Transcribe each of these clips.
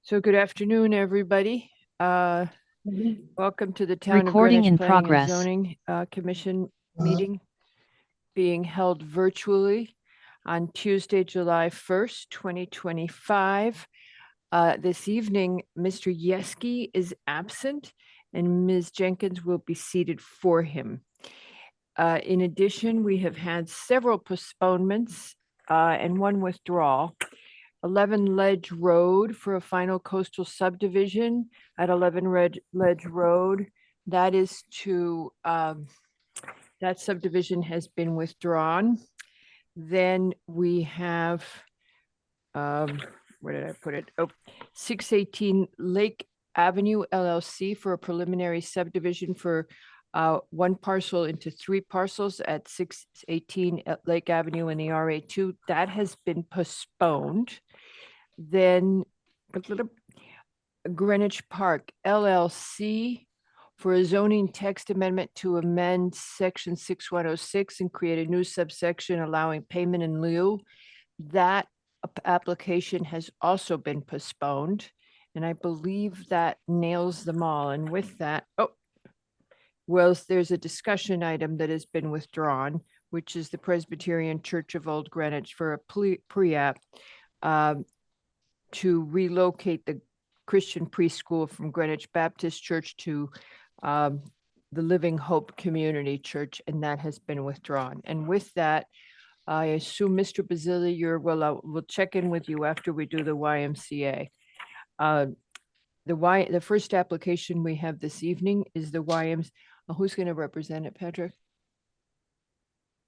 So good afternoon, everybody. Welcome to the Town of Recording Greenwich in Planning and progress. Zoning Commission meeting being held virtually on Tuesday, July 1st, 2025. This evening, Mr. Yeski is absent and Ms. Jenkins will be seated for him. In addition, we have had several postponements and one withdrawal. 11 Ledge Road for a final coastal subdivision at 11 Ledge Road. That is to, that subdivision has been withdrawn. Then we have, where did I put it? Oh, 618 Lake Avenue LLC for a preliminary subdivision for one parcel into three parcels at 618 Lake Avenue in the RA2. That has been postponed. Then a little Greenwich Park LLC for a zoning text amendment to amend section 6106 and create a new subsection allowing payment in lieu. That application has also been postponed. And I believe that nails them all. And with that, well, there's a discussion item that has been withdrawn, which is the Presbyterian Church of Old Greenwich for a pre-app to relocate the Christian preschool from Greenwich Baptist Church to the Living Hope Community Church, and that has been withdrawn. And with that, I assume Mr. Basili, we'll check in with you after we do the YMCA. The first application we have this evening is the YMCA. Who's going to represent it, Patrick?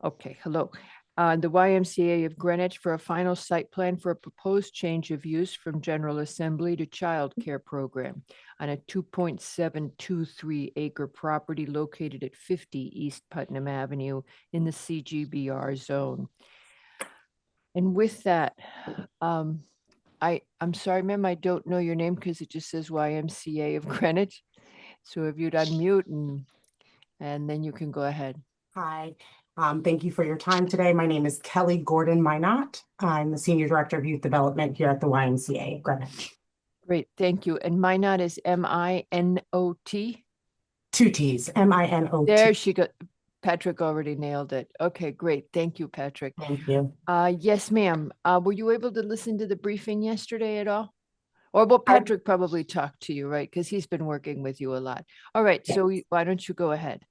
Okay, hello. The YMCA of Greenwich for a final site plan for a proposed change of use from General Assembly to Child Care Program on a 2.723 acre property located at 50 East Putnam Avenue in the CGBR zone. And with that, I'm sorry, ma'am, I don't know your name because it just says YMCA of Greenwich. So if you'd unmute and then you can go ahead. Hi. Thank you for your time today. My name is Kelly Gordon Minot. I'm the Senior Director of Youth Development here at the YMCA Greenwich. Great, thank you. And Minot is M-I-N-O-T? Two T's, M-I-N-O-T. There she go. Patrick already nailed it. Okay, great. Thank you, Patrick. Thank you. Yes, ma'am. Were you able to listen to the briefing yesterday at all? Or well, Patrick probably talked to you, right? Because he's been working with you a lot. All right, yes. So why don't you go ahead?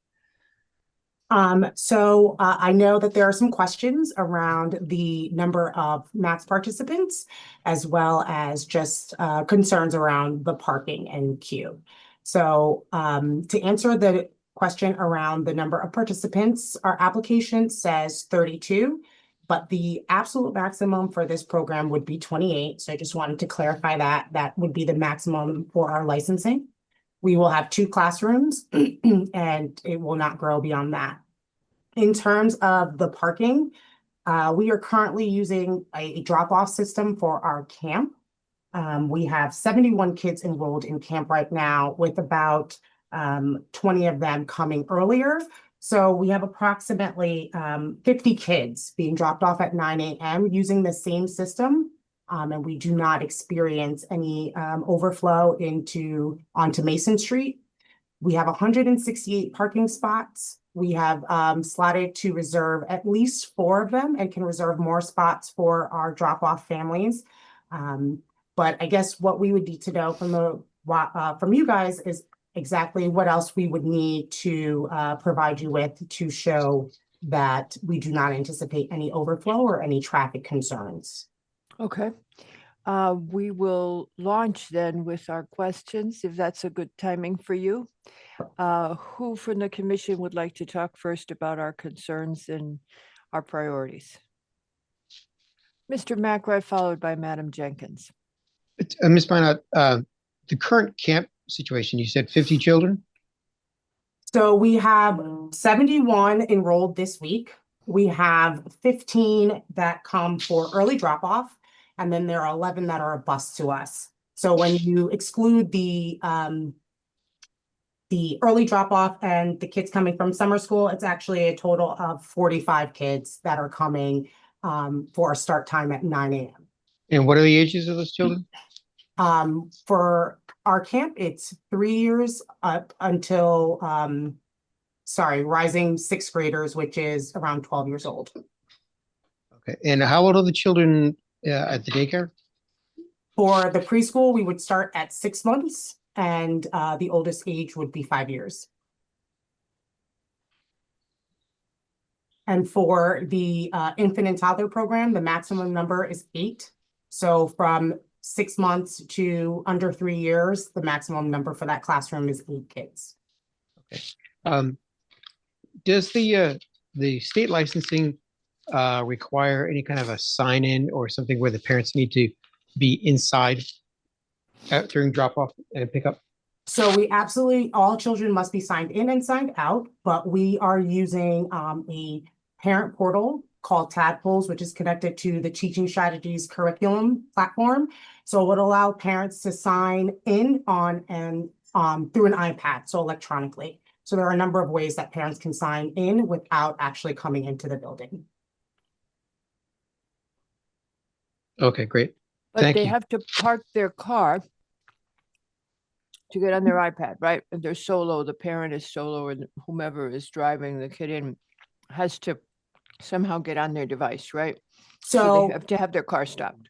I know that there are some questions around the number of MATS participants, as well as just concerns around the parking and queue. So to answer the question around the number of participants, our application says 32, but the absolute maximum for this program would be 28. So I just wanted to clarify that. That would be the maximum for our licensing. We will have 2 classrooms and it will not grow beyond that. In terms of the parking, we are currently using a drop-off system for our camp. We have 71 kids enrolled in camp right now with about 20 of them coming earlier. So we have approximately 50 kids being dropped off at 9 a.m. using the same system. And we do not experience any overflow onto Mason Street. We have 168 parking spots. We have slotted to reserve at least 4 of them and can reserve more spots for our drop-off families. But I guess what we would need to know from you guys is exactly what else we would need to provide you with to show that we do not anticipate any overflow or any traffic concerns. Okay. We will launch then with our questions, if that's a good timing for you. Who from the commission would like to talk first about our concerns and our priorities? Mr. McRae, followed by Madam Jenkins. Ms. Minot, the current camp situation, you said 50 children? So we have 71 enrolled this week. We have 15 that come for early drop-off, and then there are 11 that are a bus to us. So when you exclude the early drop-off and the kids coming from summer school, it's actually a total of 45 kids that are coming for a start time at 9 a.m. And what are the ages of those children? For our camp, it's 3 years up until, rising sixth graders, which is around 12 years old. Okay. And how old are the children at the daycare? For the preschool, we would start at 6 months, and the oldest age would be 5 years. And for the infant and toddler program, the maximum number is 8. So from 6 months to under 3 years, the maximum number for that classroom is 8 kids. Does the state licensing require any kind of a sign-in or something where the parents need to be inside during drop-off and pickup? So we absolutely, all children must be signed in and signed out, but we are using a parent portal called Tadpoles, which is connected to the Teaching Strategies curriculum platform. So it would allow parents to sign in on and through an iPad, so electronically. So there are a number of ways that parents can sign in without actually coming into the building. Okay, great. But Thank they you. have to park their car to get on their iPad, right? And they're solo, the parent is solo, and whomever is driving the kid in has to somehow get on their device, right? So they have to have their car stopped.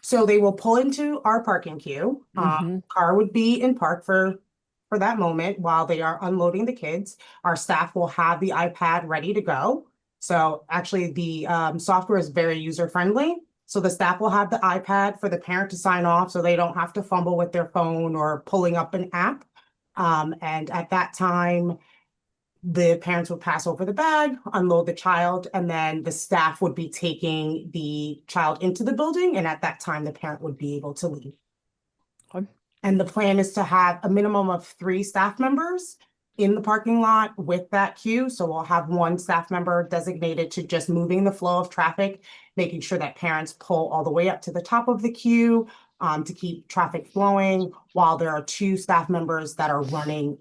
So they will pull into our parking queue. Car would be in park for that moment while they are unloading the kids. Our staff will have the iPad ready to go. So actually the software is very user-friendly. So the staff will have the iPad for the parent to sign off so they don't have to fumble with their phone or pulling up an app. And at that time, the parents would pass over the bag, unload the child, and then the staff would be taking the child into the building. And at that time, the parent would be able to leave. Okay. And the plan is to have a minimum of 3 staff members in the parking lot with that queue. So we'll have 1 staff member designated to just moving the flow of traffic, making sure that parents pull all the way up to the top of the queue to keep traffic flowing, while there are 2 staff members that are running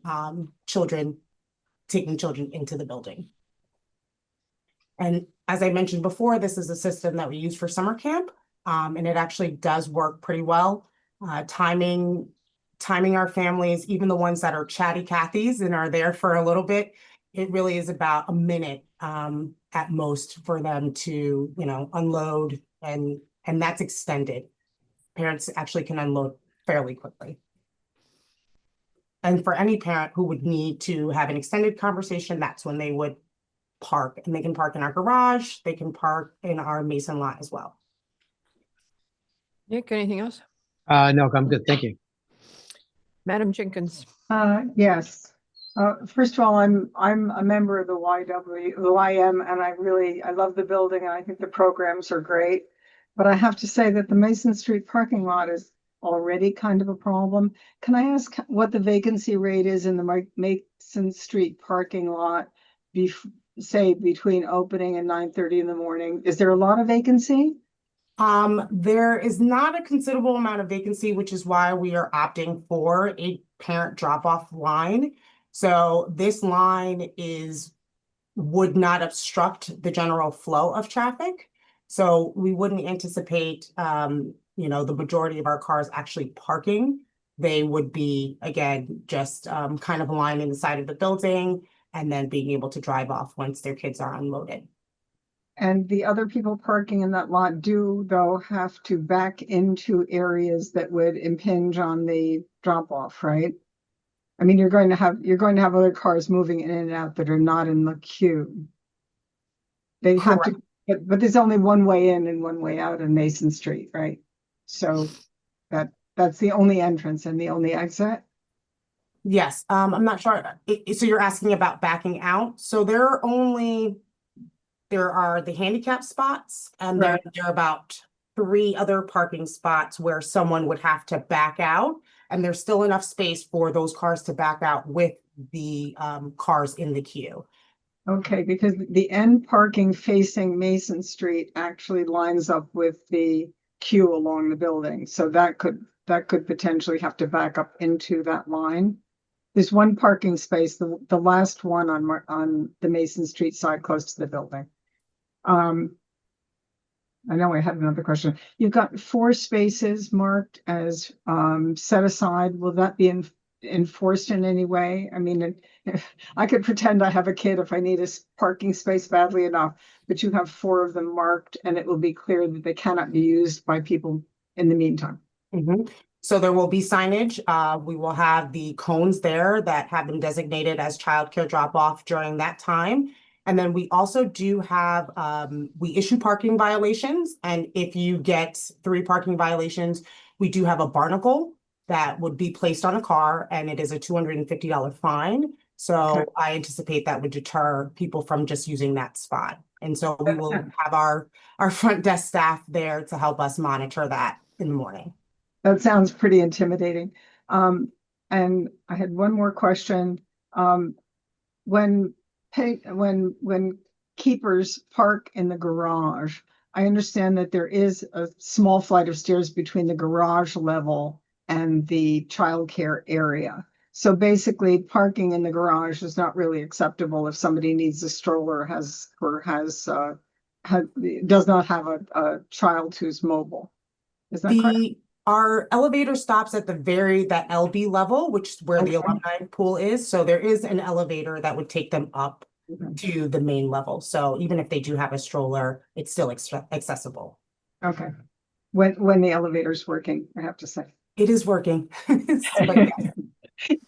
taking children into the building. And as I mentioned before, this is a system that we use for summer camp, and it actually does work pretty well. Timing our families, even the ones that are chatty Cathys and are there for a little bit, it really is about a minute at most for them to, unload, and that's extended. Parents actually can unload fairly quickly. And for any parent who would need to have an extended conversation, that's when they would park. And they can park in our garage, they can park in our Mason lot as well. Nick, anything else? No, I'm good. Thank you. Madam Jenkins. Yes. First of all, I'm a member of the YM, and I love the building, and I think the programs are great. But I have to say that the Mason Street parking lot is already kind of a problem. Can I ask what the vacancy rate is in the Mason Street parking lot, say between opening and 9:30 in the morning? Is there a lot of vacancy? There is not a considerable amount of vacancy, which is why we are opting for a parent drop-off line. So this line would not obstruct the general flow of traffic. So we wouldn't anticipate, the majority of our cars actually parking. They would be, again, just kind of lining the side of the building and then being able to drive off once their kids are unloaded. And the other people parking in that lot do, though, have to back into areas that would impinge on the drop-off, right? I mean, you're going to have other cars moving in and out that are not in the queue. They have to, but there's only one way in and one way out in Mason Street, right? So that's the only entrance and the only exit. Yes, I'm not sure. So you're asking about backing out. So there are the handicap spots, and Right. there are about 3 other parking spots where someone would have to back out, and there's still enough space for those cars to back out with the cars in the queue. Okay, because the end parking facing Mason Street actually lines up with the queue along the building, so that could potentially have to back up into that line. There's one parking space, the last one on the Mason Street side close to the building. I know I had another question. You've got 4 spaces marked as set aside. Will that be enforced in any way? I mean, I could pretend I have a kid if I need a parking space badly enough, but you have 4 of them marked and it will be clear that they cannot be used by people in the meantime. Mhm. So there will be signage. We will have the cones there that have been designated as childcare drop-off during that time. And then we also do have, we issue parking violations. And if you get 3 parking violations, we do have a barnacle that would be placed on a car, and it is a $250 fine. So Okay. I anticipate that would deter people from just using that spot. And so we will have our front desk staff there to help us monitor that in the morning. That sounds pretty intimidating. And I had one more question. When when keepers park in the garage, I understand that there is a small flight of stairs between the garage level and the childcare area. So basically, parking in the garage is not really acceptable if somebody needs a stroller, does not have a child who's mobile. Is that correct? Our elevator stops at that LB level, which is where the Okay. alumni pool is. So there is an elevator that would take them up to the main level. So even if they do have a stroller, it's still accessible. Okay. When the elevator's working, I have to say. It is working. But yes,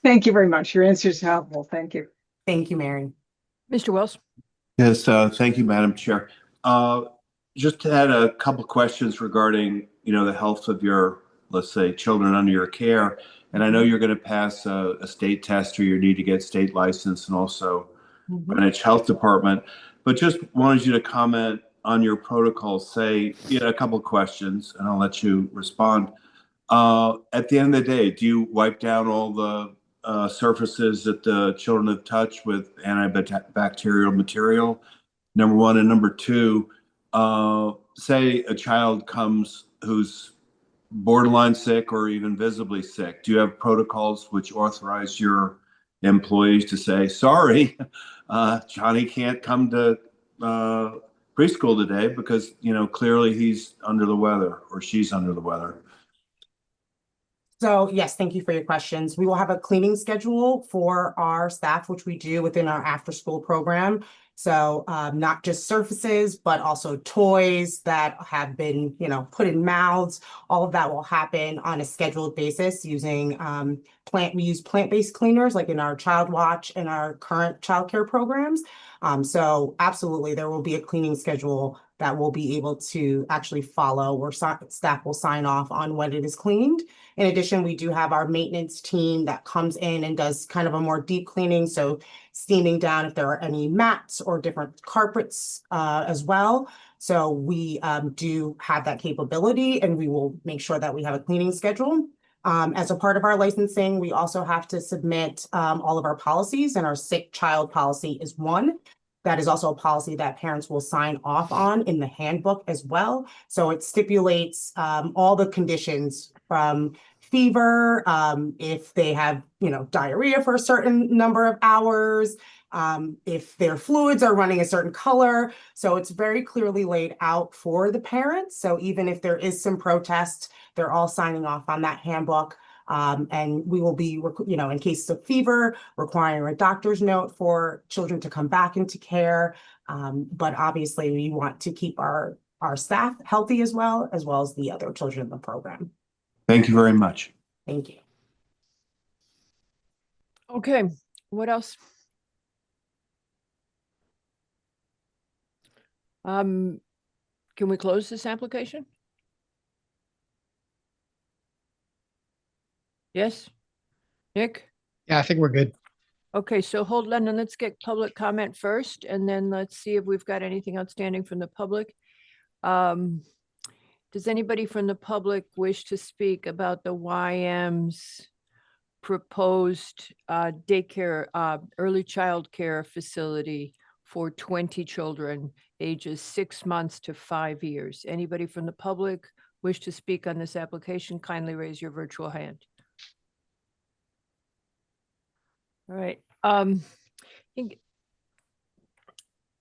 Thank you very much. Your answer is helpful. Thank you. thank you, Mary. Mr. Wells? Yes, thank you, Madam Chair. Just had a couple questions regarding, the health of your, let's say, children under your care. And I know you're going to pass a state test, or you need to get state license, and also Greenwich Health Department. But just wanted you to comment on your protocol. Say, a couple of questions, and I'll let you respond. At the end of the day, do you wipe down all the surfaces that the children have touched with antibacterial material? Number one. And number two, say a child comes who's borderline sick or even visibly sick. Do you have protocols which authorize your employees to say, sorry, Johnny can't come to preschool today because, clearly he's under the weather or she's under the weather? So yes, thank you for your questions. We will have a cleaning schedule for our staff, which we do within our after-school program. So not just surfaces, but also toys that have been, put in mouths. All of that will happen on a scheduled basis using we use plant-based cleaners like in our Child Watch and our current childcare programs. So absolutely, there will be a cleaning schedule that we'll be able to actually follow, where staff will sign off on when it is cleaned. In addition, we do have our maintenance team that comes in and does kind of a more deep cleaning. So steaming down if there are any mats or different carpets as well. So we do have that capability, and we will make sure that we have a cleaning schedule. As a part of our licensing, we also have to submit all of our policies, and our sick child policy is one. That is also a policy that parents will sign off on in the handbook as well. So it stipulates all the conditions from fever, if they have, diarrhea for a certain number of hours, if their fluids are running a certain color. So it's very clearly laid out for the parents. So even if there is some protest, they're all signing off on that handbook. And we will be, in cases of fever, requiring a doctor's note for children to come back into care. But obviously, we want to keep our staff healthy as well as the other children in the program. Thank you very much. Thank you. Okay, what else? Can we close this application? Yes? Nick? Yeah, I think we're good. Okay, so hold on, and let's get public comment first, and then let's see if we've got anything outstanding from the public. Does anybody from the public wish to speak about the YM's proposed daycare, early child care facility for 20 children ages 6 months to 5 years? Anybody from the public wish to speak on this application? Kindly raise your virtual hand. All right. I think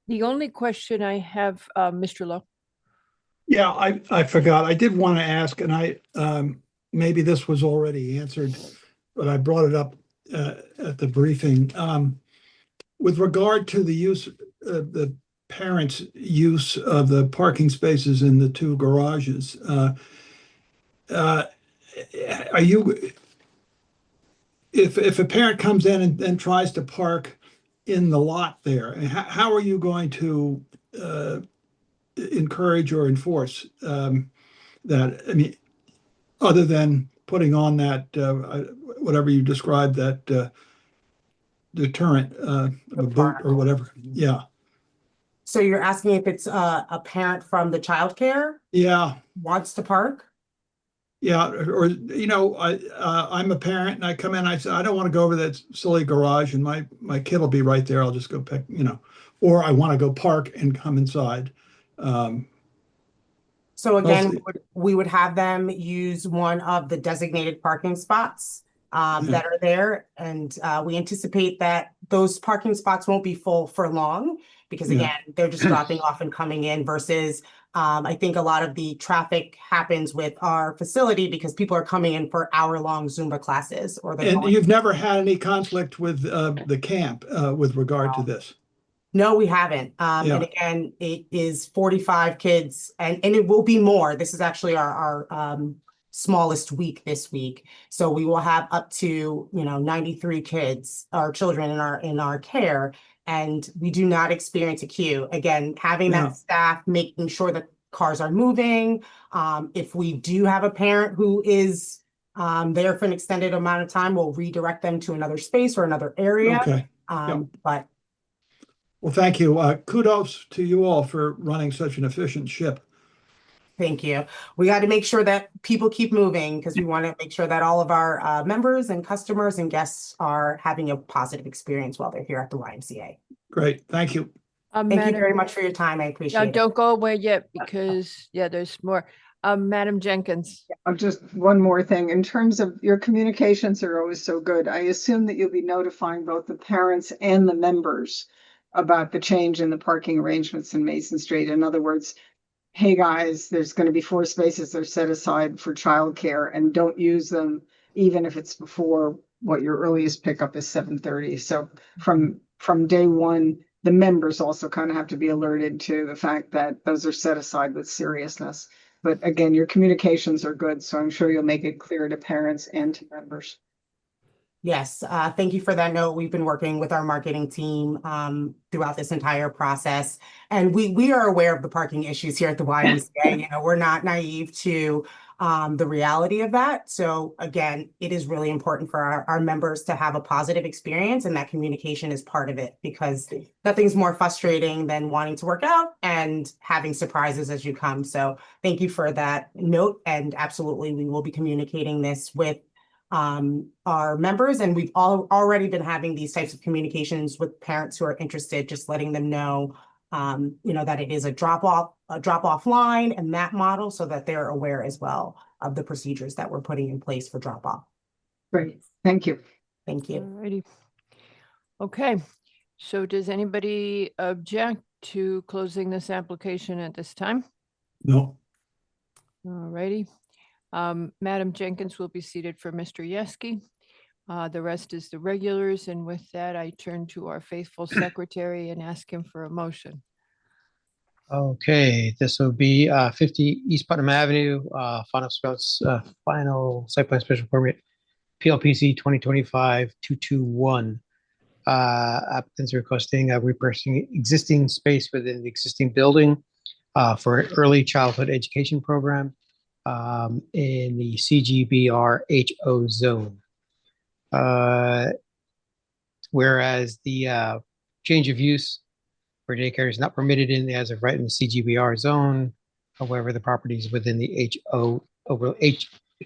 the only question I have, Mr. Lowe. Yeah, I forgot. I did want to ask, and maybe this was already answered, but I brought it up at the briefing. With regard to the parents' use of the parking spaces in the two garages, uh, are you, if a parent comes in and tries to park in the lot there, how are you going to encourage or enforce that? I mean, other than putting on that, whatever you described, that deterrent, a boot or whatever. Yeah, So you're asking if it's a parent from the childcare yeah, wants to park? yeah. Or, I'm a parent and I come in, I say, I don't want to go over that silly garage and my kid will be right there. I'll just go pick, or I want to go park and come inside. Um, So again, Mostly- we would have them use one of the designated parking spots that are there. And we anticipate that those parking spots won't be full for long because Yeah. again, they're just dropping off and coming in versus I think a lot of the traffic happens with our facility because people are coming in for hour-long Zumba classes or they're And going. you've never had any conflict with the camp with regard to this? No, we haven't. Yeah. And again, it is 45 kids and it will be more. This is actually our smallest week this week. So we will have up to, 93 kids, our children in our care. And we do not experience a queue. Again, having Yeah. that staff, making sure that cars are moving. If we do have a parent who is there for an extended amount of time, we'll redirect them to another space or another area. Okay. But Well, thank you. Kudos to you all for running such an efficient ship. thank you. We got to make sure that people keep moving because we want to make sure that all of our members and customers and guests are having a positive experience while they're here at the YMCA. Great. Thank you. Thank you very much for your time. I Now, appreciate it. don't go away yet because, there's more. Madam Jenkins. Just one more thing. In terms of your communications are always so good. I assume that you'll be notifying both the parents and the members about the change in the parking arrangements in Mason Street. In other words, hey guys, there's going to be 4 spaces that are set aside for childcare and don't use them even if it's before what your earliest pickup is 7:30. So from day one, the members also kind of have to be alerted to the fact that those are set aside with seriousness. But again, your communications are good, so I'm sure you'll make it clear to parents and to members. Yes, thank you for that note. We've been working with our marketing team throughout this entire process. And we are aware of the parking issues here at the YMCA. We're not naive to the reality of that. So again, it is really important for our members to have a positive experience and that communication is part of it because nothing's more frustrating than wanting to work out and having surprises as you come. So thank you for that note. And absolutely, we will be communicating this with our members, and we've already been having these types of communications with parents who are interested, just letting them know, that it is a drop off line and that model so that they're aware as well of the procedures that we're putting in place for drop off. Great, thank you. Thank you. Alrighty. Okay, so does anybody object to closing this application at this time? No. Alrighty. Madam Jenkins will be seated for Mr. Yeski. The rest is the regulars, and with that, I turn to our faithful secretary and ask him for a motion. Okay, this will be 50 East Putnam Avenue, final site plan special permit, PLPC 2025-221. Applicants requesting repurposing existing space within the existing building for an early childhood education program in the CGBR HO zone. Whereas the change of use for daycare is not permitted as of right in the CGBR zone. However, the property is within the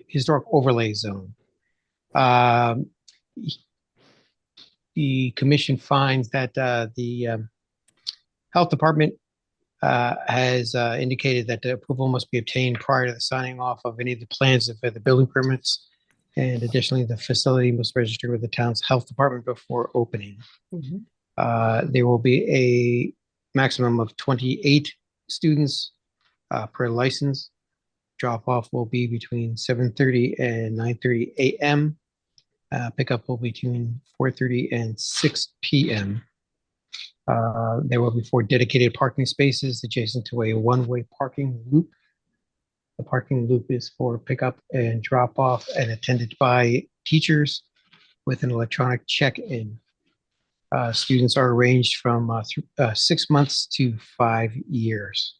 historic overlay zone. The commission finds that the health department has indicated that the approval must be obtained prior to the signing off of any of the plans for the building permits. And additionally, the facility must register with the town's health department before opening. There will be a maximum of 28 students per license. Drop off will be between 7:30 and 9:30 a.m. Pickup will be between 4:30 and 6 p.m. There will be 4 dedicated parking spaces adjacent to a one-way parking loop. The parking loop is for pickup and drop off and attended by teachers with an electronic check-in. Students are ranged from 6 months to 5 years.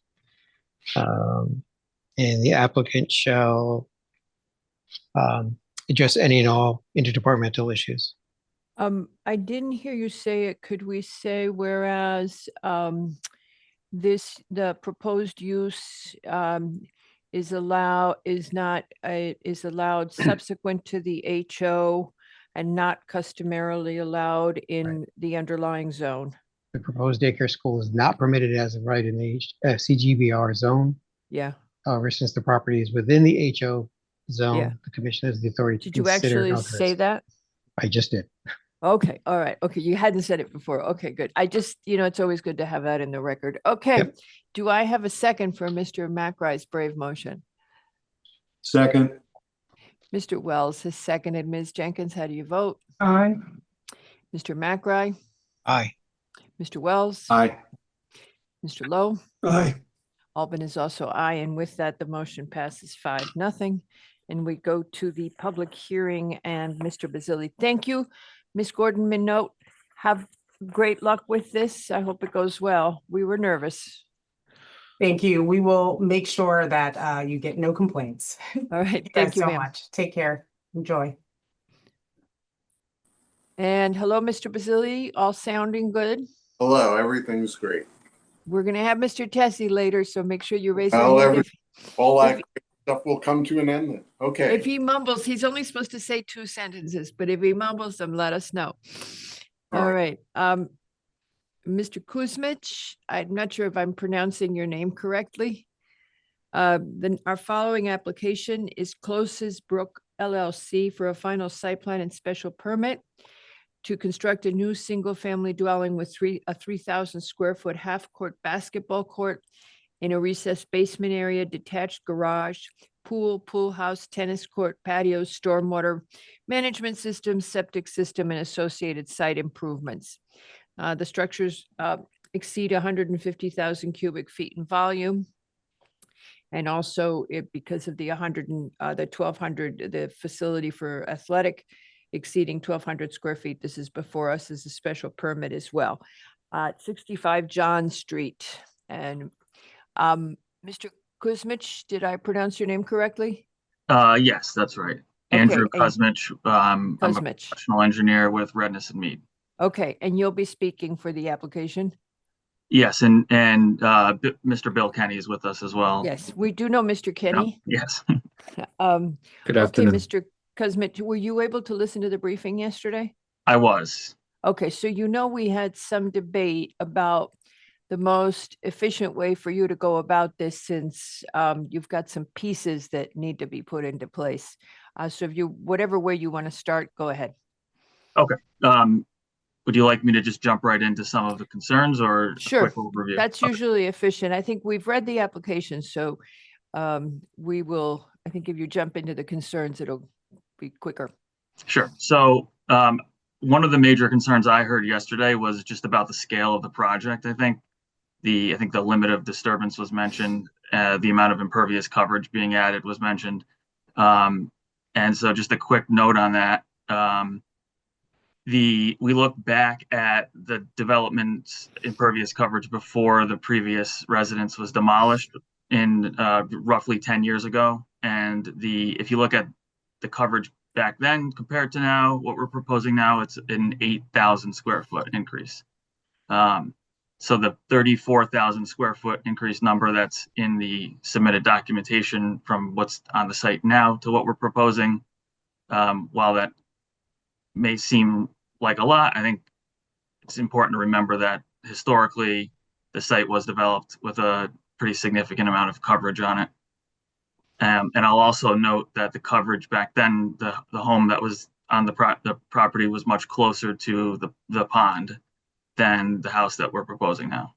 And the applicant shall address any and all interdepartmental issues. I didn't hear you say it. Could we say whereas the proposed use is allowed subsequent to the HO and not customarily allowed in the underlying zone? The proposed daycare school is not permitted as of right in the CGBR zone. Yeah. However, since the property is within the HO zone, Yeah. the commission has the authority to Did you consider actually and say authorize. that? I just did. Okay, all right. Okay, you hadn't said it before. Okay, good. I just, it's always good to have that in the record. Okay. Yep. Do I have a second for Mr. McRae's brave motion? Second, Mr. Wells has seconded. Ms. Jenkins, how do you vote? Aye. Mr. McRae, Aye. Mr. Wells, aye. Mr. Lowe, Aye. Albin is also aye, and with that, the motion passes 5-0. And we go to the public hearing and Mr. Basili. Thank you, Ms. Gordon Minot. Have great luck with this. I hope it goes well. We were nervous. Thank you. We will make sure that you get no complaints. All right, Thank you thank guys you, so ma'am. much. Take care. Enjoy. And hello, Mr. Basili, all sounding good? Hello, everything's great. We're gonna have Mr. Tessie later, so make sure you raise Well, your hand. All If- that great stuff will come to an end then. If Okay. he mumbles, he's only supposed to say 2 sentences, but if he mumbles them, let us know. All All right, Mr. Kuzmich, I'm not sure if I'm pronouncing your name correctly. Then our following application is Closes Brook LLC for a final site plan and special permit to construct a new single-family dwelling with a 3,000 square foot half-court basketball court in a recessed basement area, detached garage, pool house, tennis court, patio, stormwater management system, septic system, and associated site improvements. The structures exceed 150,000 cubic feet in volume. And also because of the 1,200, the facility for athletic exceeding 1,200 square feet, this is before us as a special permit as well. 65 John Street. And Mr. Kuzmich, did I pronounce your name correctly? Yes, that's right. Andrew Okay, and- Kuzmich. I'm a Kuzmich. professional engineer with Redness and Mead. Okay, and you'll be speaking for the application? Yes, and Mr. Bill Kenny is with us as well. Yes, we do know Mr. Kenny. Yes. Good Okay, afternoon. Mr. Kuzmich, were you able to listen to the briefing yesterday? I was. Okay, so we had some debate about the most efficient way for you to go about this since you've got some pieces that need to be put into place. So if whatever way you want to start, go ahead. Would you like me to just jump right into some of the concerns or a Sure. quick overview? That's Okay. usually efficient. I think we've read the application, so we will, I think if you jump into the concerns, it'll be quicker. Sure. So one of the major concerns I heard yesterday was just about the scale of the project. I think the limit of disturbance was mentioned, the amount of impervious coverage being added was mentioned. And so just a quick note on that. We look back at the development's impervious coverage before the previous residence was demolished in roughly 10 years ago. And if you look at the coverage back then compared to now, what we're proposing now, it's an 8,000 square foot increase. So the 34,000 square foot increase number that's in the submitted documentation from what's on the site now to what we're proposing, while that may seem like a lot, I think it's important to remember that historically the site was developed with a pretty significant amount of coverage on it. And I'll also note that the coverage back then, the home that was on the property was much closer to the pond than the house that we're proposing now.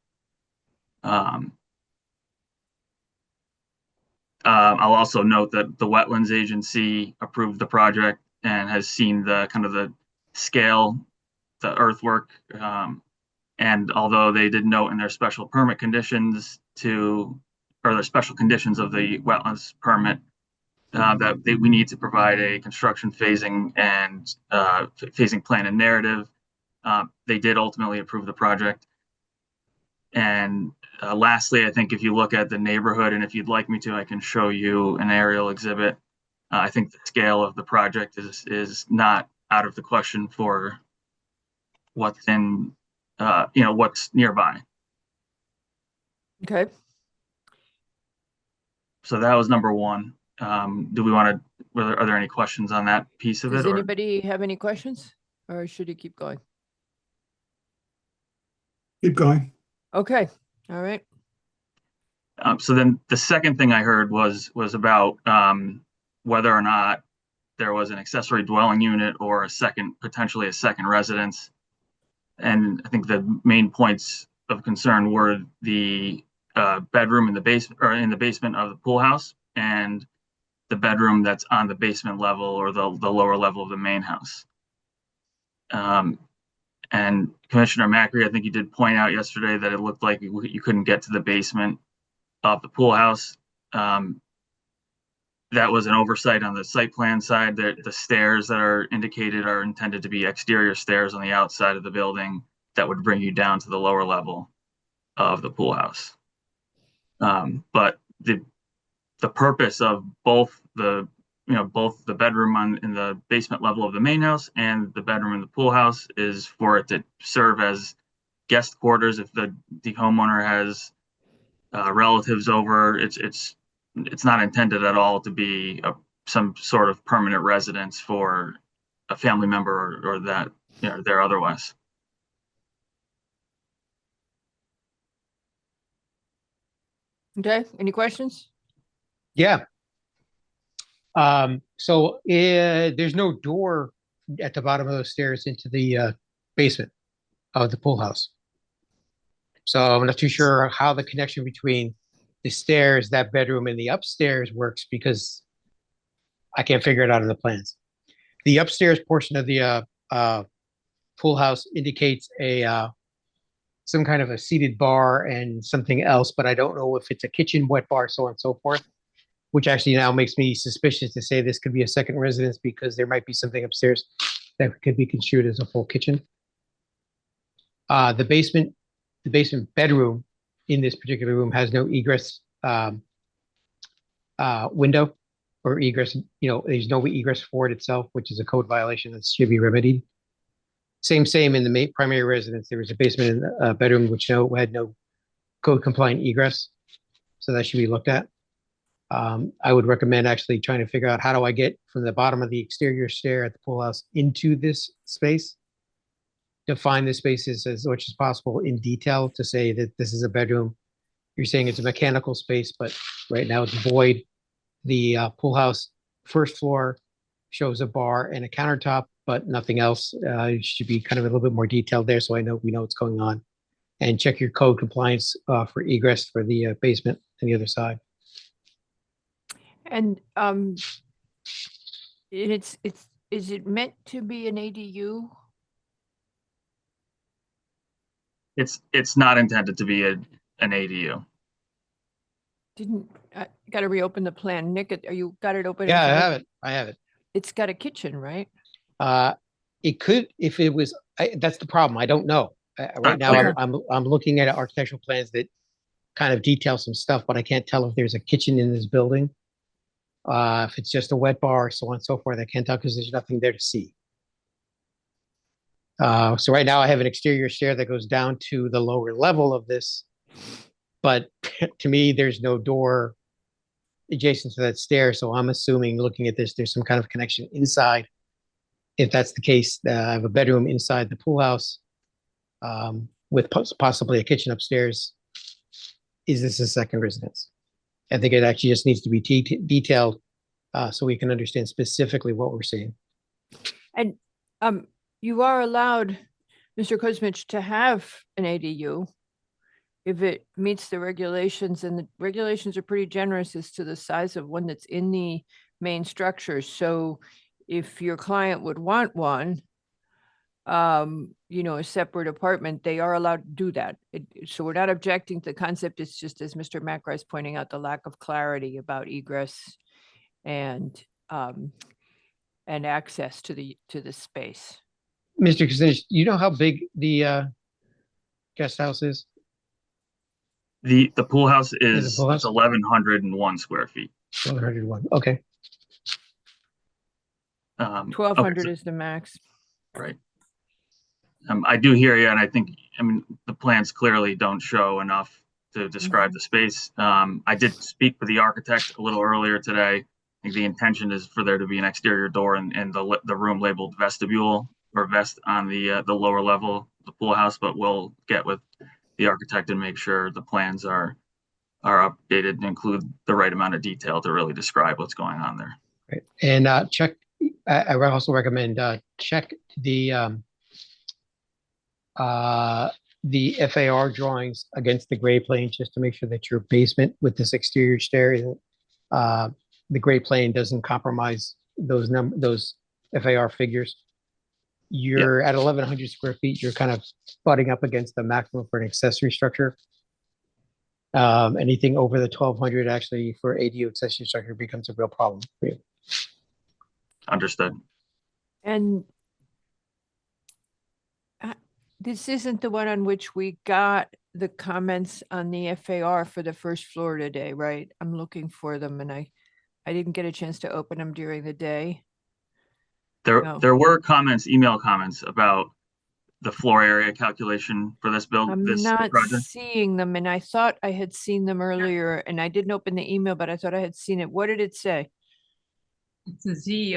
I'll also note that the Wetlands Agency approved the project and has seen the kind of the scale, the earthwork. And although they did note in their special permit conditions or the special conditions of the wetlands permit, that we need to provide a construction phasing and phasing plan and narrative. They did ultimately approve the project. And lastly, I think if you look at the neighborhood, and if you'd like me to, I can show you an aerial exhibit. I think the scale of the project is not out of the question for what's in, what's nearby. Okay. So that was number one. Do we want to, are there any questions on that piece of Does it? Or? anybody have any questions, or should he keep going? Keep going. Okay, all right. So then the second thing I heard was about whether or not there was an accessory dwelling unit or potentially a second residence. And I think the main points of concern were the bedroom in the basement, or in the basement of the pool house, and the bedroom that's on the basement level or the lower level of the main house. And Commissioner Macri, I think you did point out yesterday that it looked like you couldn't get to the basement of the pool house. That was an oversight on the site plan side. The stairs that are indicated are intended to be exterior stairs on the outside of the building that would bring you down to the lower level of the pool house. But the purpose of both the bedroom in the basement level of the main house and the bedroom in the pool house is for it to serve as guest quarters if the homeowner has relatives over. It's not intended at all to be some sort of permanent residence for a family member or that they're otherwise. Okay, any questions? Yeah. So there's no door at the bottom of those stairs into the basement of the pool house. So I'm not too sure how the connection between the stairs, that bedroom, and the upstairs works, because I can't figure it out in the plans. The upstairs portion of the pool house indicates some kind of a seated bar and something else, but I don't know if it's a kitchen, wet bar, so on and so forth, which actually now makes me suspicious to say this could be a second residence, because there might be something upstairs that could be construed as a full kitchen. The basement bedroom in this particular room has no egress window or egress. There's no egress for it itself, which is a code violation that should be remedied. Same in the primary residence. There was a basement and a bedroom which had no code compliant egress, so that should be looked at. I would recommend actually trying to figure out, how do I get from the bottom of the exterior stair at the pool house into this space? Define the spaces as much as possible in detail to say that this is a bedroom. You're saying it's a mechanical space, but right now it's void. The pool house first floor shows a bar and a countertop, but nothing else. It should be kind of a little bit more detailed there, so we know what's going on. And check your code compliance for egress for the basement on the other side. And is it meant to be an ADU? It's not intended to be an ADU. Got to reopen the plan. Nick, you got it open? Yeah, I have it. It's got a kitchen, right? It could, if it was. That's the problem. I don't know. Right now, Okay. I'm looking at architectural plans that kind of detail some stuff, but I can't tell if there's a kitchen in this building. If it's just a wet bar, so on and so forth, I can't tell because there's nothing there to see. So right now I have an exterior stair that goes down to the lower level of this, but to me, there's no door adjacent to that stair. So I'm assuming, looking at this, there's some kind of connection inside. If that's the case, I have a bedroom inside the pool house with possibly a kitchen upstairs. Is this a second residence? I think it actually just needs to be detailed so we can understand specifically what we're seeing. And you are allowed, Mr. Kuzmich, to have an ADU. if it meets the regulations, and the regulations are pretty generous as to the size of one that's in the main structure. So if your client would want one, a separate apartment, they are allowed to do that. So we're not objecting to the concept. It's just, as Mr. Macri is pointing out, the lack of clarity about egress and access to the space. Mr. Kucinich, you know how big the guest house is? The pool house Is is the pool house? 1,101 square feet. 101. Okay. 1,200 is the max. Right. I do hear you, and I think, the plans clearly don't show enough to describe the space. I did speak with the architect a little earlier today. I think the intention is for there to be an exterior door and the room labeled vestibule or vest on the lower level of the pool house, but we'll get with the architect and make sure the plans are updated and include the right amount of detail to really describe what's going on there. Right. And check. I would also recommend check the FAR drawings against the grade plane, just to make sure that your basement with this exterior stair, the grade plane doesn't compromise those FAR figures. You're at 1,100 square feet. You're kind of butting up against the maximum for an accessory structure. Anything over the 1,200 actually for ADU accessory structure becomes a real problem for you. Understood. And this isn't the one on which we got the comments on the FAR for the first floor today, right? I'm looking for them, and I didn't get a chance to open them during the day. No. There were email comments about the floor area calculation for this build. I'm this not project. seeing them, and I thought I had seen them earlier, and I didn't open the email, but I thought I had seen it. What did it say? It's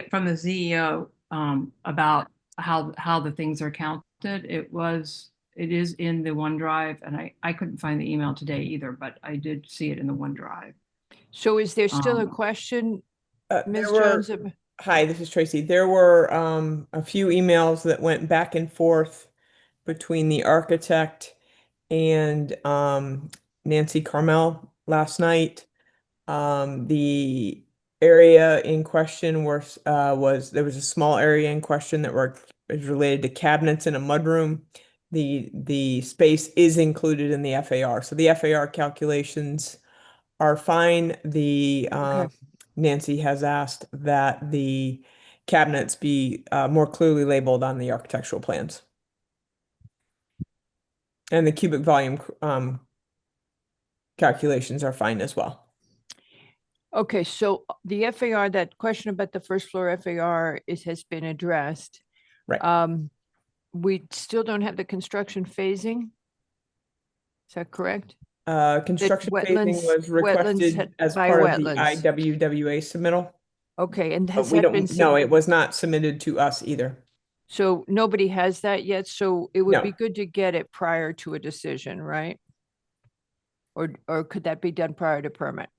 from the CEO about how the things are counted. It is in the OneDrive, and I couldn't find the email today either, but I did see it in the OneDrive. So is there still a question, Ms. Jones? Hi, this is Tracy. There were a few emails that went back and forth between the architect and Nancy Carmel last night. The area in question was there was a small area in question that is related to cabinets in a mudroom. The space is included in the FAR, so the FAR calculations are fine. Nancy has asked that the cabinets be more clearly labeled on the architectural plans. And the cubic volume calculations are fine as well. Okay, so the FAR, that question about the first floor FAR has been addressed. Right. We still don't have the construction phasing. Is that correct? Construction phasing was requested as part of the IWWA submittal. Okay, and has we that been don't, no, it was not submitted to us either. So nobody has that yet, so it would No. be good to get it prior to a decision, right? Or could that be done prior to permit?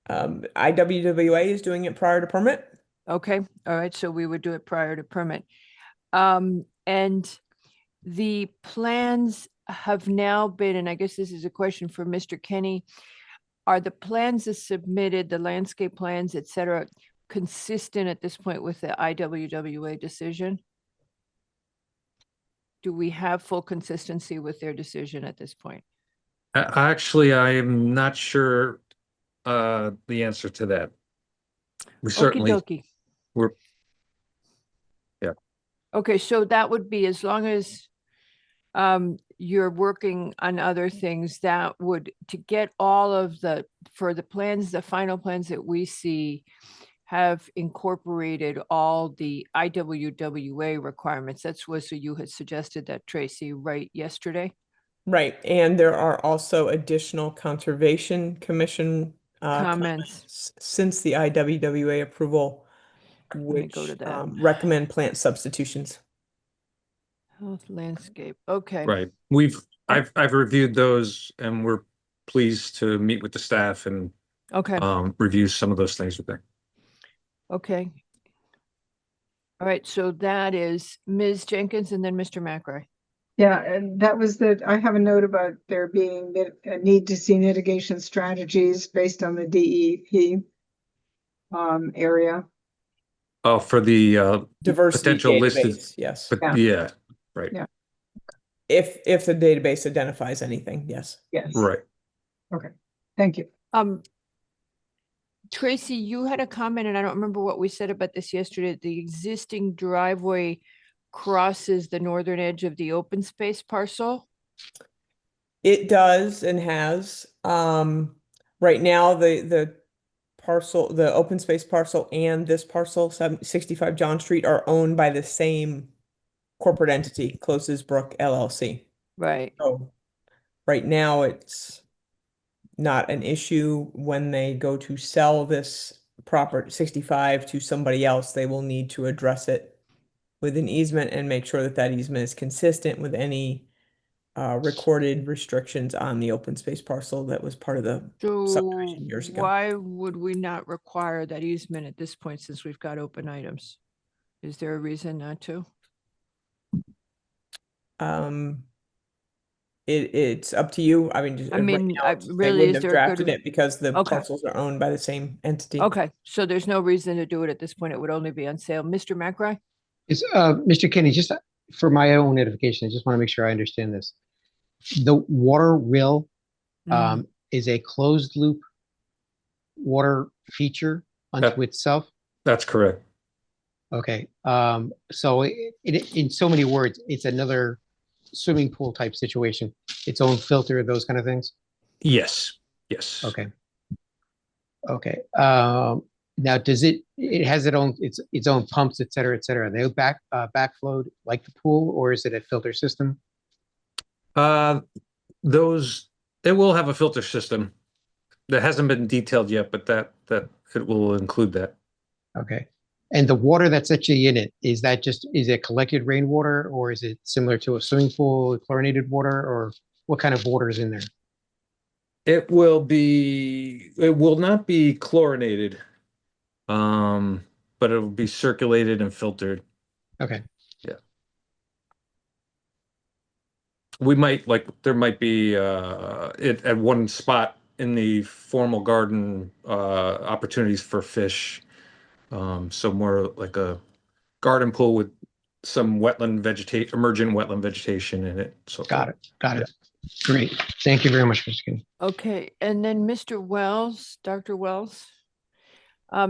IWWA is doing it prior to permit. Okay, all right, so we would do it prior to permit. And the plans have now been, and I guess this is a question for Mr. Kenny, are the plans as submitted, the landscape plans, et cetera, consistent at this point with the IWWA decision? Do we have full consistency with their decision at this point? Actually, I am not sure the answer to that. We certainly, Okey-dokey. yeah. Okay, so that would be, as long as you're working on other things, that would, to get all of for the plans, the final plans that we see have incorporated all the IWWA requirements. That's what, so you had suggested that, Tracy, right, yesterday? Right, and there are also additional Conservation Commission comments since the IWWA approval, which recommend plant substitutions. Health landscape, okay. Right. I've reviewed those, and we're pleased to meet with the staff and review some of those things with them. Okay. All right, so that is Ms. Jenkins and then Mr. Macri. Yeah, and that was I have a note about there being a need to see mitigation strategies based on the DEP area. Oh, for the Diversity potential listed, database, yes. but Yeah. yeah, right, Yeah. If the database identifies anything, yes. Yes. right. Okay, thank you. Tracy, you had a comment, and I don't remember what we said about this yesterday. The existing driveway crosses the northern edge of the open space parcel. It does and has. Right now, the parcel, the open space parcel and this parcel, 65 John Street, are owned by the same corporate entity, Closes Brook LLC. Right. So right now, it's not an issue. When they go to sell this property 65 to somebody else, they will need to address it with an easement and make sure that that easement is consistent with any recorded restrictions on the open space parcel that was part of the So subdivision years ago. why would we not require that easement at this point since we've got open items? Is there a reason not to? It's up to you. I mean, I right mean, now, they really, wouldn't is have there a drafted good? it because the Okay. parcels are owned by the same entity. Okay, so there's no reason to do it at this point. It would only be on sale. Mr. McRae? Is, Mr. Kenny, just for my own edification, I just want to make sure I understand this. The water rill, is a closed loop water feature unto That- itself? That's correct. Okay, so in so many words, it's another swimming pool type situation, its own filter, those kind of things? Yes, yes. Okay. Okay, now does it has its own pumps, et cetera, et cetera? Are they backflowed like the pool, or is it a filter system? Those, it will have a filter system that hasn't been detailed yet, but that it will include that. Okay. And the water that's actually in it, is it collected rainwater, or is it similar to a swimming pool, chlorinated water, or what kind of water is in there? It will not be chlorinated, but it will be circulated and filtered. Okay. Yeah. We might, there might be it at one spot in the formal garden opportunities for fish. So more like a garden pool with some emergent wetland vegetation in it. So Got it. Great. Thank you very much, Mr. Kenny. Okay, and then Mr. Wells, Dr. Wells.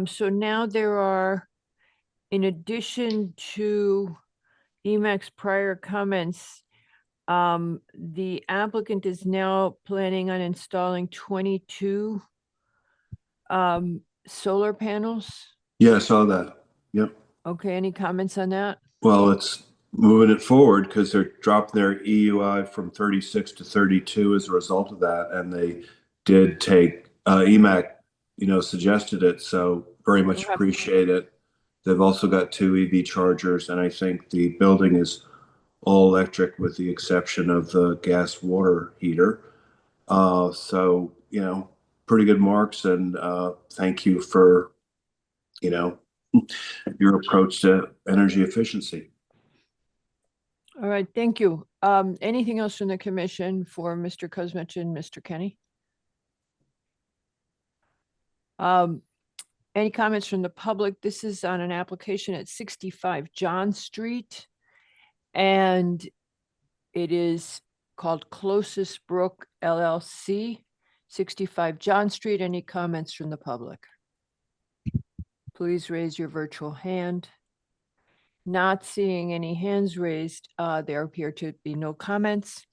So now there are, in addition to EMAC's prior comments, the applicant is now planning on installing 22 solar panels. Yeah, I saw that. Yep. Okay, any comments on that? Well, it's moving it forward because they're dropping their EUI from 36 to 32 as a result of that. And they did take, EMAC, suggested it. So very much Okay. appreciate it. They've also got 2 EV chargers, and I think the building is all electric with the exception of the gas water heater. So, pretty good marks, and thank you for, your approach to energy efficiency. All right, thank you. Anything else from the commission for Mr. Kuzmich and Mr. Kenny? Any comments from the public? This is on an application at 65 John Street. And it is called Closes Brook LLC, 65 John Street. Any comments from the public? Please raise your virtual hand. Not seeing any hands raised, there appear to be no comments.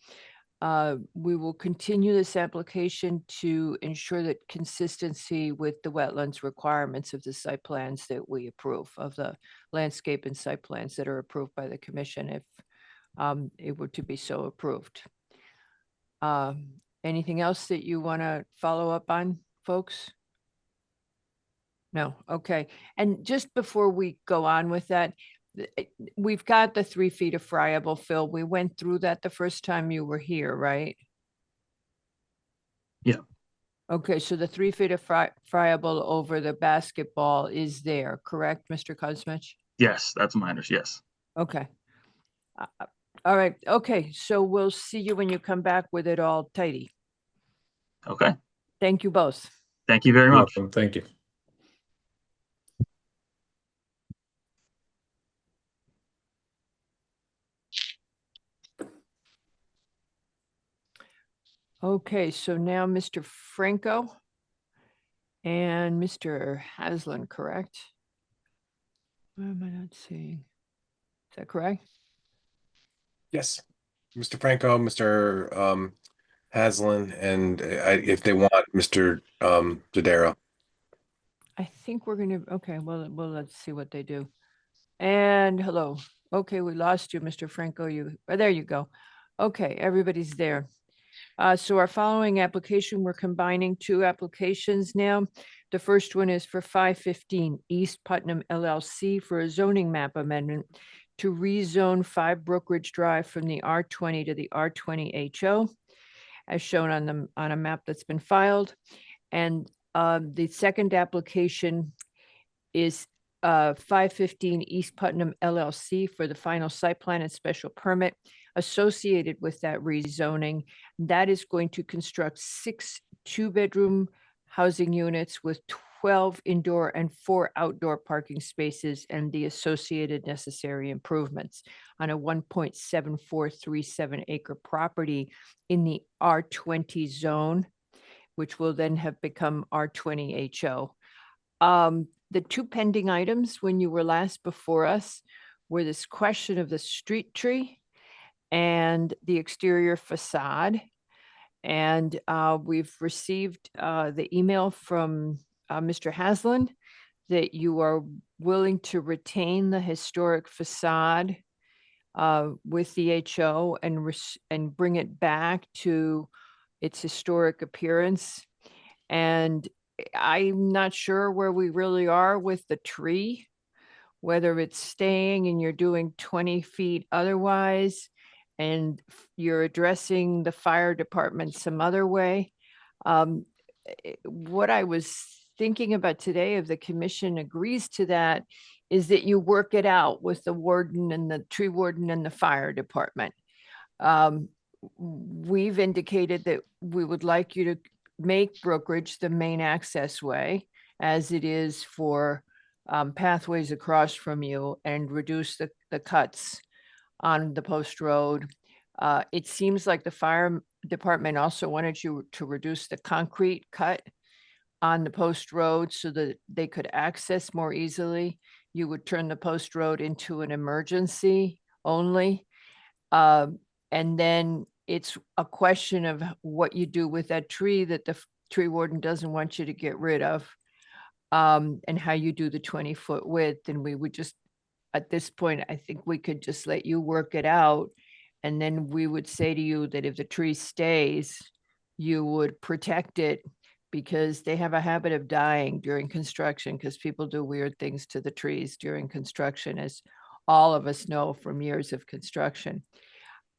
We will continue this application to ensure that consistency with the wetlands requirements of the site plans that we approve, of the landscape and site plans that are approved by the commission, if it were to be so approved. Anything else that you want to follow up on, folks? No, okay. And just before we go on with that, we've got the 3 feet of friable fill. We went through that the first time you were here, right? Yeah. Okay, so the 3 feet of friable over the basketball is there, correct, Mr. Kuzmich? Yes, that's my understanding. Yes. Okay. All right, okay, so we'll see you when you come back with it all tidy. Okay, Thank you both. thank you very You're much. welcome. Thank you. Okay, so now Mr. Franco and Mr. Haslam, correct? Why am I not seeing? Is that correct? Yes, Mr. Franco, Mr. Haslam, and if they want, Mr. Dodaro. I think we're gonna, okay, well, let's see what they do. And hello. Okay, we lost you, Mr. Franco. There you go. Okay, everybody's there. So our following application, we're combining two applications now. The first one is for 515 East Putnam LLC for a zoning map amendment to rezone 5 Brookridge Drive from the R20 to the R20 HO, as shown on a map that's been filed. And the second application is 515 East Putnam LLC for the final site plan and special permit associated with that rezoning. That is going to construct 6 2-bedroom housing units with 12 indoor and 4 outdoor parking spaces and the associated necessary improvements on a 1.7437 acre property in the R20 zone, which will then have become R20 HO. The two pending items when you were last before us were this question of the street tree and the exterior facade. And we've received the email from Mr. Haslam that you are willing to retain the historic facade with the HO and bring it back to its historic appearance. And I'm not sure where we really are with the tree, whether it's staying and you're doing 20 feet otherwise, and you're addressing the fire department some other way. What I was thinking about today, if the commission agrees to that, is that you work it out with the warden and the tree warden and the fire department. We've indicated that we would like you to make Brookridge the main access way, as it is for pathways across from you, and reduce the cuts on the post road. It seems like the fire department also wanted you to reduce the concrete cut on the post road so that they could access more easily. You would turn the post road into an emergency only. And then it's a question of what you do with that tree that the tree warden doesn't want you to get rid of, and how you do the 20-foot width. And we would just, at this point, I think we could just let you work it out. And then we would say to you that if the tree stays, you would protect it, because they have a habit of dying during construction because people do weird things to the trees during construction, as all of us know from years of construction.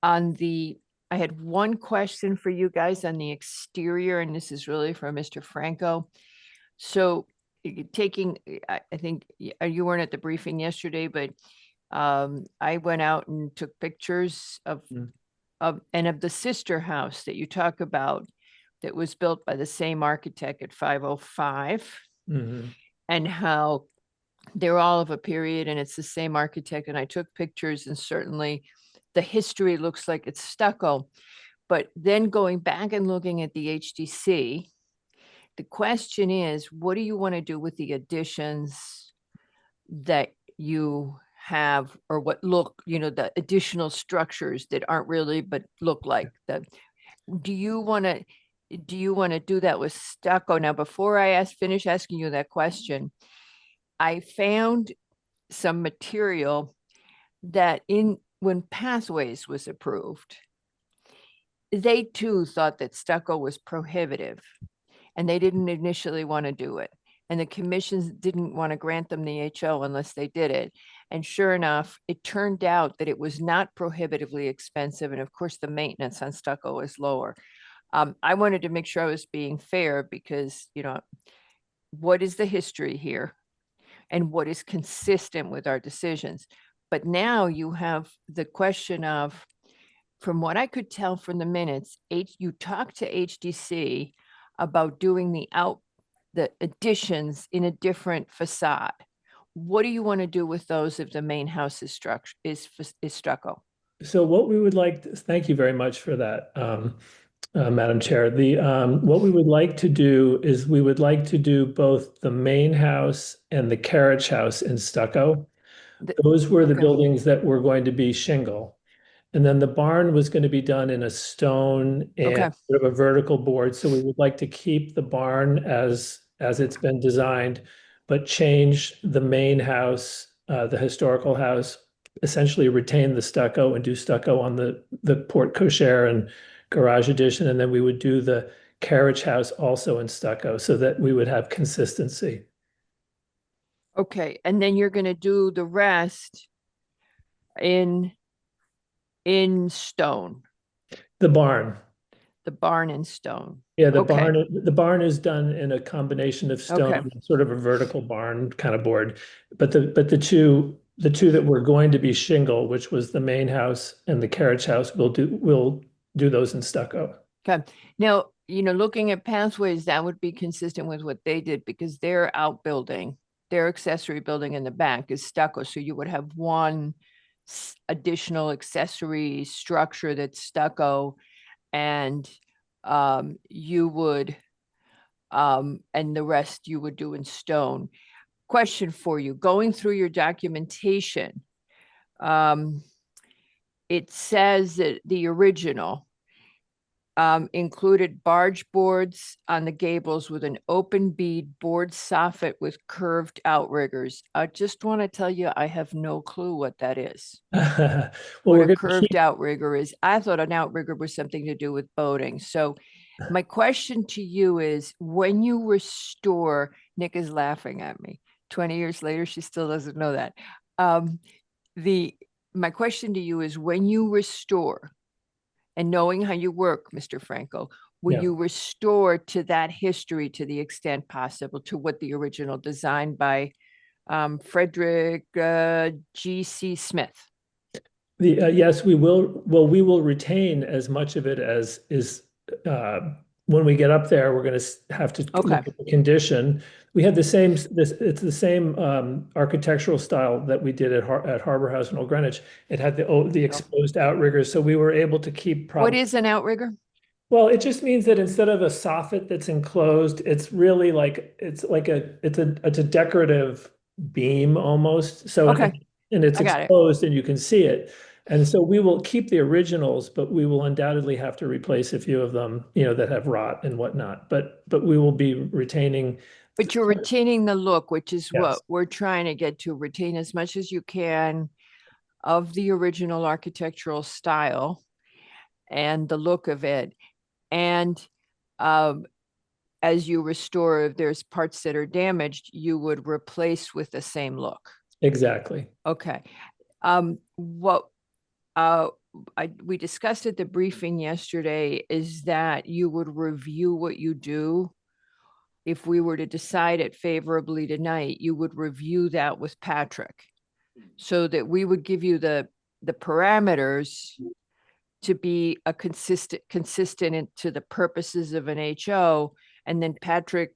I had one question for you guys on the exterior, and this is really for Mr. Franco. So taking, I think you weren't at the briefing yesterday, but I went out and took pictures of the sister house that you talk about that was built by the same architect at 505, and how they're all of a period and it's the same architect. And I took pictures, and certainly the history looks like it's stucco. But then going back and looking at the HDC, the question is, what do you want to do with the additions that you have, or what look, the additional structures that aren't really, but look like that? Do you want to do that with stucco? Now, before I finish asking you that question, I found some material that when Pathways was approved, they too thought that stucco was prohibitive, and they didn't initially want to do it. And the commissions didn't want to grant them the HO unless they did it. And sure enough, it turned out that it was not prohibitively expensive. And of course, the maintenance on stucco is lower. I wanted to make sure I was being fair, because, what is the history here and what is consistent with our decisions? But now you have the question of, from what I could tell from the minutes, you talked to HDC about doing the additions in a different facade. What do you want to do with those if the main house is stucco? So what we would like, thank you very much for that, Madam Chair. What we would like to do is we would like to do both the main house and the carriage house in stucco. Those were the Okay. buildings that were going to be shingle. And then the barn was going to be done in a stone and Okay. sort of a vertical board. So we would like to keep the barn as it's been designed, but change the main house, the historical house, essentially retain the stucco and do stucco on the porte cochere and garage addition. And then we would do the carriage house also in stucco so that we would have consistency. Okay, and then you're gonna do the rest in stone, The barn. the barn in stone. Yeah, the Okay. barn is done in a combination of stone, Okay. and sort of a vertical barn kind of board. But the two that were going to be shingle, which was the main house and the carriage house, we'll do those in stucco. Okay, now, looking at Pathways, that would be consistent with what they did because their outbuilding, their accessory building in the back is stucco. So you would have one additional accessory structure that's stucco, and you would, and the rest you would do in stone. Question for you, going through your documentation, it says that the original included barge boards on the gables with an open bead board soffit with curved outriggers. I just want to tell you, I have no clue what that is. Well, What we're a going to curved outrigger is. I thought an outrigger was something to do with boating. So my question to you is, when you restore, Nick is laughing at me. 20 years later, she still doesn't know that. My question to you is, when you restore, and knowing how you work, Mr. Franco, will Yeah. you restore to that history to the extent possible to what the original design by Frederick G.C. Smith? Yes, we will. Well, we will retain as much of it as is. When we get up there, we're going to have to look at the condition. We had the same. It's the same architectural style that we did at Harbor House in Old Greenwich. It had the exposed outriggers, so we were able to keep. What is an outrigger? Well, it just means that instead of a soffit that's enclosed, it's really like it's a decorative beam almost. So Okay. and it's I got it. exposed and you can see it. And so we will keep the originals, but we will undoubtedly have to replace a few of them, that have rot and whatnot. But we will be retaining. But you're retaining the look, which is Yes. what we're trying to get to, retain as much as you can of the original architectural style and the look of it. And as you restore, if there's parts that are damaged, you would replace with the same look. Exactly. Okay. We discussed at the briefing yesterday is that you would review what you do. If we were to decide it favorably tonight, you would review that with Patrick so that we would give you the parameters to be a consistent to the purposes of an HO. And then Patrick,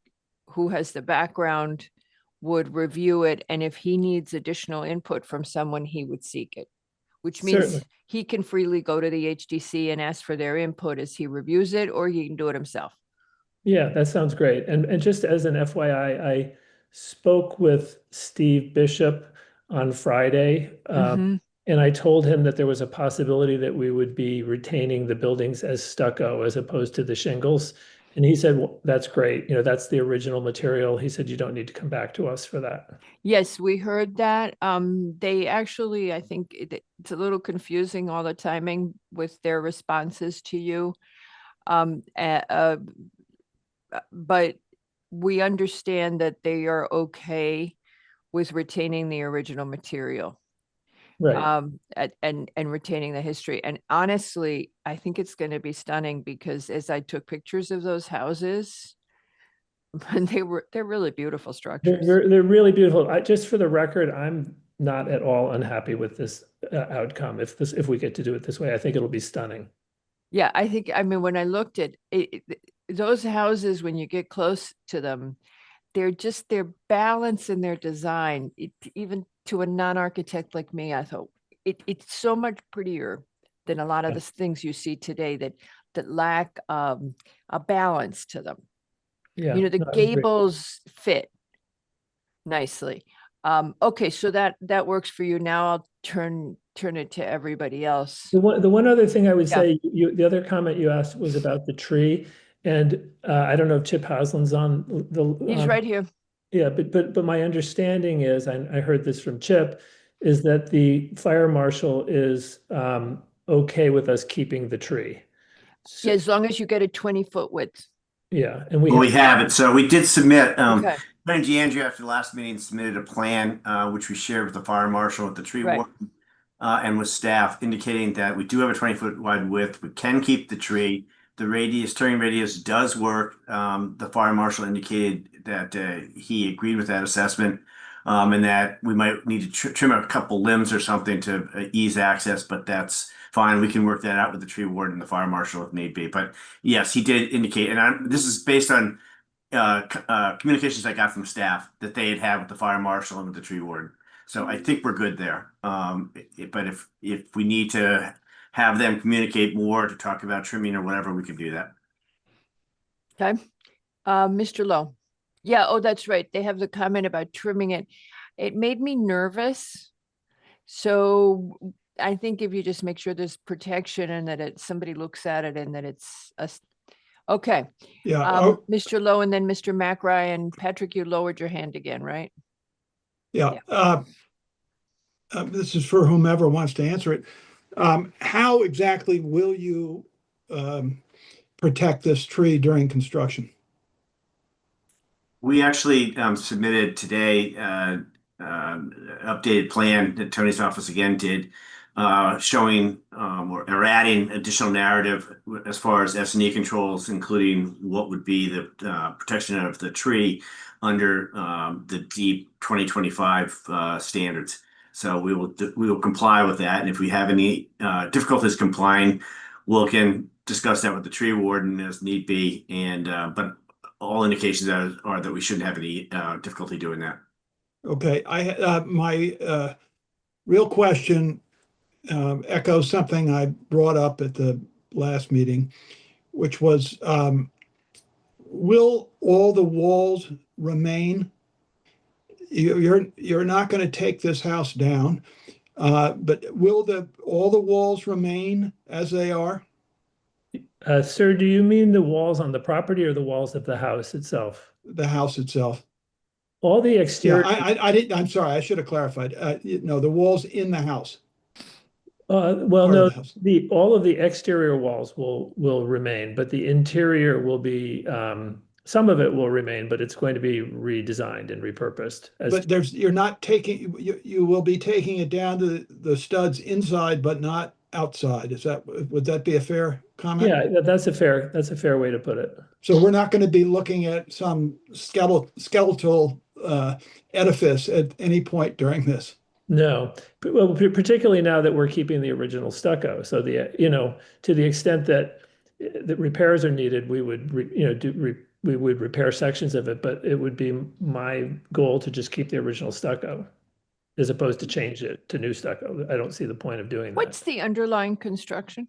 who has the background, would review it. And if he needs additional input from someone, he would seek it, which means Certainly. he can freely go to the HDC and ask for their input as he reviews it, or he can do it himself. Yeah, that sounds great. And just as an FYI, I spoke with Steve Bishop on Friday, and I told him that there was a possibility that we would be retaining the buildings as stucco as opposed to the shingles. And he said, well, that's great. That's the original material. He said, you don't need to come back to us for that. Yes, we heard that. They actually, I think it's a little confusing, all the timing with their responses to you. But we understand that they are okay with retaining the original material. Right. And retaining the history. And honestly, I think it's going to be stunning because as I took pictures of those houses, they're really beautiful structures. They're really beautiful. Just for the record, I'm not at all unhappy with this outcome. If we get to do it this way, I think it'll be stunning. Yeah, I mean, when I looked at those houses, when you get close to them, their balance and their design, even to a non-architect like me, I thought it's so much prettier than a lot of the things you see today that lack a balance to them. Yeah, You know, the no, I agree. gables fit nicely. Okay, so that works for you. Now I'll turn it to everybody else. The one other thing I would Yeah. say, the other comment you asked was about the tree, and I don't know if Chip Haslam's on the. He's right here. Yeah, but my understanding is, I heard this from Chip, is that the fire marshal is okay with us keeping the tree. So, Yeah, as long as you get a 20-foot width. yeah, and We have it. So we did submit, Okay. Ben DeAndrea after the last meeting submitted a plan, which we shared with the fire marshal, with the tree Right. warden, and with staff, indicating that we do have a 20-foot wide width. We can keep the tree. The turning radius does work. The fire marshal indicated that he agreed with that assessment, and that we might need to trim a couple limbs or something to ease access, but that's fine. We can work that out with the tree warden and the fire marshal if need be. But yes, he did indicate, and this is based on communications I got from staff that they had with the fire marshal and with the tree warden. So I think we're good there. But if we need to have them communicate more to talk about trimming or whatever, we can do that. Okay. Mr. Lowe. Yeah, oh, that's right. They have the comment about trimming it. It made me nervous. So I think if you just make sure there's protection and that somebody looks at it and that it's okay. Yeah. Mr. Lowe and then Mr. McRae and Patrick, you lowered your hand again, right? Yeah. This is for whomever wants to answer it. How exactly will you protect this tree during construction? We actually submitted today an updated plan that Tony's office again did, showing or adding additional narrative as far as S&E controls, including what would be the protection of the tree under the DEEP 2025 standards. So we will comply with that, and if we have any difficulties complying, we'll can discuss that with the tree warden as need be. And but all indications are that we shouldn't have any difficulty doing that. Okay, my real question echoes something I brought up at the last meeting, which was, will all the walls remain? You're not going to take this house down, but will all the walls remain as they are? Sir, do you mean the walls on the property or the walls of the house itself? The house itself. All the exterior. Yeah, I didn't. I'm sorry. I should have clarified. No, the walls in the house. Well, no, all of the exterior walls will remain, but the interior will be, some of it will remain, but it's going to be redesigned and repurposed. But you're not taking, you will be taking it down to the studs inside, but not outside. Would that be a fair comment? Yeah, that's a fair way to put it. So we're not going to be looking at some skeletal edifice at any point during this. No, well, particularly now that we're keeping the original stucco. So to the extent that the repairs are needed, we would we would repair sections of it, but it would be my goal to just keep the original stucco as opposed to change it to new stucco. I don't see the point of doing that. What's the underlying construction?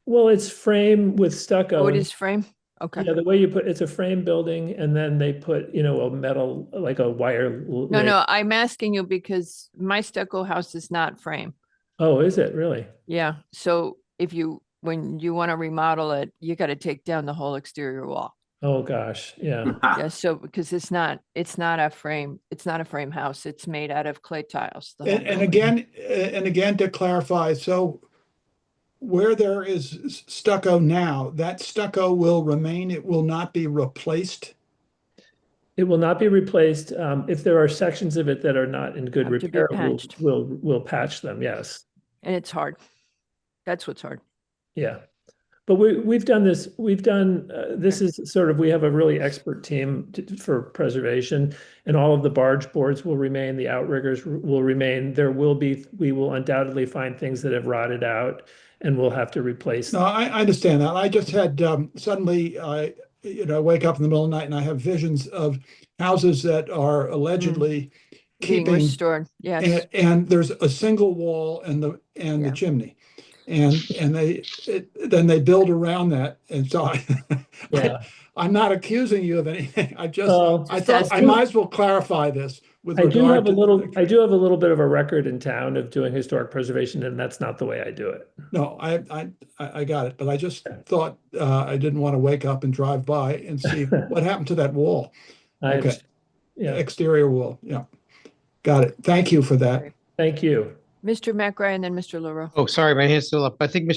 Well, it's frame with stucco. Oh, it is frame? Okay. Yeah, the way you it's a frame building, and then they put, a metal, like a wire. No, I'm asking you because my stucco house is not frame. Oh, is it really? Yeah. So when you want to remodel it, you got to take down the whole exterior wall. Oh gosh, yeah. Yeah. So because it's not a frame house. It's made out of clay tiles. And again, to clarify, so where there is stucco now, that stucco will remain. It will not be replaced. It will not be replaced. If there are sections of it that are not in good repair, we'll patch them. Yes. And it's hard. That's what's hard. Yeah. But we've done this, this is sort of, we have a really expert team for preservation, and all of the barge boards will remain, the outriggers will remain. We will undoubtedly find things that have rotted out and we'll have to replace. No, I understand that. I just had suddenly, I wake up in the middle of the night and I have visions of houses that are allegedly Being keeping, restored, yes. and there's a single wall and the Yeah. chimney. And then they build around that. And so Yeah. I'm not accusing you of anything. I Oh. thought I might as well clarify this with I do have regard to. I do have a little bit of a record in town of doing historic preservation, and that's not the way I do it. No, I got it, but I just thought I didn't want to wake up and drive by and see what happened to that wall. I Okay. understand. Yeah, Exterior wall, yeah. Got it. Thank you for that. thank you. Mr. McRae and then Mr. LaRoe. Oh, sorry, my hand's still up. I think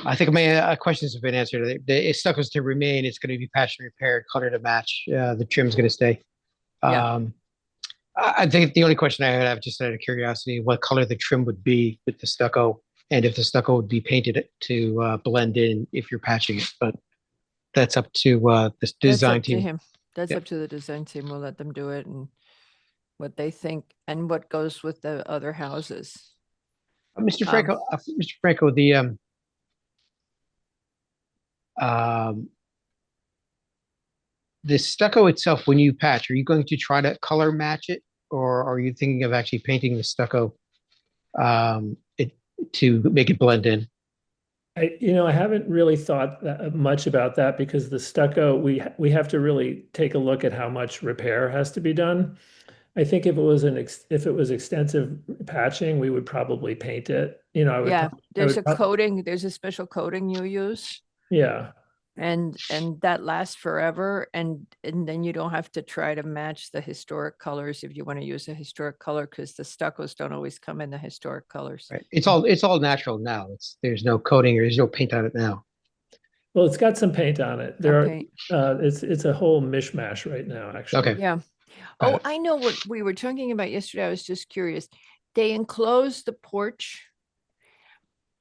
I think my questions have been answered. The stucco's to remain. It's going to be patched and repaired, color to match. The trim's going to stay. Yeah. I think the only question I have, just out of curiosity, what color the trim would be with the stucco, and if the stucco would be painted to blend in if you're patching it. But that's up to the That's design up to team. him. That's Yep. up to the design team. We'll let them do it and what they think and what goes with the other houses. Mr. Franco, the stucco itself, when you patch, are you going to try to color match it, or are you thinking of actually painting the stucco to make it blend in? I haven't really thought much about that, because the stucco, we have to really take a look at how much repair has to be done. I think if it was extensive patching, we would probably paint it. I would. Yeah, there's a prob- coating, there's a special coating you use Yeah, and that lasts forever. And then you don't have to try to match the historic colors if you want to use a historic color, because the stuccos don't always come in the historic colors. Right. It's all natural now. There's no coating or there's no paint on it now. well, it's got some paint on it. Okay. It's a whole mishmash right now, actually. Okay. Yeah. Got Oh, it. I know what we were talking about yesterday. I was just curious. They enclosed the porch.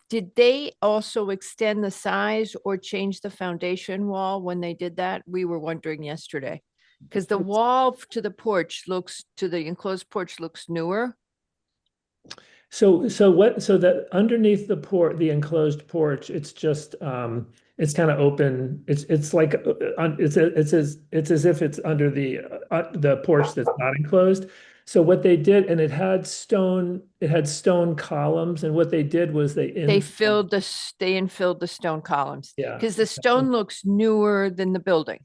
Did they also extend the size or change the foundation wall when they did that? We were wondering yesterday. Because the wall to the enclosed porch looks newer. So that underneath the enclosed porch, it's just it's kind of open. It's like it's as if it's under the porch that's not enclosed. So what they did, and it had stone columns, and what they did was they infilled the stone columns. Yeah. Because the stone looks newer than the building.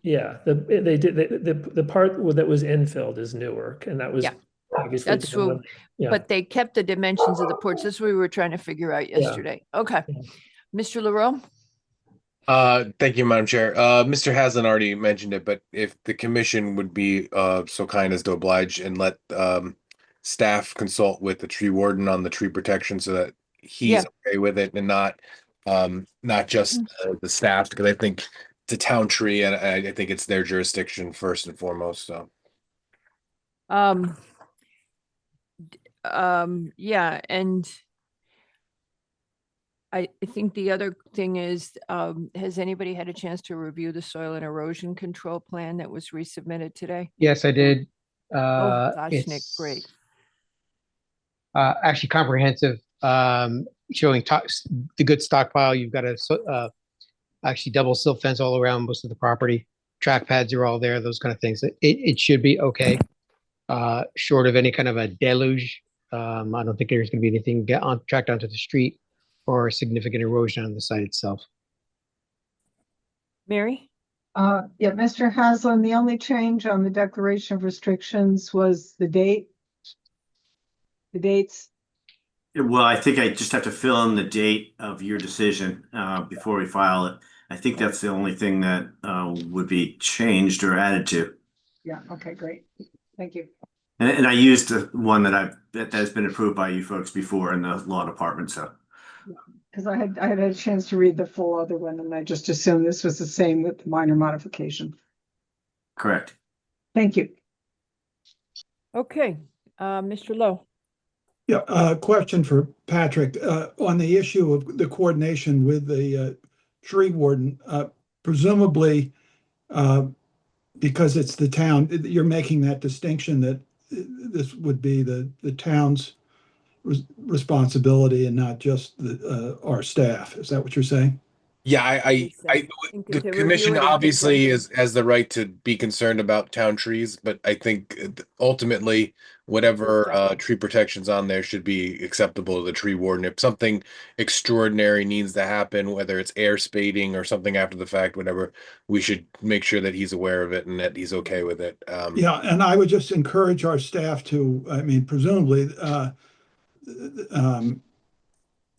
Yeah, the part that was infilled is newer, and that was Yeah. obviously That's true. Yeah. But they kept the dimensions of the porch. That's what we were trying to figure out yesterday. Okay. Yeah. Mr. LaRoe? Thank you, Madam Chair. Mr. Haslam already mentioned it, but if the commission would be so kind as to oblige and let staff consult with the tree warden on the tree protection so that he's okay with it and not just the staff, because I think it's a town tree and I think it's their jurisdiction first and foremost. So Yeah, and I think the other thing is, has anybody had a chance to review the soil and erosion control plan that was resubmitted today? Yes, I did. Oh, gosh, Nick, It's, great. actually comprehensive, showing the good stockpile. You've got a actually double silt fence all around most of the property. Track pads are all there, those kind of things. It should be okay. Short of any kind of a deluge. I don't think there's going to be anything tracked onto the street or significant erosion on the site itself. Mary? Yeah, Mr. Haslam, the only change on the declaration of restrictions was the date. The dates. Well, I think I just have to fill in the date of your decision before we file it. I think that's the only thing that would be changed or added to. Yeah, okay, great. Thank you. And I used the one that has been approved by you folks before in the law department, so. Because I had a chance to read the full other one and I just assumed this was the same with the minor modification. Correct. Thank you. Okay, Mr. Lowe? Yeah, question for Patrick, on the issue of the coordination with the tree warden, presumably, because it's the town, you're making that distinction that this would be the town's responsibility and not just our staff. Is that what you're saying? Yeah, Believe so. the To review commission it in obviously conjunction. has the right to be concerned about town trees, but I think ultimately whatever tree protections on there should be acceptable to the tree warden. If something extraordinary needs to happen, whether it's air spading or something after the fact, whatever, we should make sure that he's aware of it and that he's okay with it. Yeah, and I would just encourage our staff to, I mean, presumably,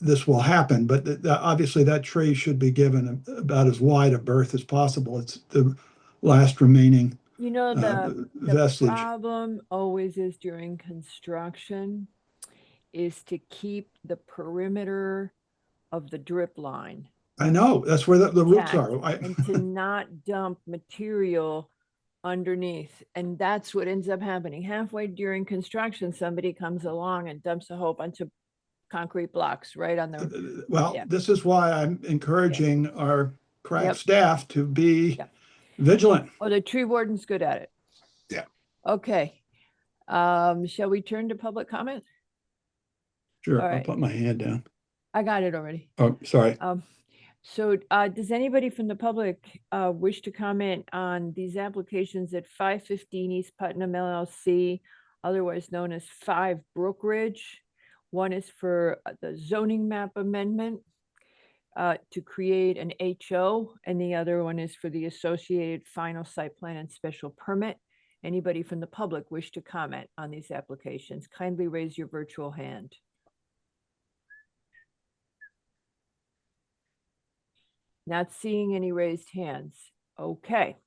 this will happen, but obviously that tree should be given about as wide a berth as possible. It's the last remaining You know, the vestige. problem always is during construction is to keep the perimeter of the drip line I know, that's where the roots are. intact and to not dump material underneath. And that's what ends up happening. Halfway during construction, somebody comes along and dumps a whole bunch of concrete blocks right on the, Well, yeah. this is why I'm encouraging our crack Yep. staff to be Yep. vigilant. Oh, the tree warden's good at it. Yeah. Okay. Shall we turn to public comment? Sure, All I'll right. put my hand down. I got it already. Oh, sorry. So does anybody from the public wish to comment on these applications at 515 East Putnam LLC, otherwise known as 5 Brook Ridge? One is for the zoning map amendment to create an HO, and the other one is for the associated final site plan and special permit. Anybody from the public wish to comment on these applications? Kindly raise your virtual hand. Not seeing any raised hands. Okay.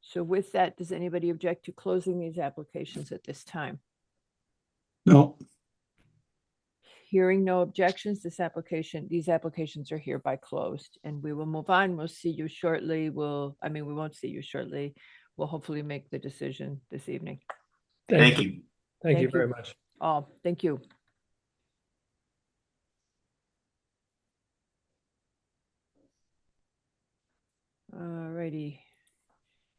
So with that, does anybody object to closing these applications at this time? No, Hearing no objections, these applications are hereby closed, and we will move on. We'll see you shortly. We won't see you shortly. We'll hopefully make the decision this evening. Thank you. Thank you Thank very you. much. Oh, thank you. All righty.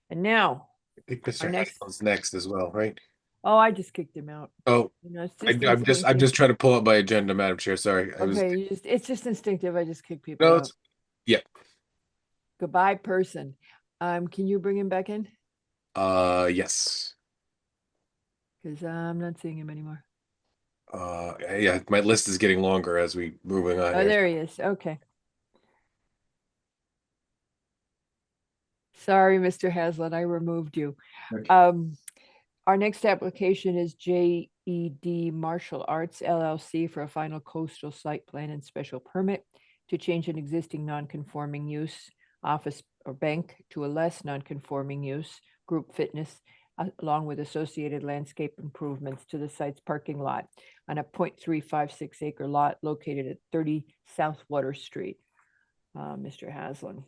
And now, I think Our Mr. next- Haslam's next as well, right? oh, I just kicked him out. Oh, You know, it's I'm just instinctive. trying to pull up my agenda, Madam Chair. Sorry. Okay, it's just instinctive. I just kick people No, out. yeah. Goodbye, person. Can you bring him back in? Yes. Because I'm not seeing him anymore. Yeah, my list is getting longer as we moving on Oh, here. there he is. Okay. Sorry, Mr. Haslet, I removed you. Okay. Our next application is JED Martial Arts LLC for a final coastal site plan and special permit to change an existing non-conforming use office or bank to a less non-conforming use group fitness, along with associated landscape improvements to the site's parking lot on a 0.356 acre lot located at 30 South Water Street. Mr. Haslam.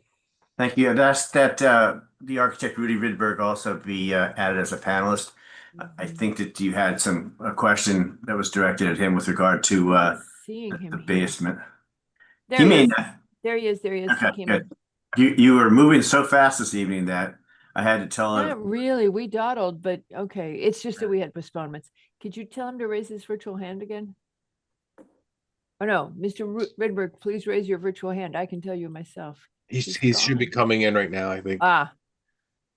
Thank you. I'd ask that the architect Rudy Rydberg also be added as a panelist. I think that you had a question that was directed at him with regard to Seeing him the here. basement. There He he may is. not. There he is. There he is. He Okay, came good. in. You were moving so fast this evening that I had to tell him. Not really. We dawdled, but okay. It's just that we had postponements. Could you tell him to raise his virtual hand again? Oh no, Mr. Rydberg, please raise your virtual hand. I can tell you myself. He should be gone. coming in right now, I think. Ah,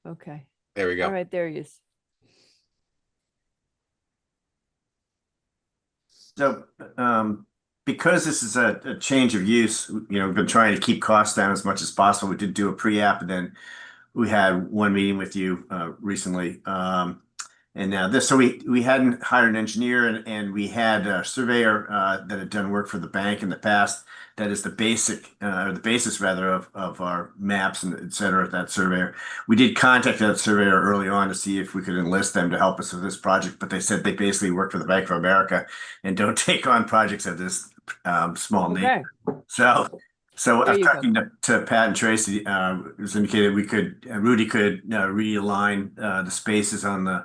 okay. There we go. All right, there he is. So, because this is a change of use, we've been trying to keep costs down as much as possible. We did do a pre-app, and then we had one meeting with you recently. And now so we hadn't hired an engineer, and we had a surveyor that had done work for the bank in the past. That is the basis rather of our maps and et cetera. That surveyor, we did contact that surveyor early on to see if we could enlist them to help us with this project, but they said they basically work for the Bank of America and don't take on projects of this small nature. So There you talking to Pat and Tracy, it was indicated Rudy could realign the spaces on the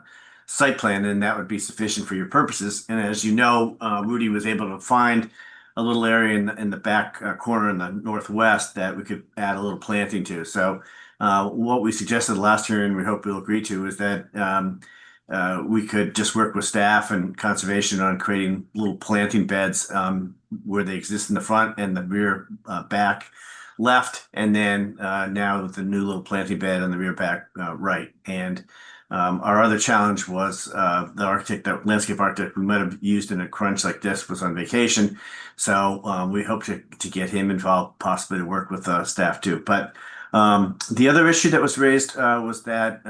site plan, and that would be sufficient for your purposes. And as you know, Rudy was able to find a little area in the back corner in the northwest that we could add a little planting to. So what we suggested last hearing, we hope you'll agree to, is that we could just work with staff and conservation on creating little planting beds where they exist in the front and the rear back left, and then now with the new little planting bed on the rear back right. And our other challenge was the architect, the landscape architect we might have used in a crunch like this was on vacation. So we hope to get him involved, possibly to work with staff too. But the other issue that was raised was that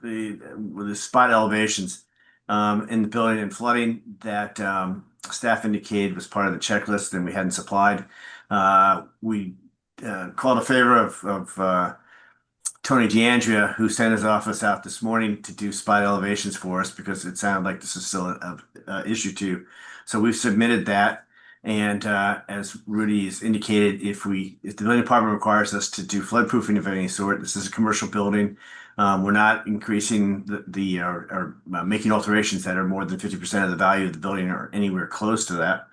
the spot elevations in the building and flooding that staff indicated was part of the checklist and we hadn't supplied. We called a favor of Tony DeAndrea, who sent his office out this morning to do spot elevations for us because it sounded like this is still an issue too. So we've submitted that. And as Rudy has indicated, if the building department requires us to do floodproofing of any sort, this is a commercial building. We're not increasing or making alterations that are more than 50% of the value of the building or anywhere close to that.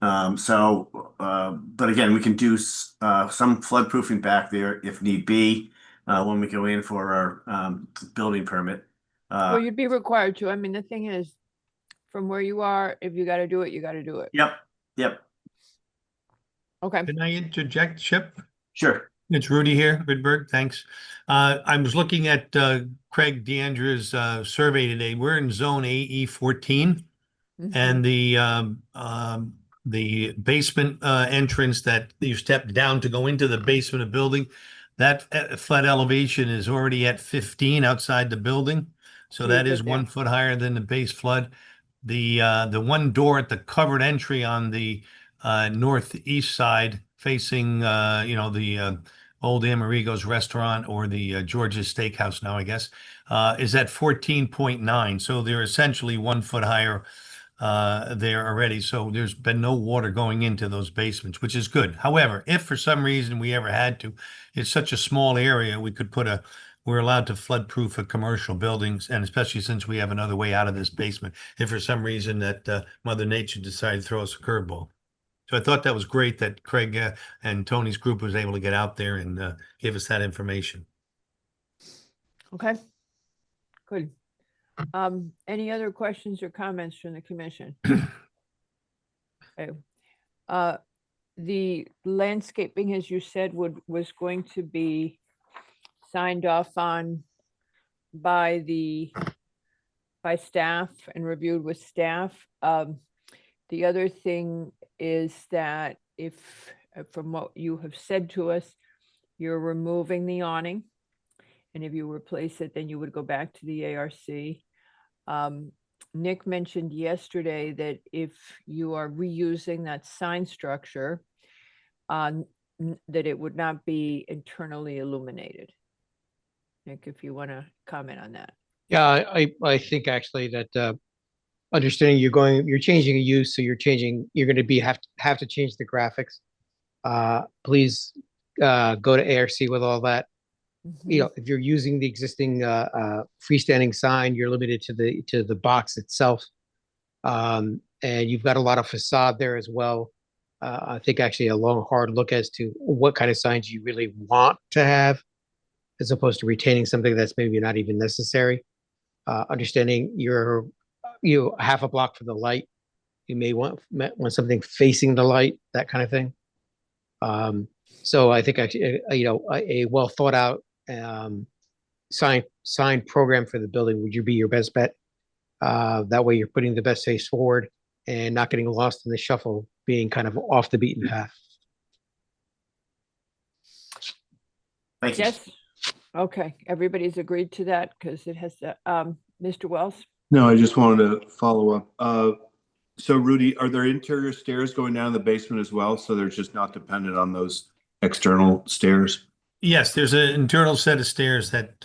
But again, we can do some floodproofing back there if need be when we go in for our building permit. Well, you'd be required to. I mean, the thing is, from where you are, if you got to do it, you got to do it. Yep. Okay. Can I interject, Chip? Sure. It's Rudy here, Goodberg, thanks. I was looking at Craig DeAndrea's survey today. We're in zone AE 14. And the basement entrance that you step down to go into the basement of the building, that flood elevation is already at 15 outside the building. So that is 1 foot higher than the base flood. The one door at the covered entry on the northeast side facing the old Amerigo's restaurant or the George's Steakhouse now, I guess, is at 14.9. So they're essentially 1 foot higher there already. So there's been no water going into those basements, which is good. However, if for some reason we ever had to, it's such a small area, we're allowed to flood-proof a commercial buildings, and especially since we have another way out of this basement, if for some reason that Mother Nature decided to throw us a curveball. So I thought that was great that Craig and Tony's group was able to get out there and give us that information. Okay, good. Any other questions or comments from the commission? Okay. The landscaping, as you said, was going to be signed off on by staff and reviewed with staff. The other thing is that if, from what you have said to us, you're removing the awning, and if you replace it, then you would go back to the ARC. Nick mentioned yesterday that if you are reusing that sign structure, that it would not be internally illuminated. Nick, if you want to comment on that. Yeah, I think actually that understanding you're changing a use, so you're going to have to change the graphics. Please go to ARC with all that. If you're using the existing freestanding sign, you're limited to the box itself, and you've got a lot of facade there as well. I think actually a long, hard look as to what kind of signs you really want to have, as opposed to retaining something that's maybe not even necessary. Understanding you're half a block from the light, you may want something facing the light, that kind of thing. So I think actually a well thought out sign program for the building would be your best bet. That way you're putting the best face forward and not getting lost in the shuffle, being kind of off the beaten path. Thank you. Yes. Okay, everybody's agreed to that because it has to, Mr. Wells? No, I just wanted to follow up. So Rudy, are there interior stairs going down in the basement as well? So they're just not dependent on those external stairs? Yes, there's an internal set of stairs that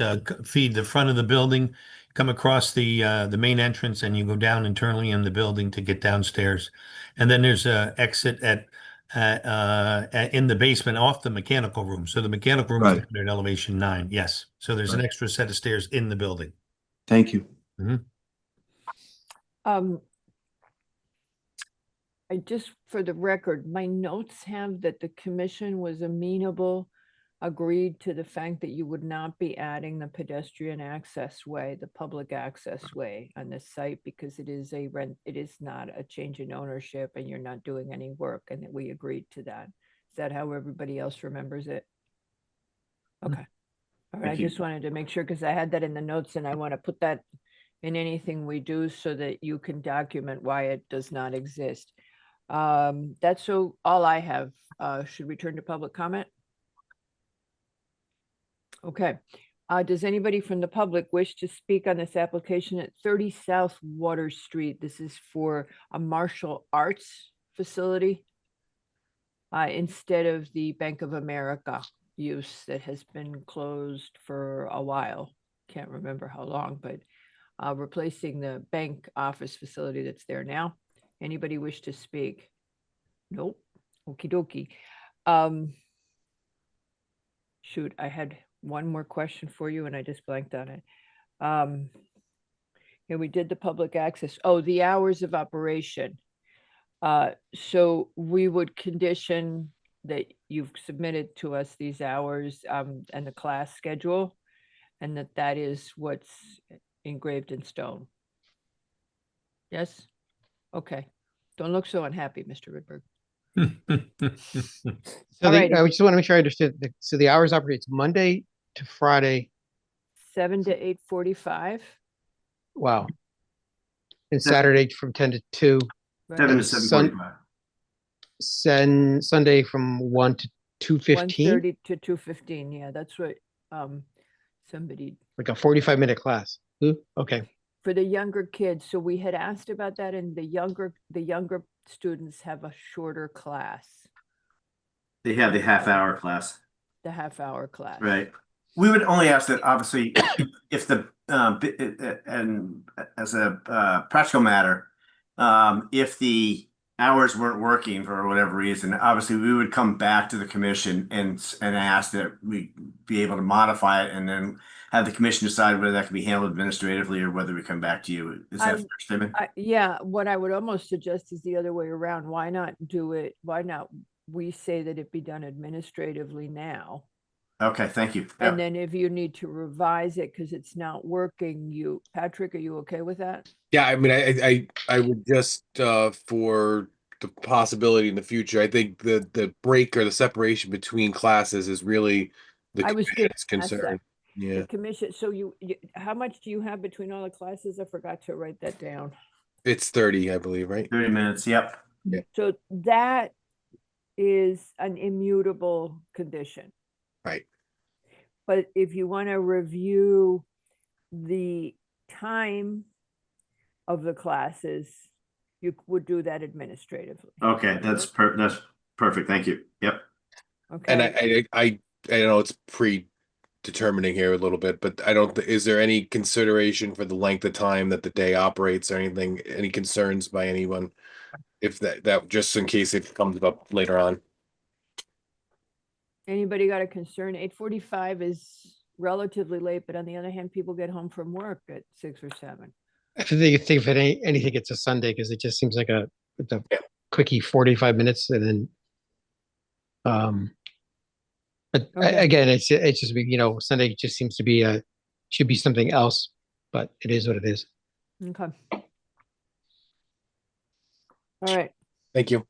feed the front of the building, come across the main entrance, and you go down internally in the building to get downstairs. And then there's an exit in the basement off the mechanical room. So the mechanical room is at elevation 9. Yes. So there's an extra set of stairs in the building. Thank you. Um, I just, for the record, my notes have that the commission was amenable, agreed to the fact that you would not be adding the pedestrian access way, the public access way on this site because it is a rent, it is not a change in ownership and you're not doing any work and that we agreed to that. Is that how everybody else remembers it? Okay. All right, I Thank you. just wanted to make sure because I had that in the notes and I want to put that in anything we do so that you can document why it does not exist. That's so all I have. Should we turn to public comment? Okay. Does anybody from the public wish to speak on this application at 30 South Water Street? This is for a martial arts facility instead of the Bank of America use that has been closed for a while. Can't remember how long, but replacing the bank office facility that's there now. Anybody wish to speak? Nope. Okie dokie. Shoot, I had one more question for you and I just blanked on it. Yeah, we did the public access. Oh, the hours of operation. So we would condition that you've submitted to us these hours and the class schedule, and that is what's engraved in stone. Yes? Okay. Don't look so unhappy, Mr. Rydberg. So Alrighty. I just want to make sure I understood. So the hours operates Monday to Friday. 7 to 8:45. Wow. And Saturday from 10 to 2. 7 to and 7:45. Sunday from 1 to 2:15. 1:30 to 2:15. Yeah, that's what somebody Like a 45-minute class. Ooh, okay. for the younger kids. So we had asked about that, and the younger students have a shorter class, They have the half-hour class, the half-hour class. right? We would only ask that, obviously, if the and as a practical matter, if the hours weren't working for whatever reason, obviously we would come back to the commission and ask that we be able to modify it and then have the commission decide whether that can be handled administratively or whether we come back to you. Is that a fair statement? Yeah, what I would almost suggest is the other way around. Why not do it? Why not we say that it be done administratively now? Okay, thank you. And then if you need to revise it because it's not working, Patrick, are you okay with that? Yeah, I mean, I would just for the possibility in the future, I think the break or the separation between classes is really the I was gonna commission's ask concern. that. Yeah, The commission, so you, how much do you have between all the classes? I forgot to write that down. it's 30, I believe, right? 30 minutes, yep. So that is an immutable condition. Right. But if you want to review the time of the classes, you would do that administratively. Okay, that's perfect. Thank you. Yep. Okay. And I know it's predetermining here a little bit, but I don't. Is there any consideration for the length of time that the day operates, or anything? Any concerns by anyone? If that just in case it comes up later on. Anybody got a concern? 8:45 is relatively late, but on the other hand, people get home from work at 6 or 7. I think if anything, it's a Sunday because it just seems like a quickie 45 minutes and then but Okay. again, it's just Sunday just seems to be should be something else, but it is what it is. Okay. All right. Thank you.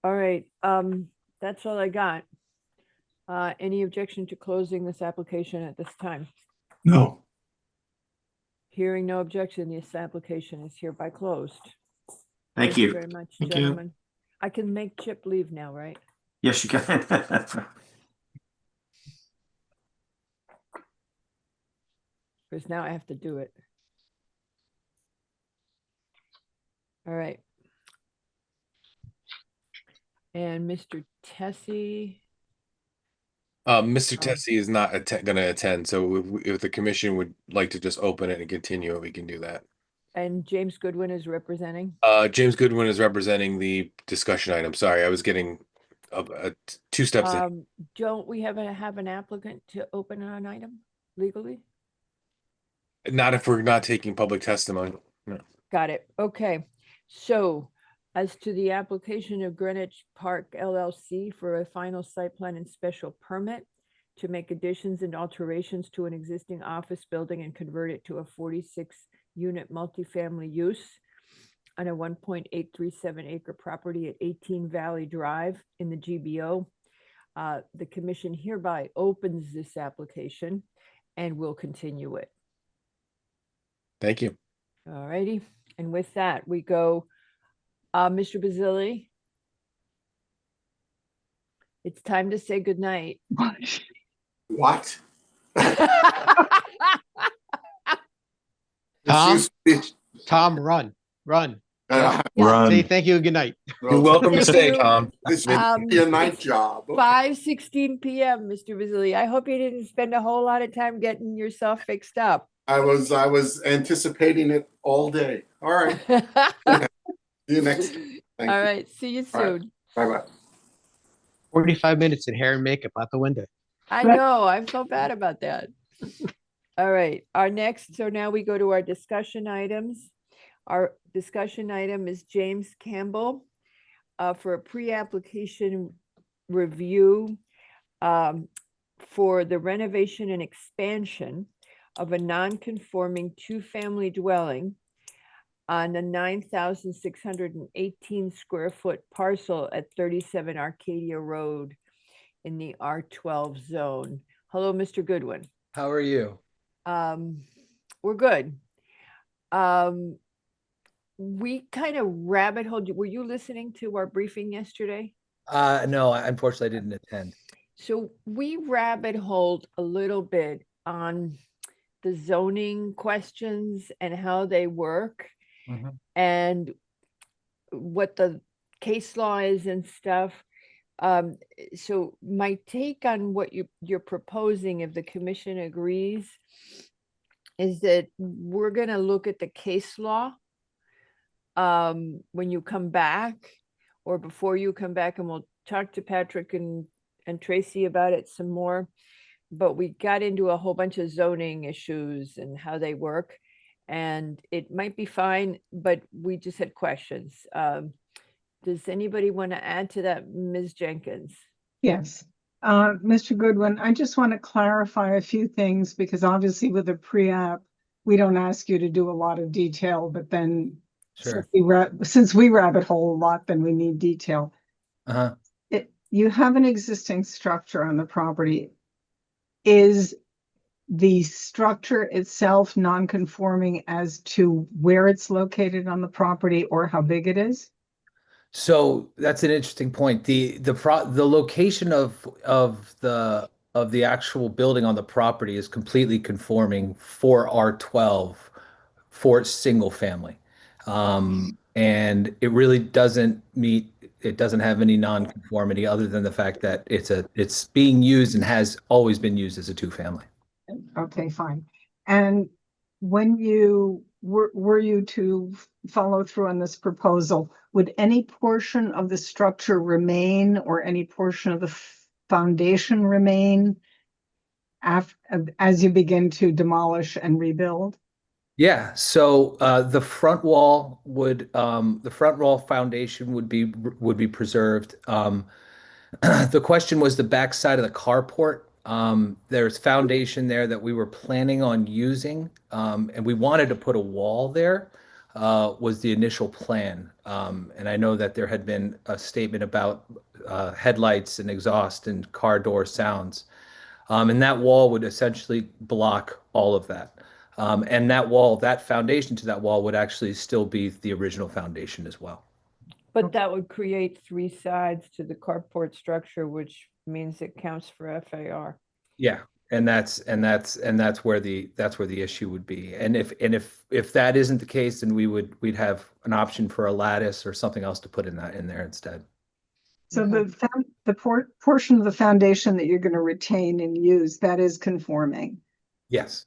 All right. That's all I got. Any objection to closing this application at this time? No. Hearing no objection, this application is hereby closed. Thank you. Very much, Thank you. gentlemen. I can make Chip leave now, right? Yes, you can. Because now I have to do it. All right. And Mr. Tessie, Mr. Tessie is not going to attend, so if the commission would like to just open it and continue it, we can do that. and James Goodwin is representing. James Goodwin is representing the discussion item. Sorry, I was getting 2 steps in. Don't we have an applicant to open an item legally? Not if we're not taking public testimony. No. Got it. Okay. So as to the application of Greenwich Park LLC for a final site plan and special permit to make additions and alterations to an existing office building and convert it to a 46-unit multifamily use on a 1.837 acre property at 18 Valley Drive in the GBO. The commission hereby opens this application and will continue it. Thank you. All righty. And with that, we go, Mr. Basili. It's time to say goodnight. What? Tom, run. Run. Say thank you and good night. You're welcome to stay, Tom. This should be a night job. 5:16 p.m., Mr. Basili. I hope you didn't spend a whole lot of time getting yourself fixed up. I was anticipating it all day. All right. See you next time. Thank All you. right. See you All right. soon. Bye-bye. 45 minutes in hair and makeup out the window. I know. I felt bad about that. All right. Our next, so now we go to our discussion items. Our discussion item is James Campbell for a pre-application review for the renovation and expansion of a non-conforming two-family dwelling on a 9,618 square foot parcel at 37 Arcadia Road in the R12 zone. Hello, Mr. Goodwin. How are you? We're good. We kind of rabbit holed. Were you listening to our briefing yesterday? No, unfortunately I didn't attend. So we rabbit holed a little bit on the zoning questions and how they work and what the case law is and stuff. So my take on what you're proposing, if the commission agrees, is that we're going to look at the case law when you come back or before you come back, and we'll talk to Patrick and Tracy about it some more. But we got into a whole bunch of zoning issues and how they work, and it might be fine, but we just had questions. Does anybody want to add to that, Ms. Jenkins? Yes. Mr. Goodwin, I just want to clarify a few things because obviously with a pre-app, we don't ask you to do a lot of detail, but then Sure. since we rabbit hole a lot, then we need detail. Uh-huh. You have an existing structure on the property. Is the structure itself non-conforming as to where it's located on the property or how big it is? So that's an interesting point. The location of the actual building on the property is completely conforming for R12 for its single family. And it really doesn't have any non-conformity other than the fact that it's being used and has always been used as a two-family. Okay, fine. And when were you to follow through on this proposal, would any portion of the structure remain or any portion of the foundation remain as you begin to demolish and rebuild? Yeah, so the front wall foundation would be preserved. The question was the back side of the carport. There's foundation there that we were planning on using, and we wanted to put a wall there, was the initial plan. And I know that there had been a statement about headlights and exhaust and car door sounds. And that wall would essentially block all of that. And that foundation to that wall would actually still be the original foundation as well. But that would create 3 sides to the carport structure, which means it counts for FAR. Yeah, and that's where the issue would be. And if that isn't the case, then we'd have an option for a lattice or something else to put in there instead. So the portion of the foundation that you're going to retain and use, that is conforming. Yes.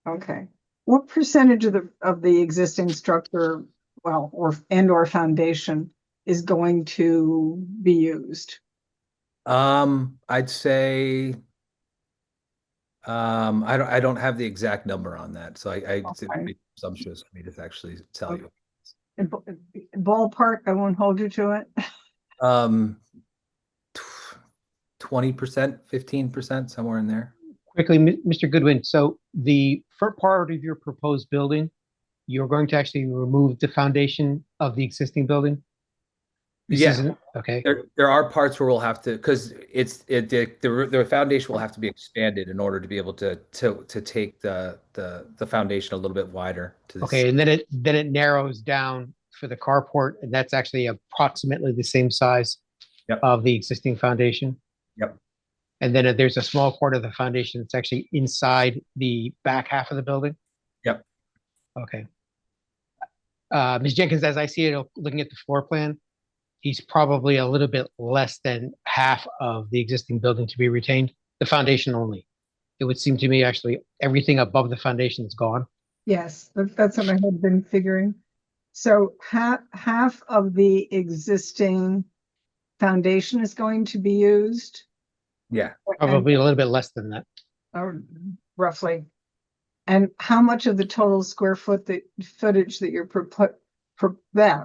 Okay. What percentage of the existing structure, or foundation is going to be used? I'd say I don't have the exact number on that, so it's Okay. presumptuous for me to actually tell you. And ballpark, I won't hold you to it. 20%, 15%, somewhere in there. Quickly, Mr. Goodwin, so the first part of your proposed building, you're going to actually remove the foundation of the existing building? This Yeah. isn't- Okay. There are parts where we'll have to, because the foundation will have to be expanded in order to be able to take the foundation a little bit wider to the Okay, and then it narrows down for the carport, and that's actually approximately the same size of the existing foundation. Yep. And then there's a small part of the foundation that's actually inside the back half of the building. Yep. Okay. Ms. Jenkins, as I see it, looking at the floor plan, he's probably a little bit less than half of the existing building to be retained, the foundation only. It would seem to me actually everything above the foundation is gone. Yes, that's what I had been figuring. So half of the existing foundation is going to be used, Yeah. Probably a little bit less than that. or roughly. And how much of the total square footage that you're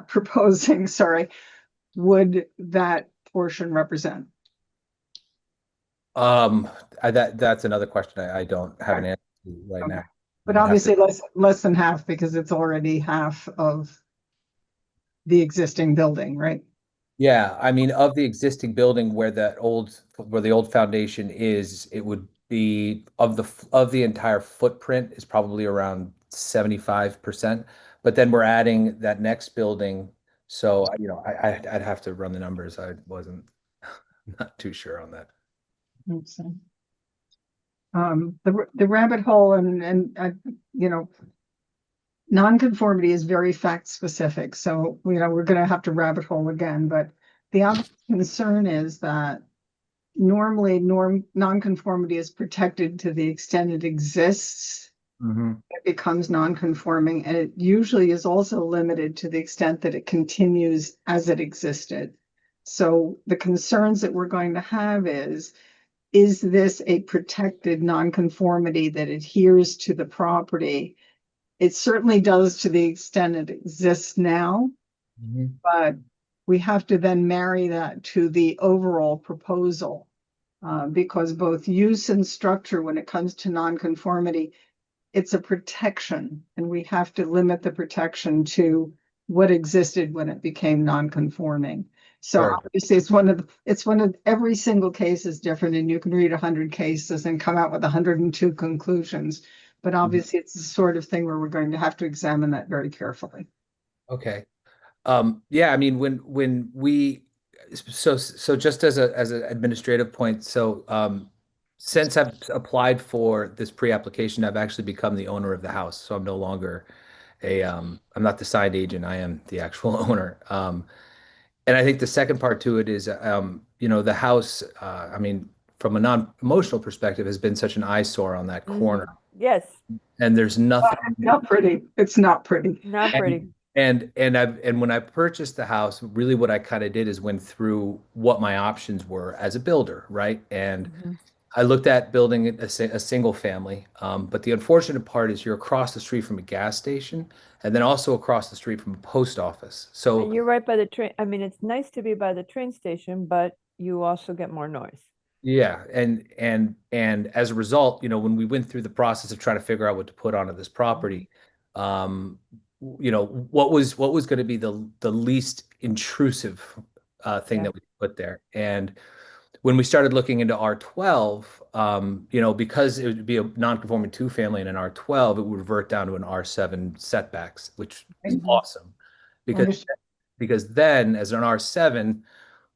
proposing, sorry, would that portion represent? That's another question I don't have an answer to right now. But obviously less than half, because it's already half of the existing building, right? Yeah, I mean, of the existing building where the old foundation is, it would be of the entire footprint is probably around 75%. But then we're adding that next building. So, I'd have to run the numbers. I wasn't not too sure on that. The rabbit hole and nonconformity is very fact specific. So, we're going to have to rabbit hole again, but the other concern is that normally nonconformity is protected to the extent it exists. It becomes nonconforming, and it usually is also limited to the extent that it continues as it existed. So the concerns that we're going to have is this a protected nonconformity that adheres to the property? It certainly does to the extent it exists now, but we have to then marry that to the overall proposal, because both use and structure, when it comes to nonconformity, it's a protection, and we have to limit the protection to what existed when it became nonconforming. So obviously it's one of every single case is different, and you can read 100 cases and come out with 102 conclusions. But obviously it's the sort of thing where we're going to have to examine that very carefully. Okay. Yeah, I mean, when we so just as an administrative point, since I've applied for this pre-application, I've actually become the owner of the house. So I'm no longer I'm not the signed agent, I am the actual owner. And I think the second part to it is, the house, I mean, from a non-emotional perspective, has been such an eyesore on that corner. Yes, And there's nothing. Not pretty. It's not pretty. not pretty. And when I purchased the house, really what I kind of did is went through what my options were as a builder, right? And I looked at building a single family, but the unfortunate part is you're across the street from a gas station, and then also across the street from a post office. So And you're right by the train. I mean, it's nice to be by the train station, but you also get more noise. yeah, and as a result, when we went through the process of trying to figure out what to put onto this property, what was going to be the least intrusive thing that we put there. And when we started looking into R12, because it would be a non-conforming two-family in an R12, it would revert down to an R7 setbacks, which is awesome, because then as an R7,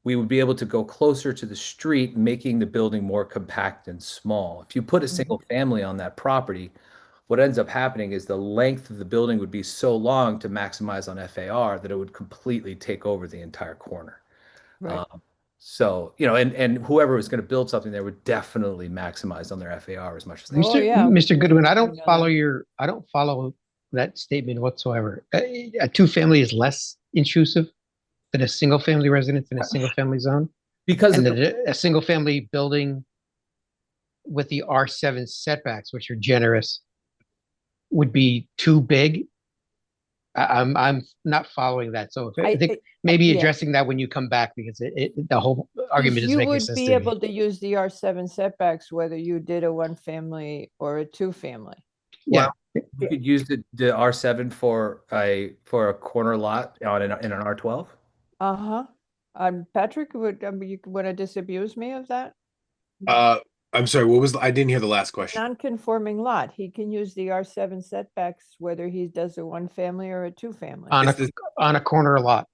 we would be able to go closer to the street, making the building more compact and small. If you put a single family on that property, what ends up happening is the length of the building would be so long to maximize on FAR that it would completely take over the entire corner. Right. So, and whoever was going to build something there would definitely maximize on their FAR as much as they Oh, can. yeah. Mr. Goodwin, I don't follow that statement whatsoever. A two-family is less intrusive than a single-family residence in a single-family zone? Because a single-family building with the R7 setbacks, which are generous, would be too big. I'm not following that. So I think maybe yeah. addressing that when you come back, because the whole argument Because is you making would sense be to me. able to use the R7 setbacks whether you did a 1-family or a 2-family. Yeah. You could use the R7 for a corner lot in an R12. Uh-huh. Patrick, you want to disabuse me of that? I'm sorry, what was, I didn't hear the last question. Non-conforming lot, he can use the R7 setbacks whether he does a 1-family or a 2-family. On a corner lot.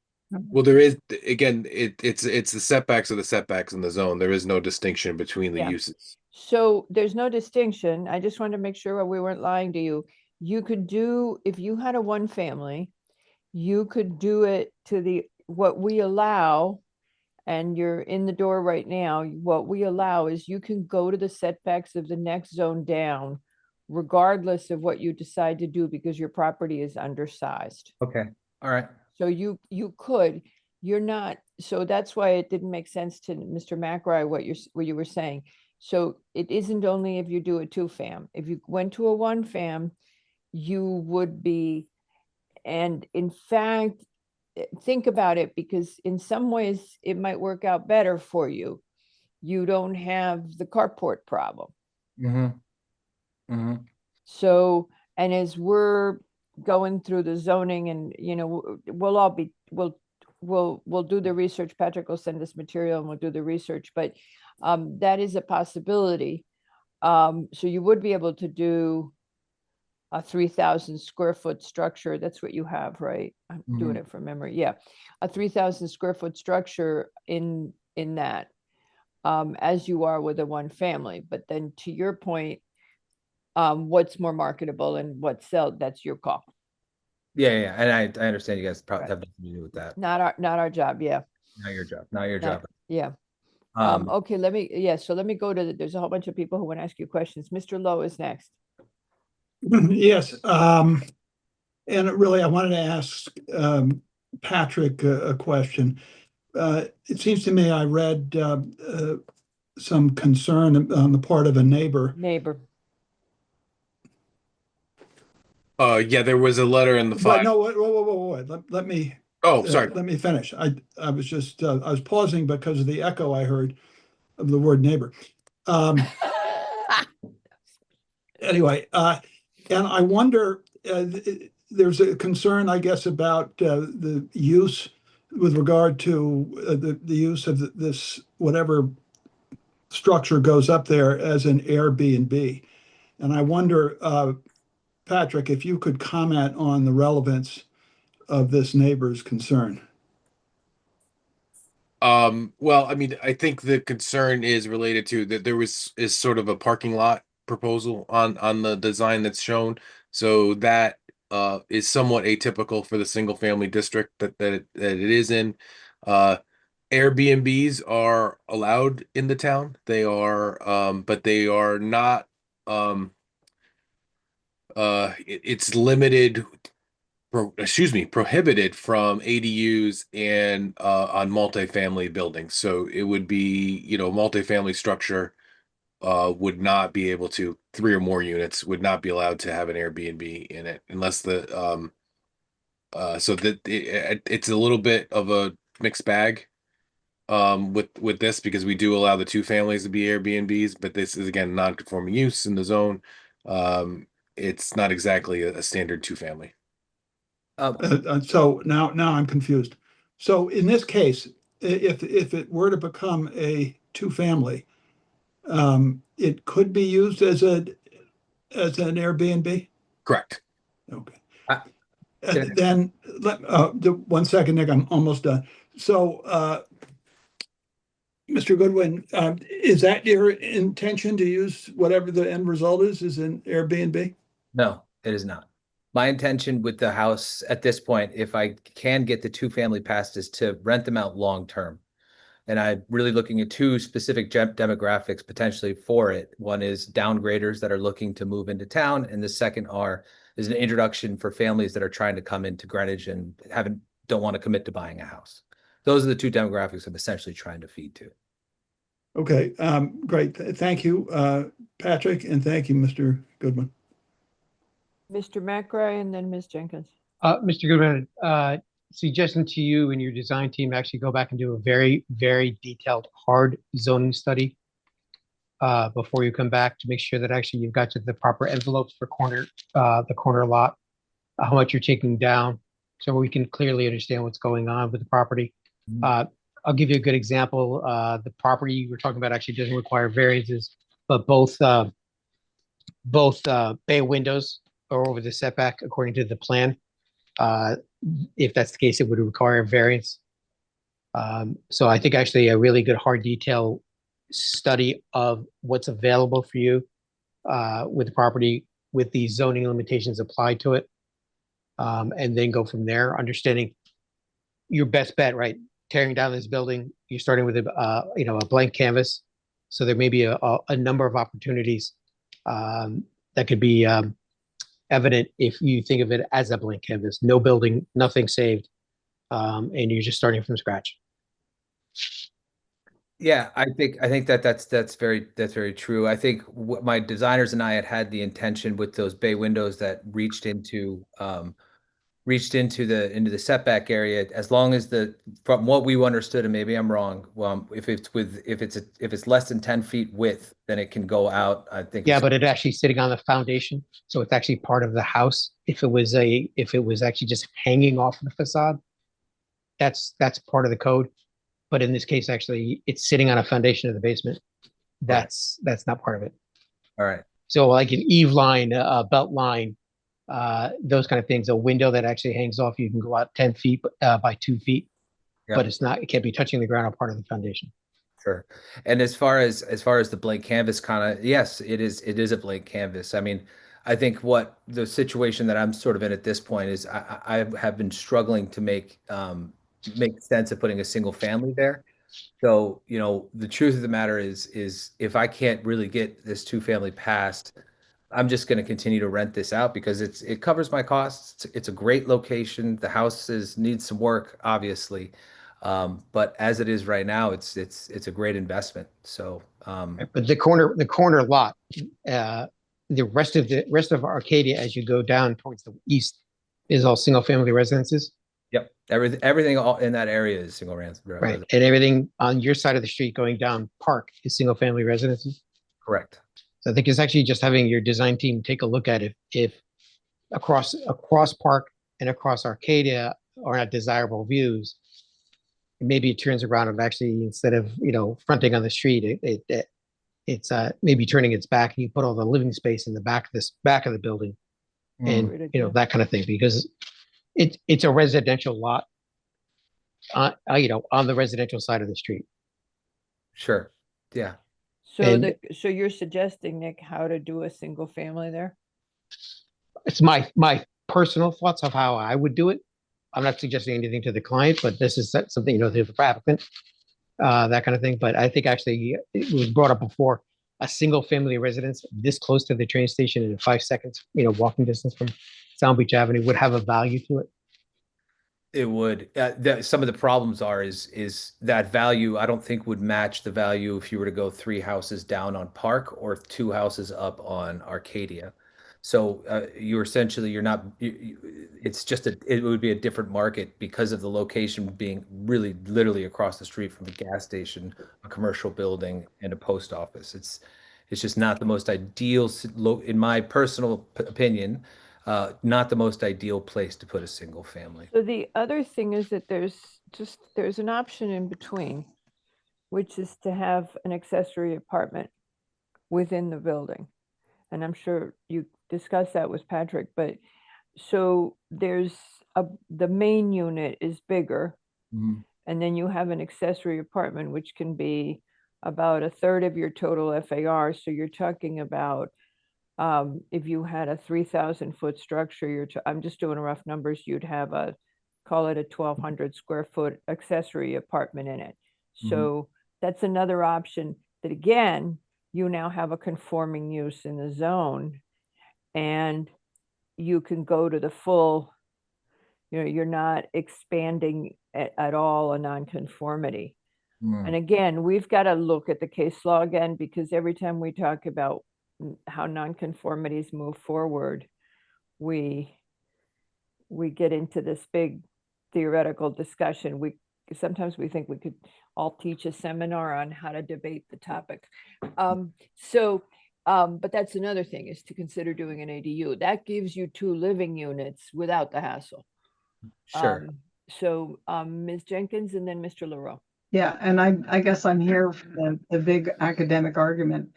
Well, there is, again, it's the setbacks of the setbacks in the zone. There is no distinction between the Yeah. uses. So there's no distinction. I just wanted to make sure we weren't lying to you. You could do, if you had a 1-family, you could do it to what we allow, and you're in the door right now. What we allow is you can go to the setbacks of the next zone down, regardless of what you decide to do, because your property is undersized. Okay. All right. So you're not, so that's why it didn't make sense to Mr. McRae, what you were saying. So it isn't only if you do a 2-fam. If you went to a 1-fam, you would be, and in fact, think about it, because in some ways it might work out better for you. You don't have the carport problem. Mm-hmm. Mm-hmm. So, and as we're going through the zoning, and we'll do the research. Patrick will send us material and we'll do the research, but that is a possibility. So you would be able to do a 3,000 square foot structure. That's what you have, right? I'm doing it from memory. Yeah. A 3,000 square foot structure in that, as you are with a 1-family. But then to your point, what's more marketable and what's sell, that's your call. Yeah. And I understand you guys probably have nothing to do with that. Not our job. Yeah. Not your job. Not your job. Yeah. Okay. Let me go to there's a whole bunch of people who want to ask you questions. Mr. Lowe is next. Yes, and really, I wanted to ask Patrick a question. It seems to me I read some concern on the part of a neighbor. Yeah, there was a letter in the But file. no, whoa. Let me. Oh, sorry. Let me finish. I was just I was pausing because of the echo I heard of the word neighbor. Anyway, and I wonder, there's a concern, I guess, about the use with regard to the use of this, whatever structure goes up there as an Airbnb. And I wonder, Patrick, if you could comment on the relevance of this neighbor's concern. Well, I mean, I think the concern is related to that there is sort of a parking lot proposal on the design that's shown. So that is somewhat atypical for the single family district that it is in. Airbnbs are allowed in the town. They are but they are not it's limited, prohibited from ADUs and on multifamily buildings. So it would be, multifamily structure would not be able to, 3 or more units would not be allowed to have an Airbnb in it unless the so that it's a little bit of a mixed bag with this, because we do allow the 2 families to be Airbnbs, but this is again non-conforming use in the zone. It's not exactly a standard 2-family. So now I'm confused. So in this case, if it were to become a 2-family, it could be used as an Airbnb? Correct. Okay. Then 1 second, Nick, I'm almost done. So, Mr. Goodwin, is that your intention to use whatever the end result is an Airbnb? No, it is not. My intention with the house at this point, if I can get the 2-family passed, is to rent them out long term. And I'm really looking at 2 specific demographics potentially for it. One is downgraders that are looking to move into town, and the second is an introduction for families that are trying to come into Greenwich and don't want to commit to buying a house. Those are the 2 demographics I'm essentially trying to feed to. Okay, great. Thank you, Patrick, and thank you, Mr. Goodman. Mr. McRae and then Ms. Jenkins. Mr. Goodman, suggestion to you and your design team actually go back and do a very, very detailed hard zoning study before you come back to make sure that actually you've got the proper envelopes for the corner lot, how much you're taking down, so we can clearly understand what's going on with the property. I'll give you a good example. The property you were talking about actually doesn't require variances, but both bay windows are over the setback according to the plan. If that's the case, it would require a variance. So I think actually a really good hard detail study of what's available for you with the property with the zoning limitations applied to it, and then go from there, understanding your best bet, right? Tearing down this building, you're starting with a blank canvas. So there may be a number of opportunities that could be evident if you think of it as a blank canvas, no building, nothing saved, and you're just starting from scratch. Yeah, I think that's very true. I think what my designers and I had the intention with those bay windows that reached into the setback area, as long as from what we understood, and maybe I'm wrong, if it's less than 10 feet width, then it can go out. I think. Yeah, but it actually sitting on the foundation, so it's actually part of the house. If it was actually just hanging off the facade, that's part of the code. But in this case, actually, it's sitting on a foundation of the basement. That's not part of it. All right. So like an eave line, a belt line, those kind of things. A window that actually hangs off, you can go out 10 feet by 2 feet, but it can't be touching the ground or part of the foundation. Sure. And as far as the blank canvas, kind of, yes, it is a blank canvas. I mean, I think what the situation that I'm sort of in at this point is I have been struggling to make sense of putting a single family there. So, the truth of the matter is if I can't really get this 2-family passed, I'm just going to continue to rent this out because it covers my costs. It's a great location. The house needs some work, obviously. But as it is right now, it's a great investment. So, but the corner lot, the rest of Arcadia, as you go down towards the east, is all single family residences. Yep, everything all in that area is single residence. Right, and everything on your side of the street going down Park is single family residences. Correct. So I think it's actually just having your design team take a look at if across Park and across Arcadia are not desirable views. Maybe it turns around and actually, instead of fronting on the street, it's maybe turning its back, and you put all the living space in the back of the building, and that kind of thing, because it's a residential lot, on the residential side of the street. Sure. Yeah. So you're suggesting, Nick, how to do a single family there? It's my personal thoughts of how I would do it. I'm not suggesting anything to the client, but this is something, to the applicant, that kind of thing. But I think actually it was brought up before, a single family residence this close to the train station in 5 seconds, walking distance from Sound Beach Avenue would have a value to it. It would. Some of the problems is that value, I don't think would match the value if you were to go 3 houses down on Park or 2 houses up on Arcadia. So you're not, it's just it would be a different market because of the location being really literally across the street from a gas station, a commercial building, and a post office. It's just not the most ideal, in my personal opinion, not the most ideal place to put a single family. So the other thing is that there's an option in between, which is to have an accessory apartment within the building. And I'm sure you discussed that with Patrick, but so there's the main unit is bigger, and then you have an accessory apartment, which can be about 1/3 of your total FAR. So you're talking about, if you had a 3,000-foot structure, I'm just doing rough numbers, you'd have call it a 1,200 square foot accessory apartment in it. So that's another option that, again, you now have a conforming use in the zone, and you can go to the full, you're not expanding at all a nonconformity. And again, we've got to look at the case law again, because every time we talk about how nonconformities move forward, we get into this big theoretical discussion. Sometimes we think we could all teach a seminar on how to debate the topic. But that's another thing, is to consider doing an ADU. That gives you 2 living units without the hassle. Sure. Ms. Jenkins and then Mr. Leroux. Yeah, and I guess I'm here for the big academic argument.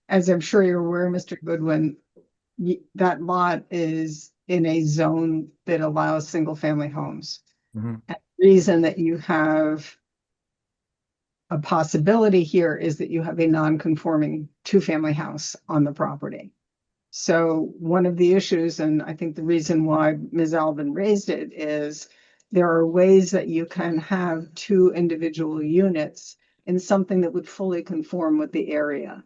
As I'm sure you're aware, Mr. Goodwin, that lot is in a zone that allows single-family homes. And the reason that you have a possibility here is that you have a non-conforming 2-family house on the property. So one of the issues, and I think the reason why Ms. Alvin raised it, is there are ways that you can have 2 individual units in something that would fully conform with the area.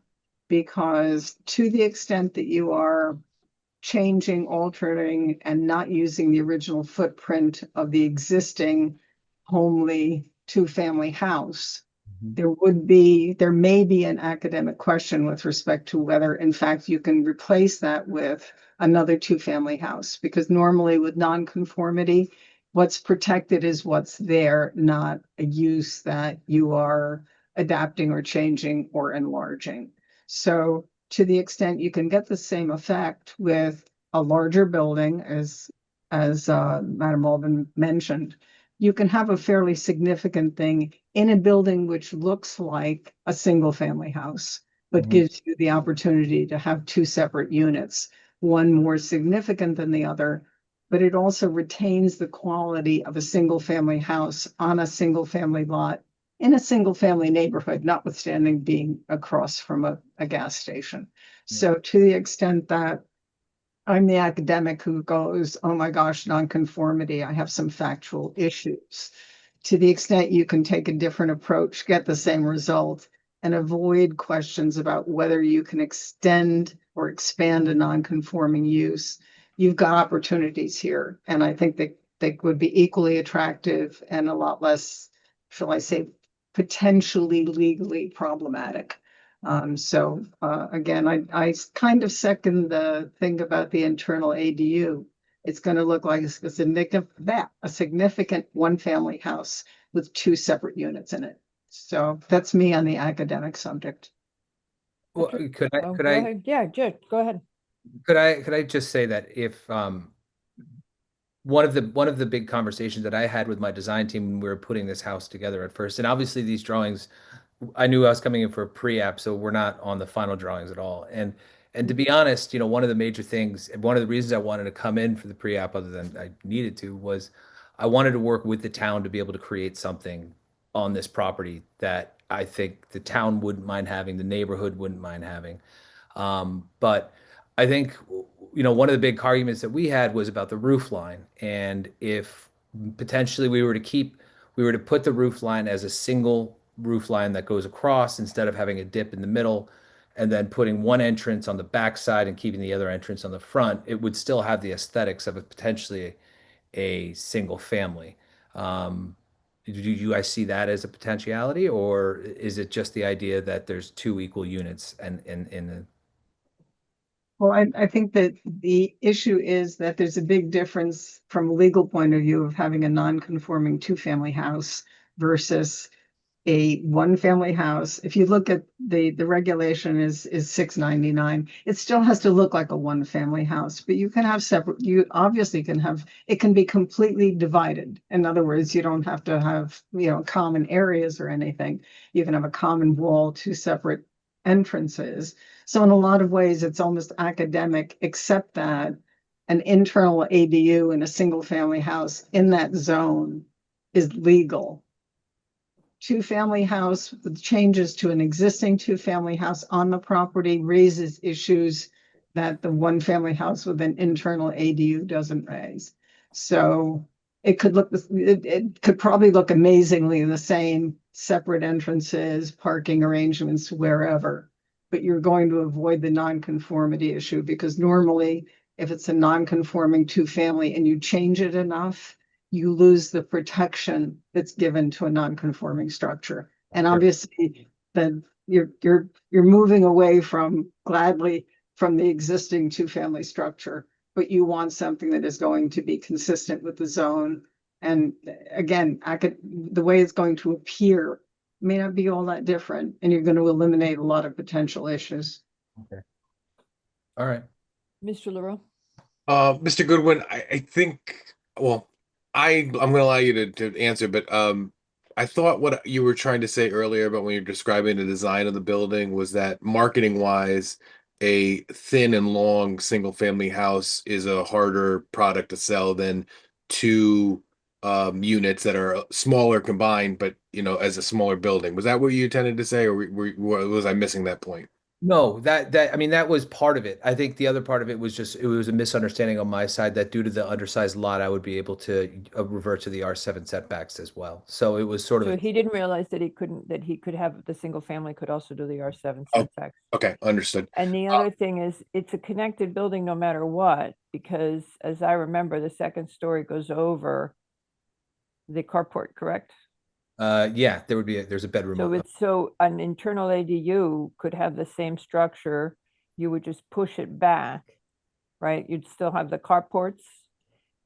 Because to the extent that you are changing, altering, and not using the original footprint of the existing homely 2-family house, there may be an academic question with respect to whether, in fact, you can replace that with another 2-family house. Because normally with nonconformity, what's protected is what's there, not a use that you are adapting or changing or enlarging. So to the extent you can get the same effect with a larger building, as Madam Alvin mentioned, you can have a fairly significant thing in a building which looks like a single-family house, but gives you the opportunity to have 2 separate units, one more significant than the other, but it also retains the quality of a single-family house on a single-family lot in a single-family neighborhood, notwithstanding being across from a gas station. So to the extent that I'm the academic who goes, oh my gosh, nonconformity, I have some factual issues. To the extent you can take a different approach, get the same result, and avoid questions about whether you can extend or expand a nonconforming use, you've got opportunities here. And I think that they would be equally attractive and a lot less, shall I say, potentially legally problematic. Again, I kind of second the thing about the internal ADU. It's going to look like a significant 1-family house with 2 separate units in it. So that's me on the academic subject. Well, could Go I ahead. Yeah, Jed, go ahead. could I just say that if one of the big conversations that I had with my design team when we were putting this house together at first, and obviously these drawings, I knew I was coming in for a pre-app, so we're not on the final drawings at all. And to be honest, one of the major things, one of the reasons I wanted to come in for the pre-app, other than I needed to, was I wanted to work with the town to be able to create something on this property that I think the town wouldn't mind having, the neighborhood wouldn't mind having. But I think, one of the big arguments that we had was about the roof line. And if potentially we were to put the roof line as a single roof line that goes across instead of having a dip in the middle, and then putting one entrance on the back side and keeping the other entrance on the front, it would still have the aesthetics of potentially a single family. Do you guys see that as a potentiality, or is it just the idea that there's 2 equal units and in the? Well, I think that the issue is that there's a big difference from a legal point of view of having a non-conforming 2-family house versus a 1-family house. If you look at the regulation is 699, it still has to look like a 1-family house, but you can have separate, you obviously can have, it can be completely divided. In other words, you don't have to have, common areas or anything. You can have a common wall, 2 separate entrances. So in a lot of ways, it's almost academic, except that an internal ADU in a single-family house in that zone is legal. 2-family house with changes to an existing 2-family house on the property raises issues that the 1-family house with an internal ADU doesn't raise. So it could probably look amazingly the same, separate entrances, parking arrangements, wherever, but you're going to avoid the nonconformity issue, because normally if it's a non-conforming 2-family and you change it enough, you lose the protection that's given to a non-conforming structure. And obviously, then you're moving away gladly from the existing two-family structure, but you want something that is going to be consistent with the zone. And again, the way it's going to appear may not be all that different, and you're going to eliminate a lot of potential issues. Okay. All right. Mr. LaRue? Mr. Goodwin, I think, well, I'm going to allow you to answer, but I thought what you were trying to say earlier about when you're describing the design of the building was that marketing wise, a thin and long single family house is a harder product to sell than two units that are smaller combined, but as a smaller building. Was that what you intended to say, or was I missing that point? No, I mean, that was part of it. I think the other part of it was it was a misunderstanding on my side that due to the undersized lot, I would be able to revert to the R7 setbacks as well. So it was sort of. So he didn't realize that he could have the single family could also do the R7 setbacks. Okay, understood. And the other thing is it's a connected building no matter what, because as I remember, the second story goes over the carport, correct? Yeah, there's a bedroom. So an internal ADU could have the same structure. You would just push it back, right? You'd still have the carports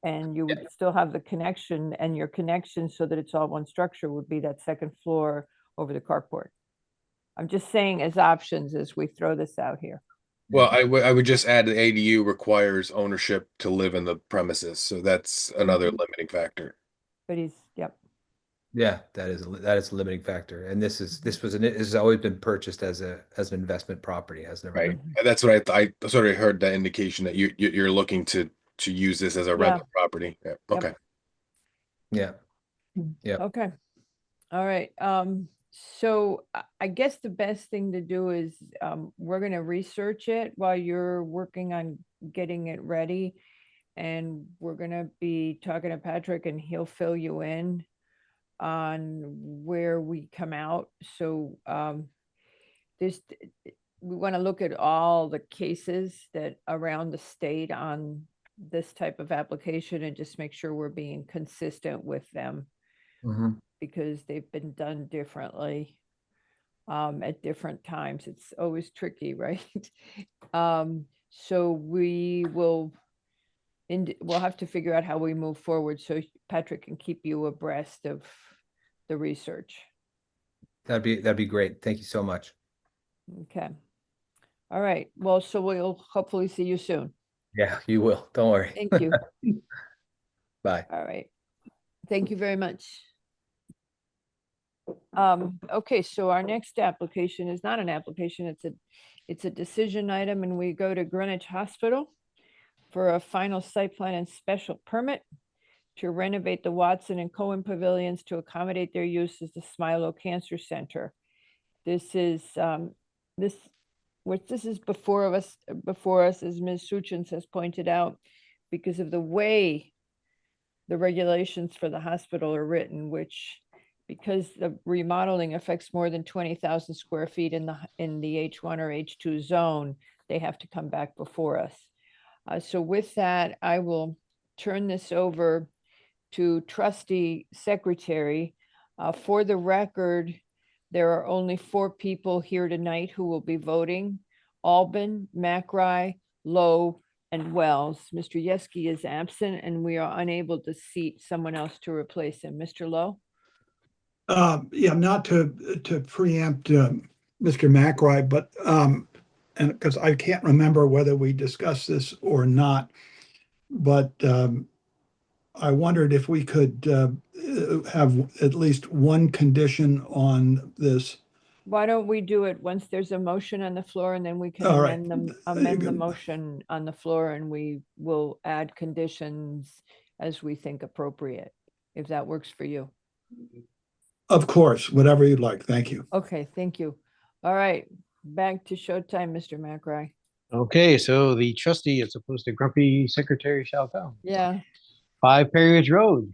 and you would still have the connection, and your connection so that it's all one structure would be that second floor over the carport. I'm just saying as options as we throw this out here. Well, I would just add the ADU requires ownership to live in the premises. So that's another limiting factor. But yep. Yeah, that is a limiting factor, and this has always been purchased as an investment property, has never Right. been. And that's what I sort of heard that indication that you're looking to use this as a rental property. Yeah. Okay. Yeah. Yeah. Okay. All right. So I guess the best thing to do is we're going to research it while you're working on getting it ready, and we're going to be talking to Patrick, and he'll fill you in on where we come out. So we want to look at all the cases that around the state on this type of application and just make sure we're being consistent with them, because they've been done differently at different times. It's always tricky, right? So we'll have to figure out how we move forward so Patrick can keep you abreast of the research. That'd be great. Thank you so much. Okay. All right. Well, so we'll hopefully see you soon. Yeah, you will. Don't worry. Thank you. Bye. All right. Thank you very much. Okay, so our next application is not an application, it's a decision item, and we go to Greenwich Hospital for a final site plan and special permit to renovate the Watson and Cohen pavilions to accommodate their use as the Smilo Cancer Center. This is before us, as Ms. Suchins has pointed out, because of the way the regulations for the hospital are written, which, because the remodeling affects more than 20,000 square feet in the H1 or H2 zone, they have to come back before us. So with that, I will turn this over to Trustee Secretary. For the record, there are only 4 people here tonight who will be voting: Albin, McRae, Lowe, and Wells. Mr. Yeski is absent, and we are unable to seat someone else to replace him. Mr. Lowe? Yeah, not to preempt Mr. McRae, but and because I can't remember whether we discussed this or not, but I wondered if we could have at least one condition on this. Why don't we do it once there's a motion on the floor, and then we can All right. amend the motion on the floor, and we will add conditions as we think appropriate, if that works for you. Of course, whatever you'd like. Thank you. Okay, thank you. All right, back to showtime, Mr. McRae. Okay, so the trustee, as opposed to grumpy secretary, shall go. Yeah. 5 Perry Ridge Road,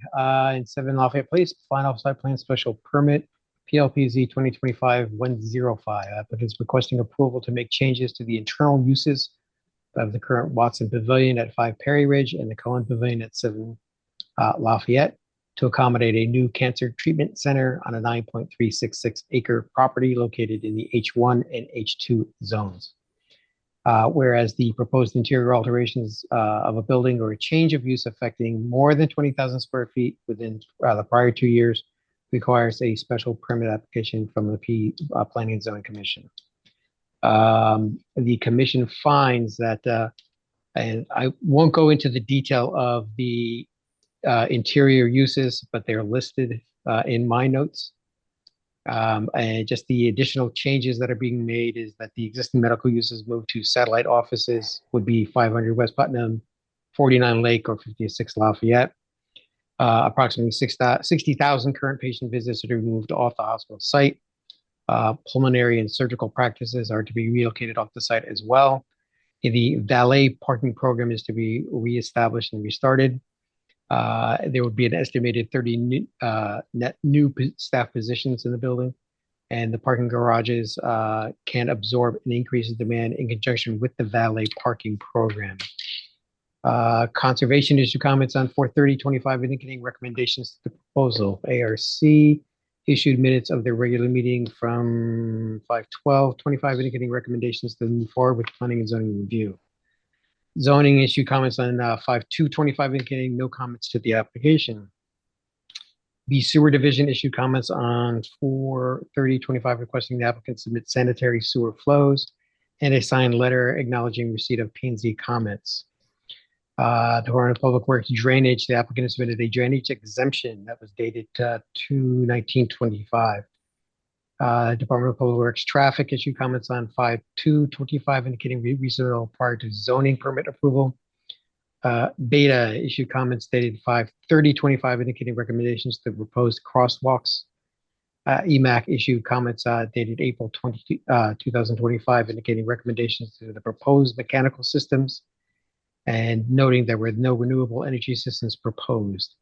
in 7 Lafayette Place, final site plan special permit, PLPZ 2025-105. Applicants requesting approval to make changes to the internal uses of the current Watson Pavilion at 5 Perry Ridge and the Cohen Pavilion at 7 Lafayette. to accommodate a new cancer treatment center on a 9.366 acre property located in the H1 and H2 zones. Whereas the proposed interior alterations of a building or a change of use affecting more than 20,000 square feet within the prior 2 years requires a special permit application from the Planning and Zoning Commission. The commission finds that, and I won't go into the detail of the interior uses, but they're listed in my notes. And just the additional changes that are being made is that the existing medical uses moved to satellite offices would be 500 West Putnam, 49 Lake, or 56 Lafayette. Approximately 60,000 current patient visits are moved off the hospital site. Pulmonary and surgical practices are to be relocated off the site as well. The valet parking program is to be reestablished and restarted. There would be an estimated 30 net new staff positions in the building, and the parking garages can absorb an increase in demand in conjunction with the valet parking program. Conservation issued comments on 4/30/25 indicating recommendations to the proposal. ARC issued minutes of their regular meeting from 5/12/25 indicating recommendations to move forward with planning and zoning review. Zoning issued comments on 5/2/25 indicating no comments to the application. The sewer division issued comments on 4/30/25 requesting the applicant submit sanitary sewer flows and a signed letter acknowledging receipt of P&Z comments. Department of Public Works drainage, the applicant submitted a drainage exemption that was dated 2/19/25. Department of Public Works traffic issued comments on 5/2/25 indicating resubmittal prior to zoning permit approval. Beta issued comments dated 5/30/25 indicating recommendations to proposed crosswalks. EMAC issued comments dated April 2025 indicating recommendations to the proposed mechanical systems and noting there were no renewable energy systems proposed.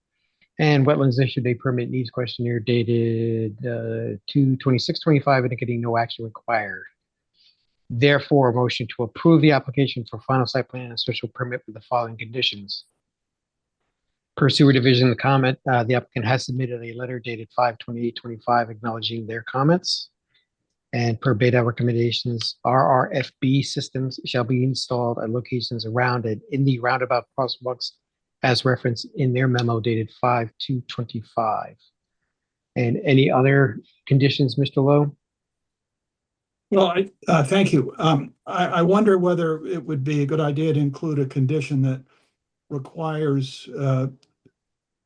And Wetlands issued a permit needs questionnaire dated 2/26/25 indicating no action required. Therefore, a motion to approve the application for final site plan and special permit with the following conditions. Per sewer division comment, the applicant has submitted a letter dated 5/28/25 acknowledging their comments. And per beta recommendations, RRFB systems shall be installed at locations around and in the roundabout crosswalks as referenced in their memo dated 5/2/25. And any other conditions, Mr. Lowe? Well, thank you. I wonder whether it would be a good idea to include a condition that requires a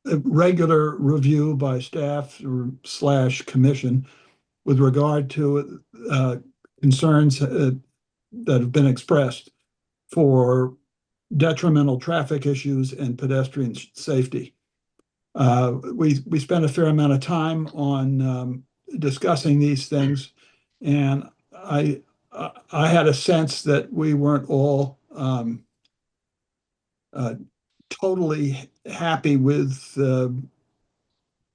regular review by staff / commission with regard to concerns that have been expressed for detrimental traffic issues and pedestrian safety. We spent a fair amount of time on discussing these things, and I had a sense that we weren't all totally happy with,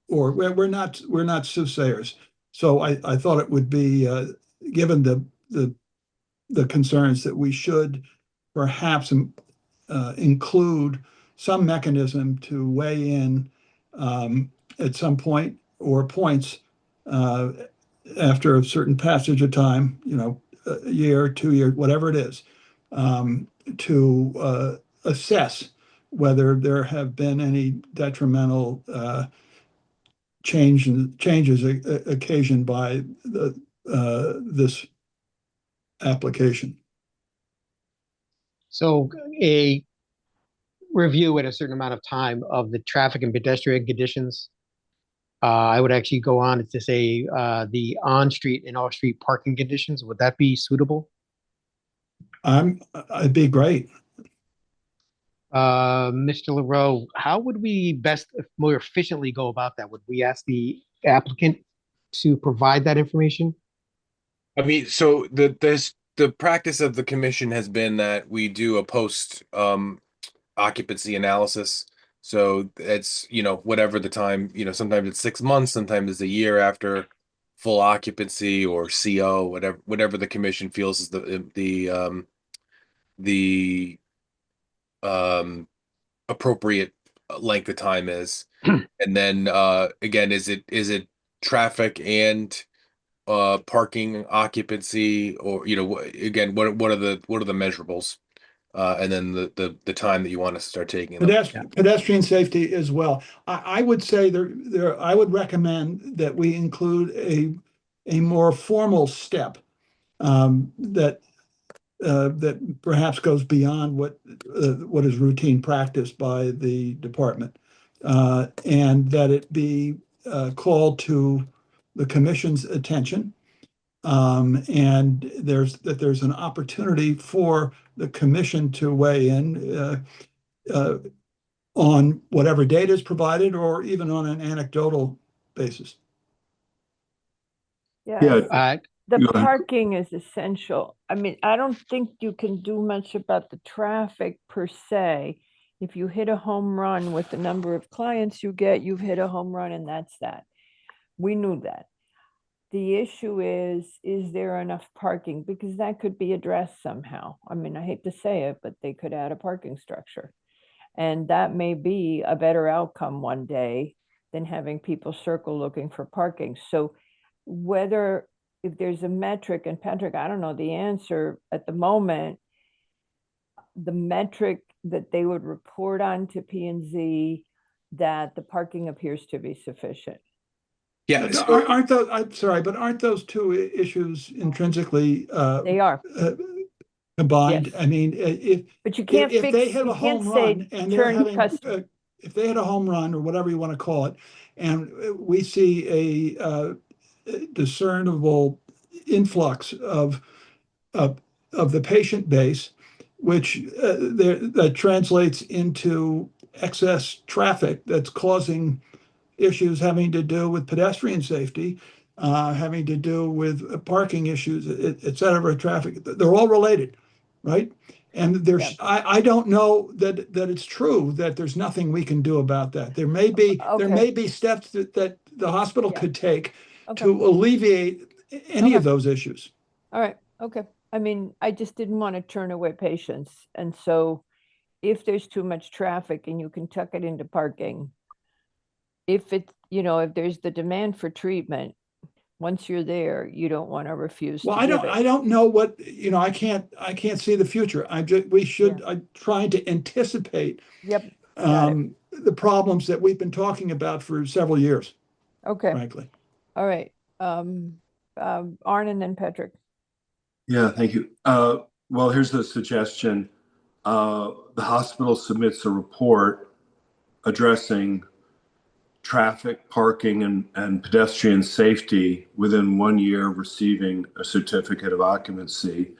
or we're not soothsayers. So I thought it would be, given the concerns, that we should perhaps include some mechanism to weigh in at some point or points after a certain passage of time, a year, 2 years, whatever it is, to assess whether there have been any detrimental changes occasioned by this application. So a review at a certain amount of time of the traffic and pedestrian conditions. I would actually go on to say the on-street and off-street parking conditions. Would that be suitable? It'd be great. Mr. LaRoe, how would we best, more efficiently go about that? Would we ask the applicant to provide that information? I mean, so the practice of the commission has been that we do a post occupancy analysis. So it's, whatever the time, sometimes it's 6 months, sometimes it's a year after full occupancy or CO, whatever the commission feels is the appropriate length of time is. And then again, is it traffic and parking occupancy, or again, what are the measurables? And then the time that you want to start taking them. Pedestrian safety as well. I would say I would recommend that we include a more formal step that perhaps goes beyond what is routine practice by the department, and that it be called to the commission's attention, and there's an opportunity for the commission to weigh in on whatever data is provided, or even on an anecdotal basis. Yeah. The parking is essential. I mean, I don't think you can do much about the traffic per se. If you hit a home run with the number of clients you get, you've hit a home run, and that's that. We knew that. The issue is there enough parking? Because that could be addressed somehow. I mean, I hate to say it, but they could add a parking structure. And that may be a better outcome one day than having people circle looking for parking. So if there's a metric, and Patrick, I don't know the answer at the moment, the metric that they would report on to P&Z that the parking appears to be sufficient. Yeah, aren't those? I'm sorry, but aren't those two issues intrinsically they are combined? Yes. I mean, but you can't if fix, they hit a home run and they're having if they hit a home run or whatever you want to call it, and we see a discernible influx of the patient base, which that translates into excess traffic that's causing issues having to do with pedestrian safety, having to do with parking issues, et cetera, traffic. They're all related, right? And I don't know that it's true that there's nothing we can do about that. There may be steps that the hospital could take to alleviate any of those issues. All right. Okay. I mean, I just didn't want to turn away patients. And so if there's too much traffic and you can tuck it into parking, if there's the demand for treatment, once you're there, you don't want to refuse. Well, I don't know what, I can't see the future. I'm trying to anticipate the problems that we've been talking about for several years. Okay. Frankly. All right. Arne and then Patrick. Yeah, thank you. Well, here's the suggestion. The hospital submits a report addressing traffic, parking, and pedestrian safety within 1 year receiving a certificate of occupancy,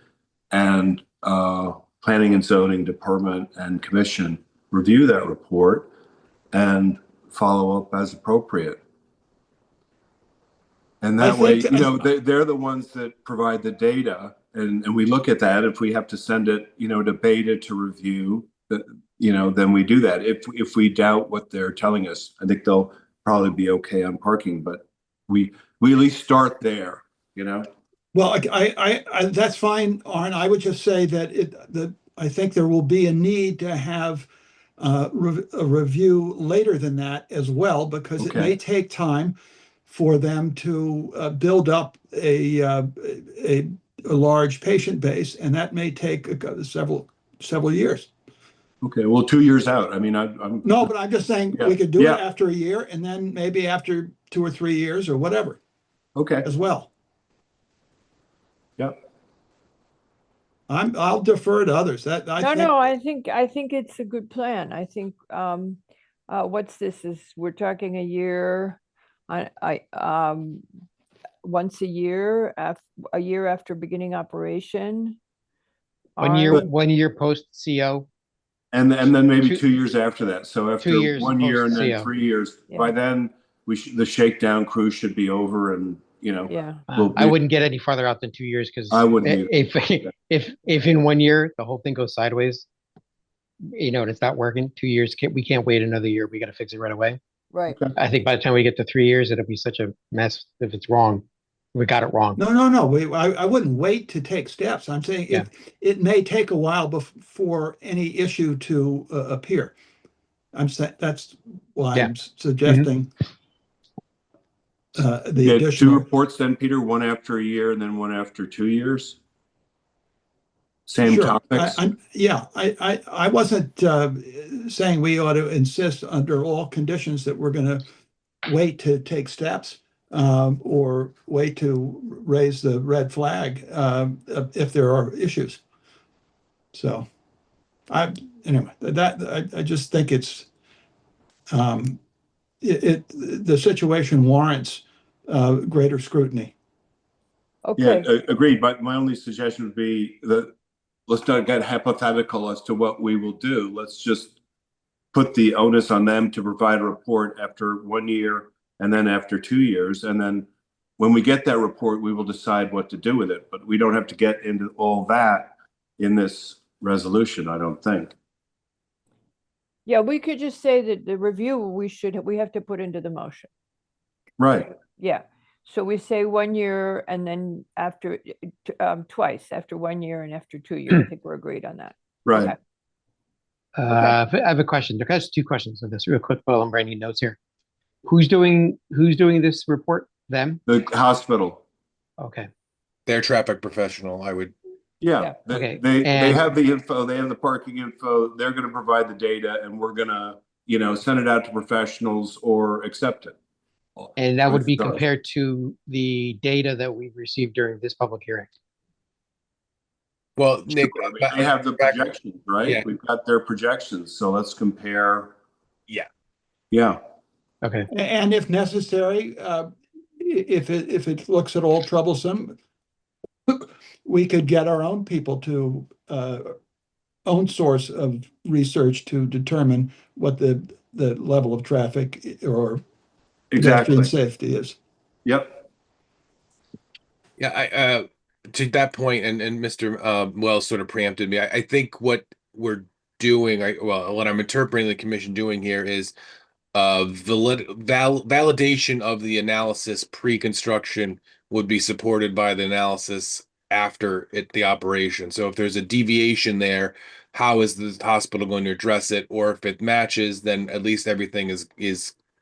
and Planning and Zoning Department and Commission review that report and follow up as appropriate. And that way, they're the ones that provide the data, and we look at that. If we have to send it, to beta to review, then we do that. If we doubt what they're telling us, I think they'll probably be okay on parking, but we at least start there, Well, I that's fine, Arne. I would just say that I think there will be a need to have a review later than that as well, because it may take time for them to build up a large patient base, and that may take several years. Okay, well, 2 years out. I mean, I'm no, but I'm just saying we could do it after a year, and then maybe after 2 or 3 years or whatever. Okay. As well. Yep. I'll defer to others. I think it's a good plan. I think what's this is we're talking a year. Once a year after beginning operation. 1 year post CO. And then maybe 2 years after that. So after 2 years 1 year and then CO. 3 years, by then the shakedown cruise should be over, and I wouldn't get any farther out than 2 years, because I wouldn't. If in 1 year the whole thing goes sideways, and it's not working, 2 years, we can't wait another year. We got to fix it right away. Right. I think by the time we get to 3 years, it'll be such a mess if it's wrong. We got it wrong. No. I wouldn't wait to take steps. I'm saying it may take a while before any issue to appear. I'm saying, that's why Yeah. I'm suggesting the Yeah, 2 additional. reports then, Peter, one after a year and then one after 2 years? Same Sure. topics? I wasn't saying we ought to insist under all conditions that we're going to wait to take steps or wait to raise the red flag if there are issues. So anyway, I just think it's the situation warrants greater scrutiny. Okay. Yeah, agreed. But my only suggestion would be that let's not get hypothetical as to what we will do. Let's just put the onus on them to provide a report after 1 year and then after 2 years. And then when we get that report, we will decide what to do with it. But we don't have to get into all that in this resolution, I don't think. Yeah, we could just say that the review we have to put into the motion. Right. Yeah. So we say 1 year and then after twice, after 1 year and after 2 years. I think we're agreed on that. Right. Okay. I have a question. There's 2 questions on this real quick while I'm writing notes here. Who's doing this report? Them? The hospital. Okay. Their traffic professional, I would. Yeah. Okay. They And- have the info, they have the parking info, they're going to provide the data, and we're going to, send it out to professionals or accept it. And that would be Done. compared to the data that we've received during this public hearing. Well, Nick, I mean, they have the projections, right? Yeah. We've got their projections, so let's compare. Yeah. Yeah. Okay. And if necessary, if it looks at all troublesome, we could get our own people to own source of research to determine what the level of traffic or Exactly. pedestrian safety is. Yep. Yeah, I to that point, and Mr. Wells sort of preempted me. I think what we're doing, what I'm interpreting the commission doing here is validation of the analysis pre-construction would be supported by the analysis after the operation. So if there's a deviation there, how is the hospital going to address it? Or if it matches, then at least everything is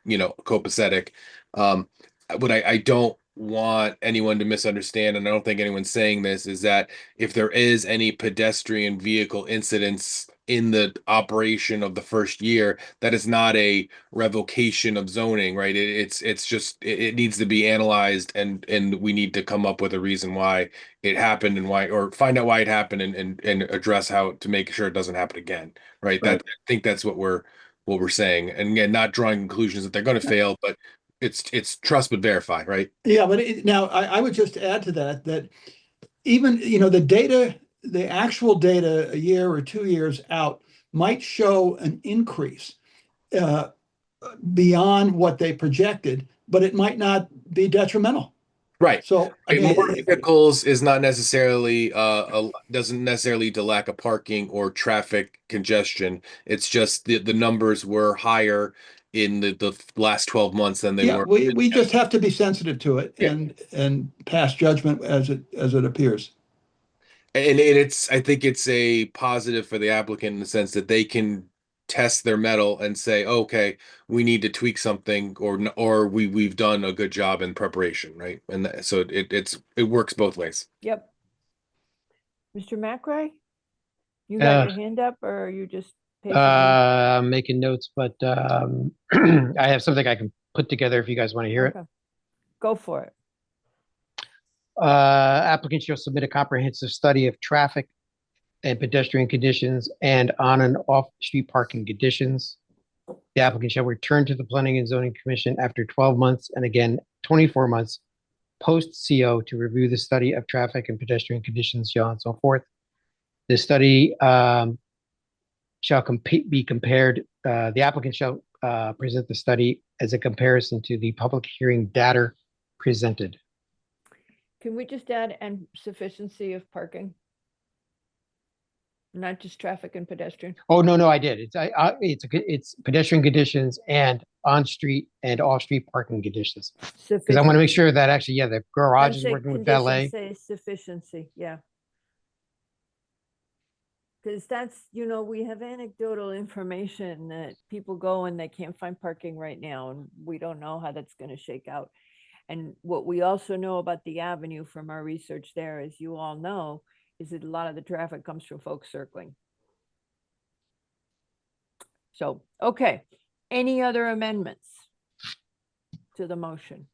copacetic. What I don't want anyone to misunderstand, and I don't think anyone's saying this, is that if there is any pedestrian vehicle incidents in the operation of the first year, that is not a revocation of zoning, right? It's just it needs to be analyzed, and we need to come up with a reason why it happened and why, or find out why it happened and address how to make sure it doesn't happen again, right? Right. I think that's what we're saying, and again, not drawing conclusions that they're going to fail, but it's trust but verify, right? Yeah, but now I would just add to that even, the data, the actual data a year or 2 years out might show an increase beyond what they projected, but it might not be detrimental. Right. So More vehicles is not necessarily doesn't necessarily lead to lack of parking or traffic congestion. It's just the numbers were higher in the last 12 months than they were. We just have to be sensitive to it Yeah. and pass judgment as it appears. And I think it's a positive for the applicant in the sense that they can test their metal and say, okay, we need to tweak something, or we've done a good job in preparation, right? And so it works both ways. Yep. Mr. McRae, you got your hand up, or are you just patiently? I'm making notes, but I have something I can put together if you guys want to hear it. Okay. Go for it. Applicant shall submit a comprehensive study of traffic and pedestrian conditions and on and off street parking conditions. The applicant shall return to the Planning and Zoning Commission after 12 months and again 24 months post CO to review the study of traffic and pedestrian conditions, so on and so forth. The study shall be compared. The applicant shall present the study as a comparison to the public hearing data presented. Can we just add and sufficiency of parking? Not just traffic and pedestrian. Oh, no, I did. It's pedestrian conditions and on-street and off-street parking conditions. Because I want to make sure that actually, the garage is working with valet. Say sufficiency, yeah. because that's, you know, we have anecdotal information that people go and they can't find parking right now, and we don't know how that's going to shake out. And what we also know about the avenue from our research there, as you all know, is that a lot of the traffic comes from folks circling. So, okay, any other amendments to the motion?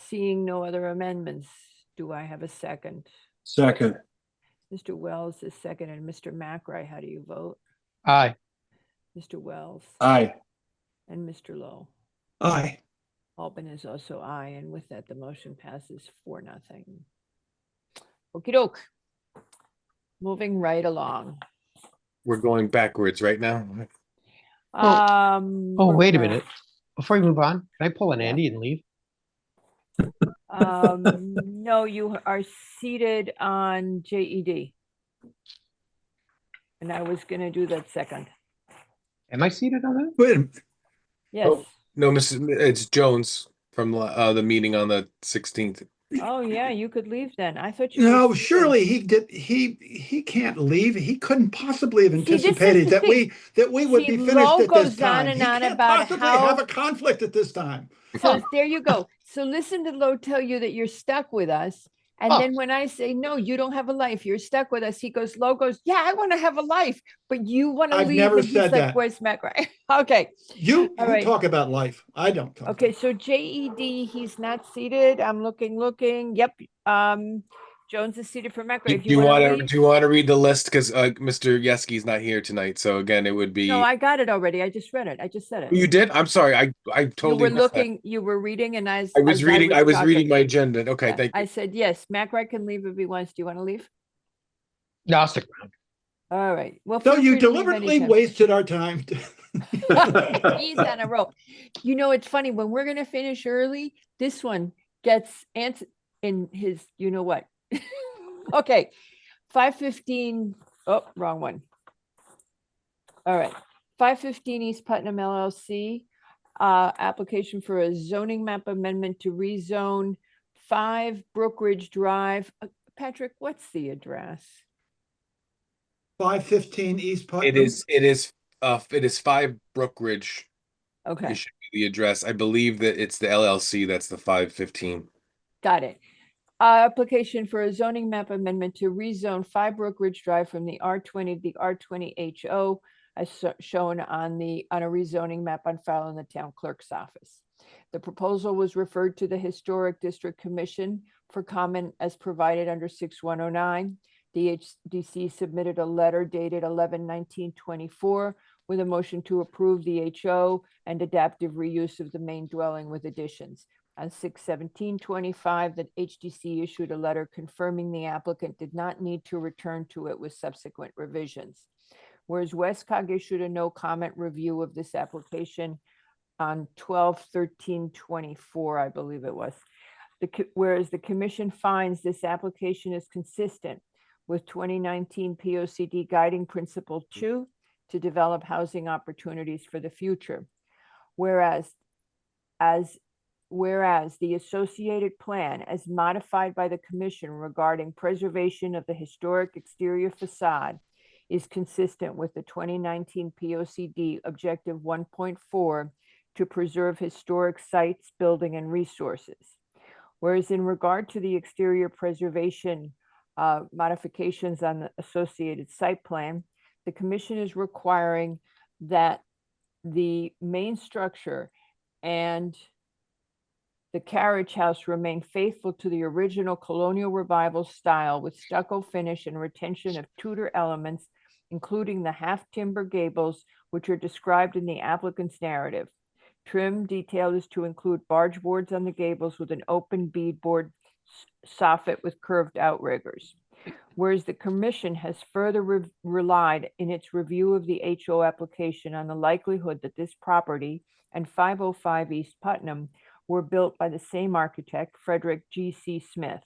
Seeing no other amendments, do I have a second? Second. Mr. Wells is second, and Mr. McRae, how do you vote? Aye. Mr. Wells? Aye. And Mr. Lowe? Aye. Albin is also aye, and with that, the motion passes 4-0. Okey doke. Moving right along. We're going backwards right now. Oh, we're wait a gonna- minute. Before we move on, can I pull an Yeah. Andy and leave? No, you are seated on JED. And I was gonna do that second. Am I seated on that? Wait a minute. Yes. Oh, no, it's Jones from the meeting on the 16th. Oh, yeah, you could leave then. I thought you. were No, seated. surely he can't leave. He couldn't possibly have this is anticipated the that thing. we would See, be finished Lo at this goes on time. and He on can't about possibly how- have a conflict at this time. So there you go. So listen to Lo tell you that you're stuck with us. And Oh. then when I say, no, you don't have a life, you're stuck with us, he goes, Lo goes, yeah, I want to have a life, but you want to I've leave. never And he's said like, that. where's Mac? Right. Okay. You All right. talk about life. I don't talk. Okay. So JED, he's not seated. I'm looking. Yep. Jones is seated for Mac. Do If you want to want to read the list because Mr. Yeski's not here tonight? So again, it would be. No, I got it already. I just read it. I just said it. You did? I'm sorry. I You totally were missed that. looking, you were reading, and I was reading talking. my agenda. Okay, Yeah, thank you. I said, yes, Mac Wright can leave if he wants. Do you want to leave? No, I'll stick around. All right. Well, So feel you free to leave deliberately anytime. wasted our time. He's on a roll. You know, it's funny when we're going to finish early, this one gets in his, you know what? Okay. 515. Oh, wrong one. All right. 515 East Putnam LLC, application for a zoning map amendment to rezone 5 Brookridge Drive. Patrick, what's the address? 515 East Putnam. It is 5 Brookridge. Okay. It should be the address. I believe that it's the LLC. That's the 515. Got it. Application for a zoning map amendment to rezone 5 Brookridge Drive from the R20 to the R20 HO as shown on a rezoning map on file in the town clerk's office. The proposal was referred to the Historic District Commission for comment as provided under 6109. The HDC submitted a letter dated 11/19/24 with a motion to approve the HO and adaptive reuse of the main dwelling with additions. On 6/17/25, the HDC issued a letter confirming the applicant did not need to return to it with subsequent revisions. Whereas Westcog issued a no comment review of this application on 12/13/24, I believe it was. Whereas the commission finds this application is consistent with 2019 POCD guiding principle 2 to develop housing opportunities for the future. Whereas the associated plan as modified by the commission regarding preservation of the historic exterior facade is consistent with the 2019 POCD objective 1.4 to preserve historic sites, building, and resources. Whereas in regard to the exterior preservation modifications on the associated site plan, the commission is requiring that the main structure and the carriage house remain faithful to the original colonial revival style with stucco finish and retention of Tudor elements, including the half timber gables, which are described in the applicant's narrative. Trim detail is to include barge boards on the gables with an open beadboard soffit with curved outriggers. Whereas the commission has further relied in its review of the HO application on the likelihood that this property and 505 East Putnam were built by the same architect, Frederick G.C. Smith.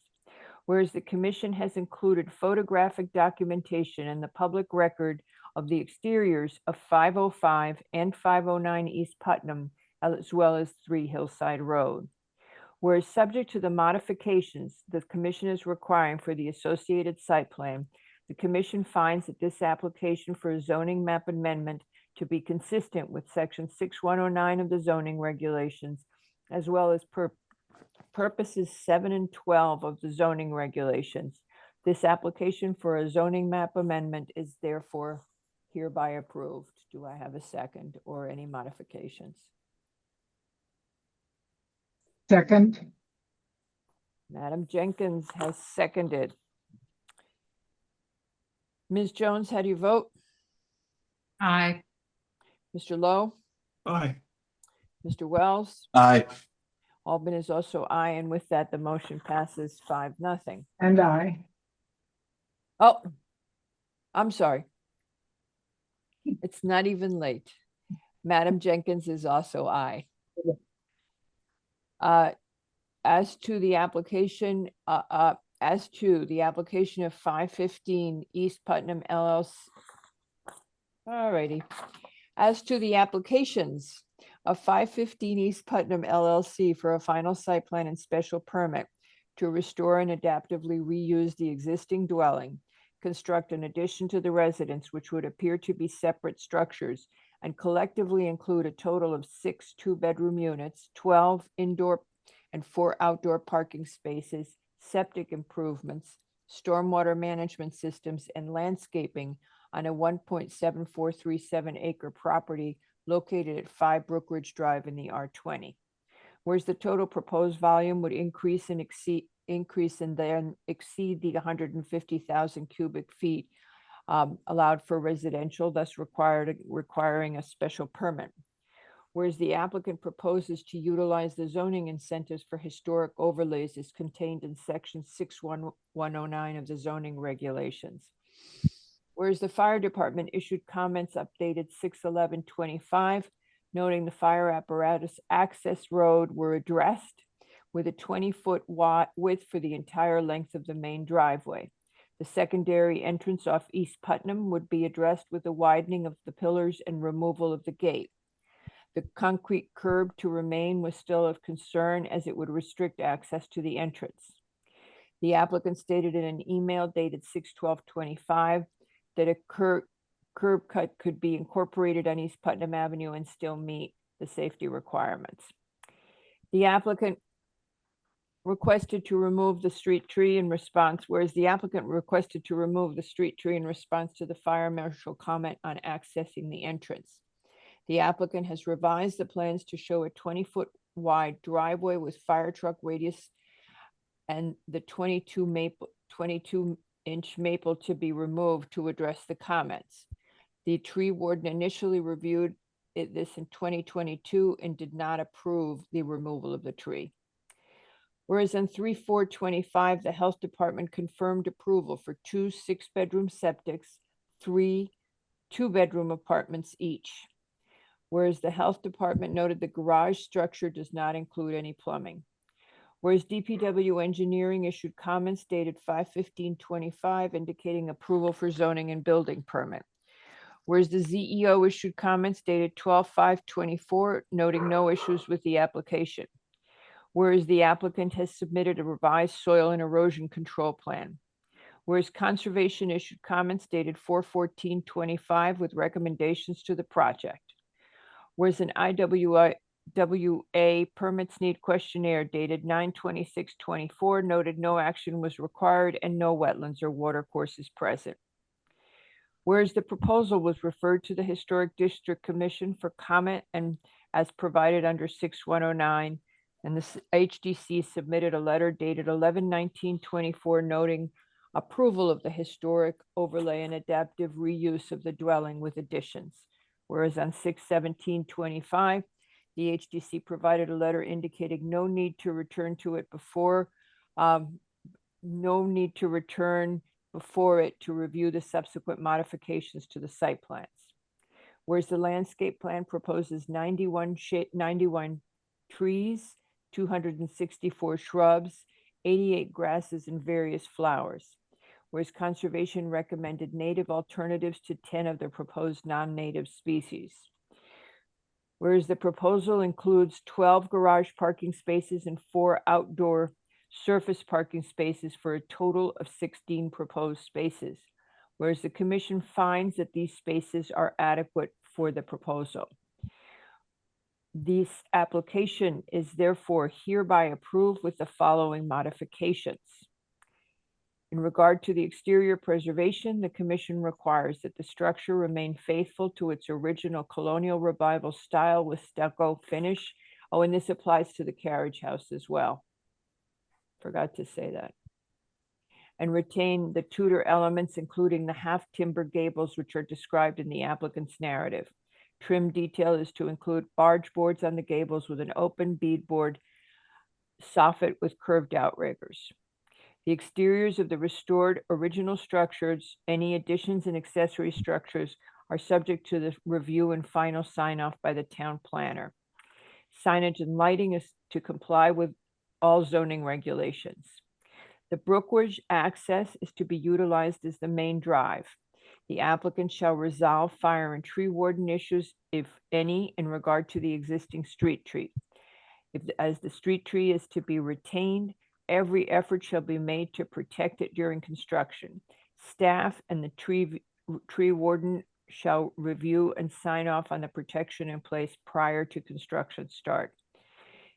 Whereas the commission has included photographic documentation in the public record of the exteriors of 505 and 509 East Putnam, as well as 3 Hillside Road. Whereas subject to the modifications the commission is requiring for the associated site plan, The commission finds that this application for a zoning map amendment to be consistent with section 6109 of the zoning regulations, as well as purposes 7 and 12 of the zoning regulations. This application for a zoning map amendment is therefore hereby approved. Do I have a second or any modifications? Second. Madam Jenkins has seconded. Ms. Jones, how do you vote? Aye. Mr. Lowe? Aye. Mr. Wells? Aye. Albin is also aye, and with that, the motion passes 5-0. And I. Oh, I'm sorry. It's not even late. Madam Jenkins is also aye. As to the application of 515 East Putnam LLC. Alrighty. As to the applications of 515 East Putnam LLC for a final site plan and special permit to restore and adaptively reuse the existing dwelling, construct an addition to the residence which would appear to be separate structures and collectively include a total of 6 two-bedroom units, 12 indoor and 4 outdoor parking spaces, septic improvements, stormwater management systems, and landscaping on a 1.7437 acre property located at 5 Brookridge Drive in the R20. Whereas the total proposed volume would increase and exceed the 150,000 cubic feet allowed for residential, thus requiring a special permit. Whereas the applicant proposes to utilize the zoning incentives for historic overlays as contained in section 61109 of the zoning regulations. Whereas the fire department issued comments updated 6/11/25, noting the fire apparatus access road were addressed with a 20-foot width for the entire length of the main driveway. The secondary entrance off East Putnam would be addressed with a widening of the pillars and removal of the gate. The concrete curb to remain was still of concern as it would restrict access to the entrance. The applicant stated in an email dated 6/12/25 that a curb cut could be incorporated on East Putnam Avenue and still meet the safety requirements. The applicant requested to remove the street tree in response, whereas the applicant requested to remove the street tree in response to the fire marshal comment on accessing the entrance. The applicant has revised the plans to show a 20-foot wide driveway with fire truck radius and the 22-inch maple to be removed to address the comments. The tree warden initially reviewed this in 2022 and did not approve the removal of the tree. Whereas on 3/4/25, the health department confirmed approval for 2 6-bedroom septics, 3 2-bedroom apartments each. Whereas the health department noted the garage structure does not include any plumbing. Whereas DPW engineering issued comments dated 5/15/25 indicating approval for zoning and building permit. Whereas the ZEO issued comments dated 12/5/24 noting no issues with the application. Whereas the applicant has submitted a revised soil and erosion control plan. Whereas conservation issued comments dated 4/14/25 with recommendations to the project. Whereas an IWA permits need questionnaire dated 9/26/24 noted no action was required and no wetlands or watercourses present. Whereas the proposal was referred to the Historic District Commission for comment and as provided under 6109, and the HDC submitted a letter dated 11/19/24 noting approval of the historic overlay and adaptive reuse of the dwelling with additions. Whereas on 6/17/25, the HDC provided a letter indicating no need to return to it before, to review the subsequent modifications to the site plans. Whereas the landscape plan proposes 91 trees, 264 shrubs, 88 grasses, and various flowers. Whereas conservation recommended native alternatives to 10 of the proposed non-native species. Whereas the proposal includes 12 garage parking spaces and 4 outdoor surface parking spaces for a total of 16 proposed spaces. Whereas the commission finds that these spaces are adequate for the proposal. This application is therefore hereby approved with the following modifications. In regard to the exterior preservation, the commission requires that the structure remain faithful to its original colonial revival style with stucco finish. Oh, and this applies to the carriage house as well. Forgot to say that. And retain the Tudor elements, including the half timber gables, which are described in the applicant's narrative. Trim detail is to include barge boards on the gables with an open beadboard soffit with curved outriggers. The exteriors of the restored original structures, any additions and accessory structures are subject to the review and final sign-off by the town planner. Signage and lighting is to comply with all zoning regulations. The Brookridge access is to be utilized as the main drive. The applicant shall resolve fire and tree warden issues, if any, in regard to the existing street tree. As the street tree is to be retained, every effort shall be made to protect it during construction. Staff and the tree warden shall review and sign off on the protection in place prior to construction start.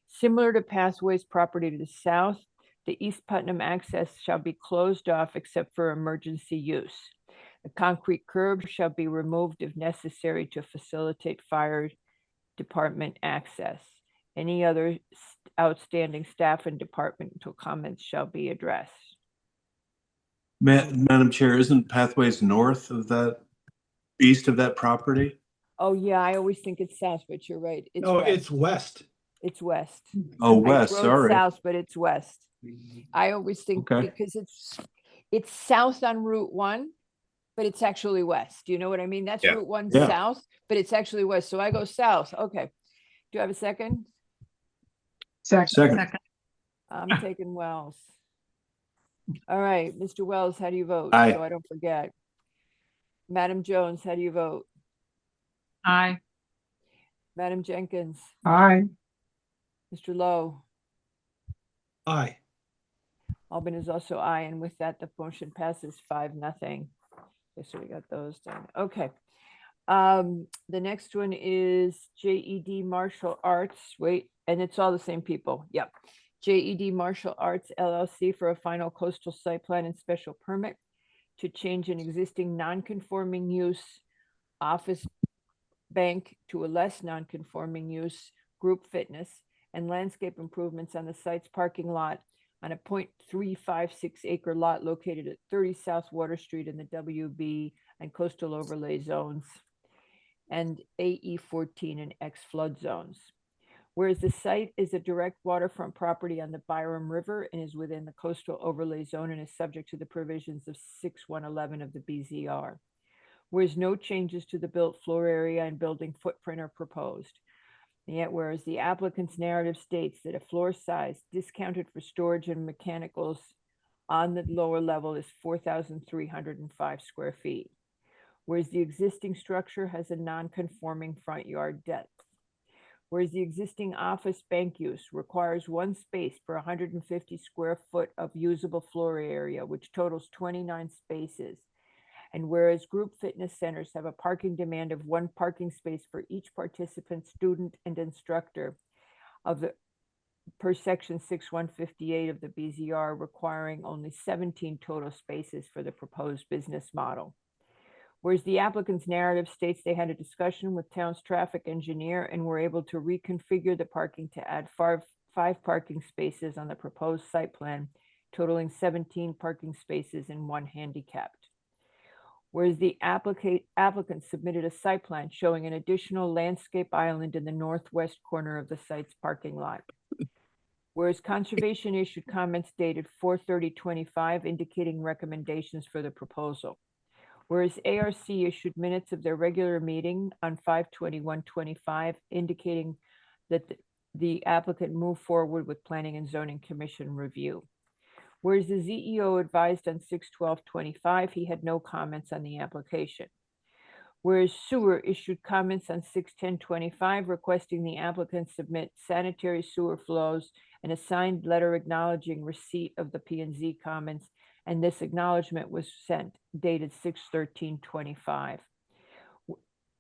Similar to Pathways property to the south, the East Putnam access shall be closed off except for emergency use. The concrete curb shall be removed if necessary to facilitate fire department access. Any other outstanding staff and departmental comments shall be addressed. Madam Chair, isn't Pathways north of that, east of that property? Oh, yeah, I always think it's south, but you're right. It's No, west. it's west. It's west. Oh, I west, wrote sorry. south, but it's west. I always think Okay. because it's south on Route 1, but it's actually west. Do you know what I mean? That's Yeah. Route 1 Yeah. south, but it's actually west. So I go south. Okay. Do you have a second? Second. I'm taking Wells. All right, Mr. Wells, how do you vote? Aye. So I don't forget. Madam Jones, how do you vote? Aye. Madam Jenkins, Aye. Mr. Lowe, Aye. Albin is also aye, and with that, the motion passes 5-0. Okay, so we got those done. Okay. The next one is JED Martial Arts. Wait, and it's all the same people. Yep. JED Martial Arts LLC for a final coastal site plan and special permit to change an existing non-conforming use office bank to a less non-conforming use group fitness and landscape improvements on the site's parking lot on a 0.356 acre lot located at 30 South Water Street in the WB and coastal overlay zones and AE 14 and X flood zones. Whereas the site is a direct waterfront property on the Byram River and is within the coastal overlay zone and is subject to the provisions of 6111 of the BZR. Whereas no changes to the built floor area and building footprint are proposed. And yet, whereas the applicant's narrative states that a floor size discounted for storage and mechanicals on the lower level is 4,305 square feet. Whereas the existing structure has a non-conforming front yard depth. Whereas the existing office bank use requires one space per 150 square foot of usable floor area, which totals 29 spaces. And whereas group fitness centers have a parking demand of one parking space for each participant, student, and instructor of the per section 6158 of the BZR, requiring only 17 total spaces for the proposed business model. Whereas the applicant's narrative states they had a discussion with town's traffic engineer and were able to reconfigure the parking to add five parking spaces on the proposed site plan, totaling 17 parking spaces and one handicapped. Whereas the applicant submitted a site plan showing an additional landscape island in the northwest corner of the site's parking lot. Whereas conservation issued comments dated 4/30/25 indicating recommendations for the proposal. Whereas ARC issued minutes of their regular meeting on 5/21/25 indicating that the applicant moved forward with Planning and Zoning Commission review. Whereas the ZEO advised on 6/12/25 he had no comments on the application. Whereas Sewer issued comments on 6/10/25 requesting the applicant submit sanitary sewer flows and a signed letter acknowledging receipt of the P&Z comments and this acknowledgement was sent dated 6/13/25.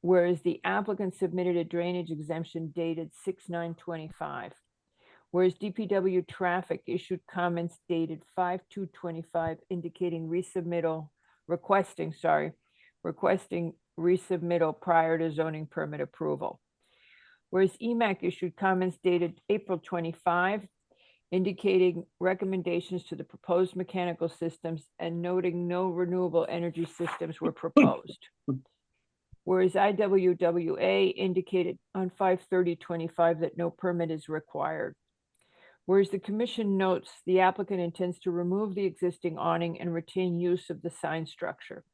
Whereas the applicant submitted a drainage exemption dated 6/9/25. Whereas DPW traffic issued comments dated 5/2/25 indicating requesting resubmittal prior to zoning permit approval. Whereas EMAC issued comments dated April 25, indicating recommendations to the proposed mechanical systems and noting no renewable energy systems were proposed. Whereas IWWA indicated on 5/30/25 that no permit is required. Whereas the commission notes the applicant intends to remove the existing awning and retain use of the sign structure.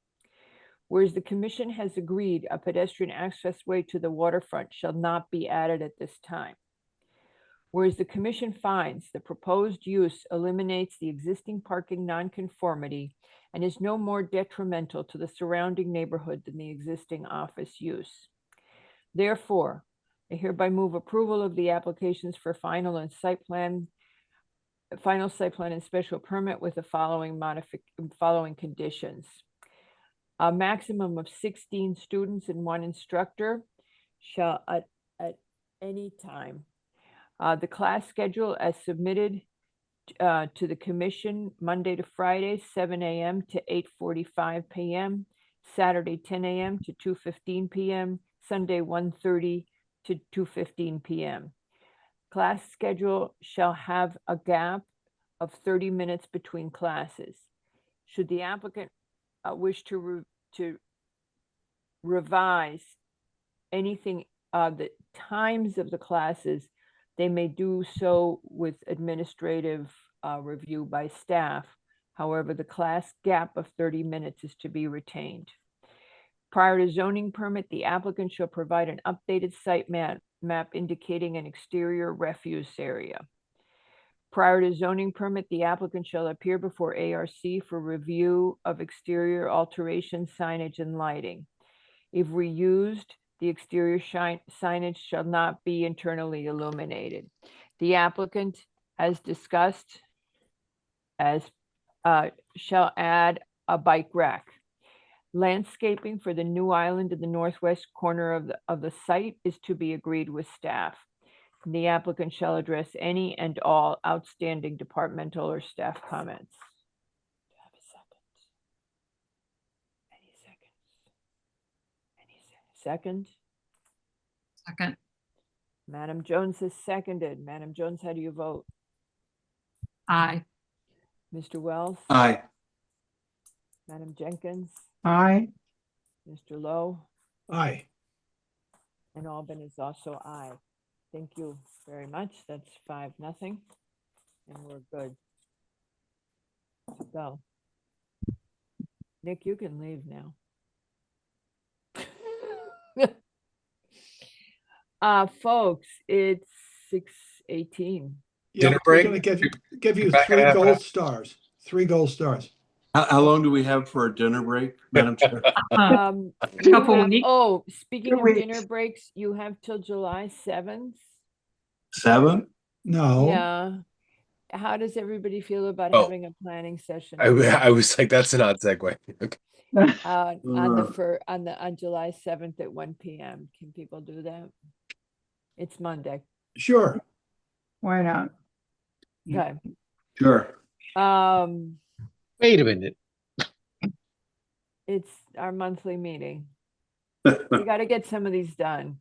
Whereas the commission has agreed a pedestrian access way to the waterfront shall not be added at this time. Whereas the commission finds the proposed use eliminates the existing parking nonconformity and is no more detrimental to the surrounding neighborhood than the existing office use. Therefore, I hereby move approval of the applications for final site plan and special permit with the following conditions. A maximum of 16 students and 1 instructor shall at any time. The class schedule as submitted to the commission Monday to Friday, 7 a.m. to 8:45 p.m., Saturday 10 a.m. to 2:15 p.m., Sunday 1:30 to 2:15 p.m. Class schedule shall have a gap of 30 minutes between classes. Should the applicant wish to revise anything, the times of the classes, they may do so with administrative review by staff. However, the class gap of 30 minutes is to be retained. Prior to zoning permit, the applicant shall provide an updated site map indicating an exterior refuse area. Prior to zoning permit, the applicant shall appear before ARC for review of exterior alteration, signage, and lighting. If reused, the exterior signage shall not be internally illuminated. The applicant, as discussed, shall add a bike rack. Landscaping for the new island in the northwest corner of the site is to be agreed with staff. The applicant shall address any and all outstanding departmental or staff comments. Do I have a second? Any seconds? Second? Second. Madam Jones has seconded. Madam Jones, how do you vote? Aye. Mr. Wells? Aye. Madam Jenkins? Aye. Mr. Lowe? Aye. And Albin is also aye. Thank you very much. That's 5-0. And we're good to go. Nick, you can leave now. Folks, it's 6:18. Yeah, Dinner we're break? gonna give you Back in 3 half an hour. gold stars. 3 gold stars. How long do we have for a dinner break, Madam Chair? You Couple have- weeks. oh, speaking 2 of weeks. dinner breaks, you have till July 7th. 7? No. Yeah. How does everybody feel about Oh. having a planning session I was like, that's an odd segue. Okay. on July 7th at 1 p.m.? Can people do that? It's Monday. Sure. Why not? Okay. Sure. Wait a minute. It's our monthly meeting. We got to get some of these done.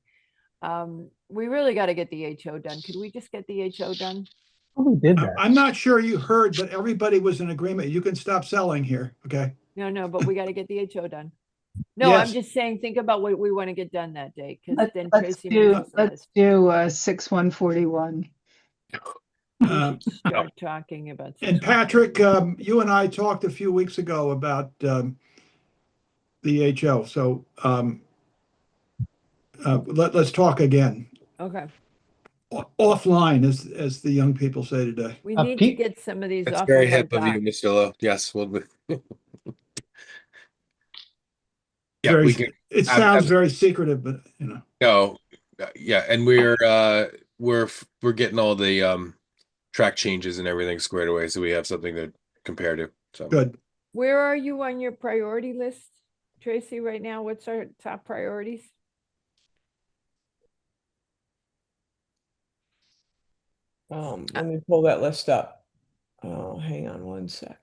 We really got to get the HO done. Could we just get the HO done? We did that. I'm not sure you heard, but everybody was in agreement. You can stop selling here, okay? No, but we got to get the HO done. No, I'm Yes. just saying, think about what we want to get done that day, because then Let's Tracy do, Mason let's says do 6/141. we Um, should start talking about. And 6:141. Patrick, you and I talked a few weeks ago about the HO, so let's talk again. Okay, Offline, as the young people say today. we Uh, need to Pete- get some of these That's off very of our hip of you, dock. Mr. Lowe. Yes, well, yeah, Very- we can. It I'm- sounds I'm- very secretive, but No, yeah, and we're getting all the track changes and everything squared away, so we have something to compare to. So Good. Where are you on your priority list, Tracy, right now? What's our top priorities? Let me pull that list up. Oh, hang on one sec.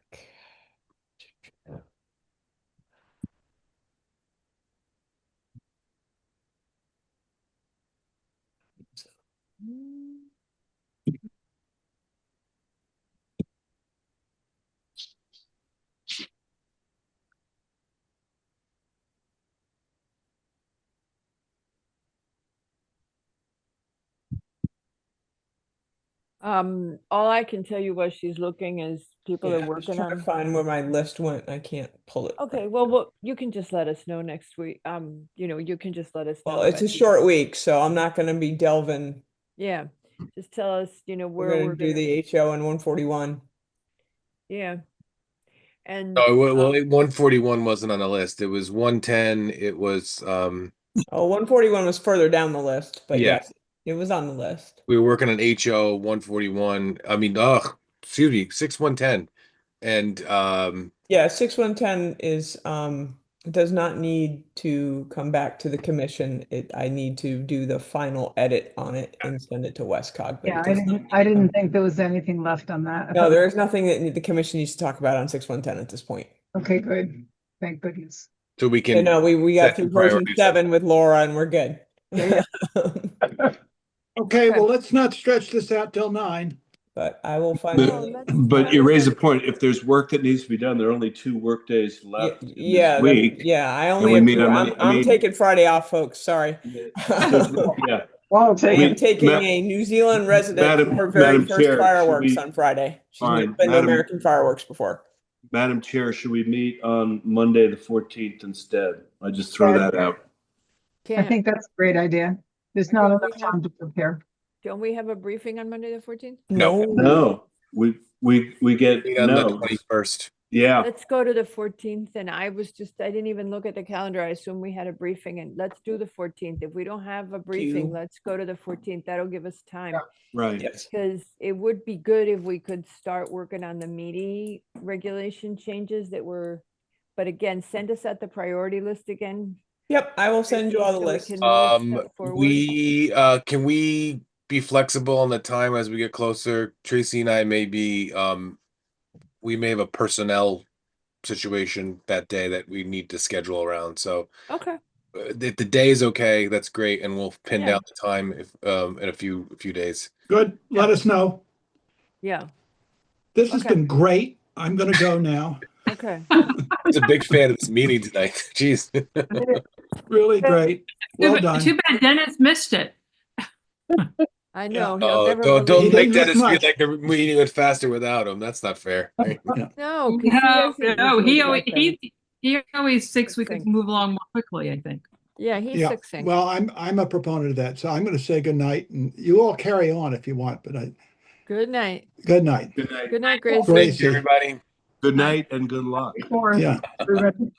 All I can tell you what she's looking is people Yeah, are I'm just working trying to on. find where my list went. I can't pull it. Okay, well, you can just let us know next week. You can just let us know. Well, it's a but- short week, so I'm not gonna be delving. Yeah, just tell us, We're where gonna we're do gonna, the HO and 141. yeah. And, no, well, 141 wasn't on the list. It was 110. It was Oh, 141 was further down the list, but Yeah. yes, it was on the list. we were working on HO 141. I mean, excuse me, 6110. And Yeah, 6110 is does not need to come back to the commission. I need to do the final edit on it and send it to Westcog. But Yeah, it does not I need to didn't think there was anything left on that. I No, thought- there is nothing that the commission needs to talk about on 6110 at this point. Okay, good. Thank goodness. so we Yeah, can no, we got set the through version priorities. 7 with Laura and we're good. Okay, well, let's not stretch this out till 9. But I will find But you raise a point. If there's work that needs to be done, there are only 2 work days left in Yeah, this week. yeah, I and only we have meet 2. on Monday. I I'm mean, taking Friday off, folks. Sorry. yeah. Well, I am We- taking Ma- a New Zealand resident Madam- for her very Madam first Chair, should fireworks we- on Friday. She's never Fine. been to Madam- American fireworks before. Madam Chair, should we meet on Monday, the 14th instead? I just throw Yeah. that out. I think that's a great idea. There's not think we enough time to prepare. Don't we have a briefing on Monday, the 14th? No, we get, Meet on the no. 21st. Yeah, Let's go to the 14th, and I didn't even look at the calendar. I assume we had a briefing, and let's do the 14th. If we don't have a briefing, you. let's go to the 14th. That'll give us time. right. Yes. Because it would be good if we could start working on the meaty regulation changes but again, send us out the priority list again. Yep, I will send you all the so we list. can move stuff forward. We can we be flexible on the time as we get closer? Tracy and I may be we may have a personnel situation that day that we need to schedule around. So Okay, if the day is okay, that's great, and we'll pin Yeah. down the time if in a few days. Good, let us know. yeah, This has Okay. been great. I'm gonna go now. okay. I was a big fan of this meeting tonight. Jeez. Really great. Well done. Too bad Dennis missed it. I know. Oh, He'll never don't believe make it. that miss feel much. like the meeting went faster without him. That's not fair. No, 'cause No, doesn't he usually always, get them. he always thinks we could Succinct. move along more quickly, I think. Yeah, he's Yeah, succinct. well, I'm a proponent of that, so I'm gonna say good night, and you all carry on if you want, but Good night. good night. Good night. Good night, Gracie. Great. Thank you, everybody. Good night and good luck. Or Yeah. everybody-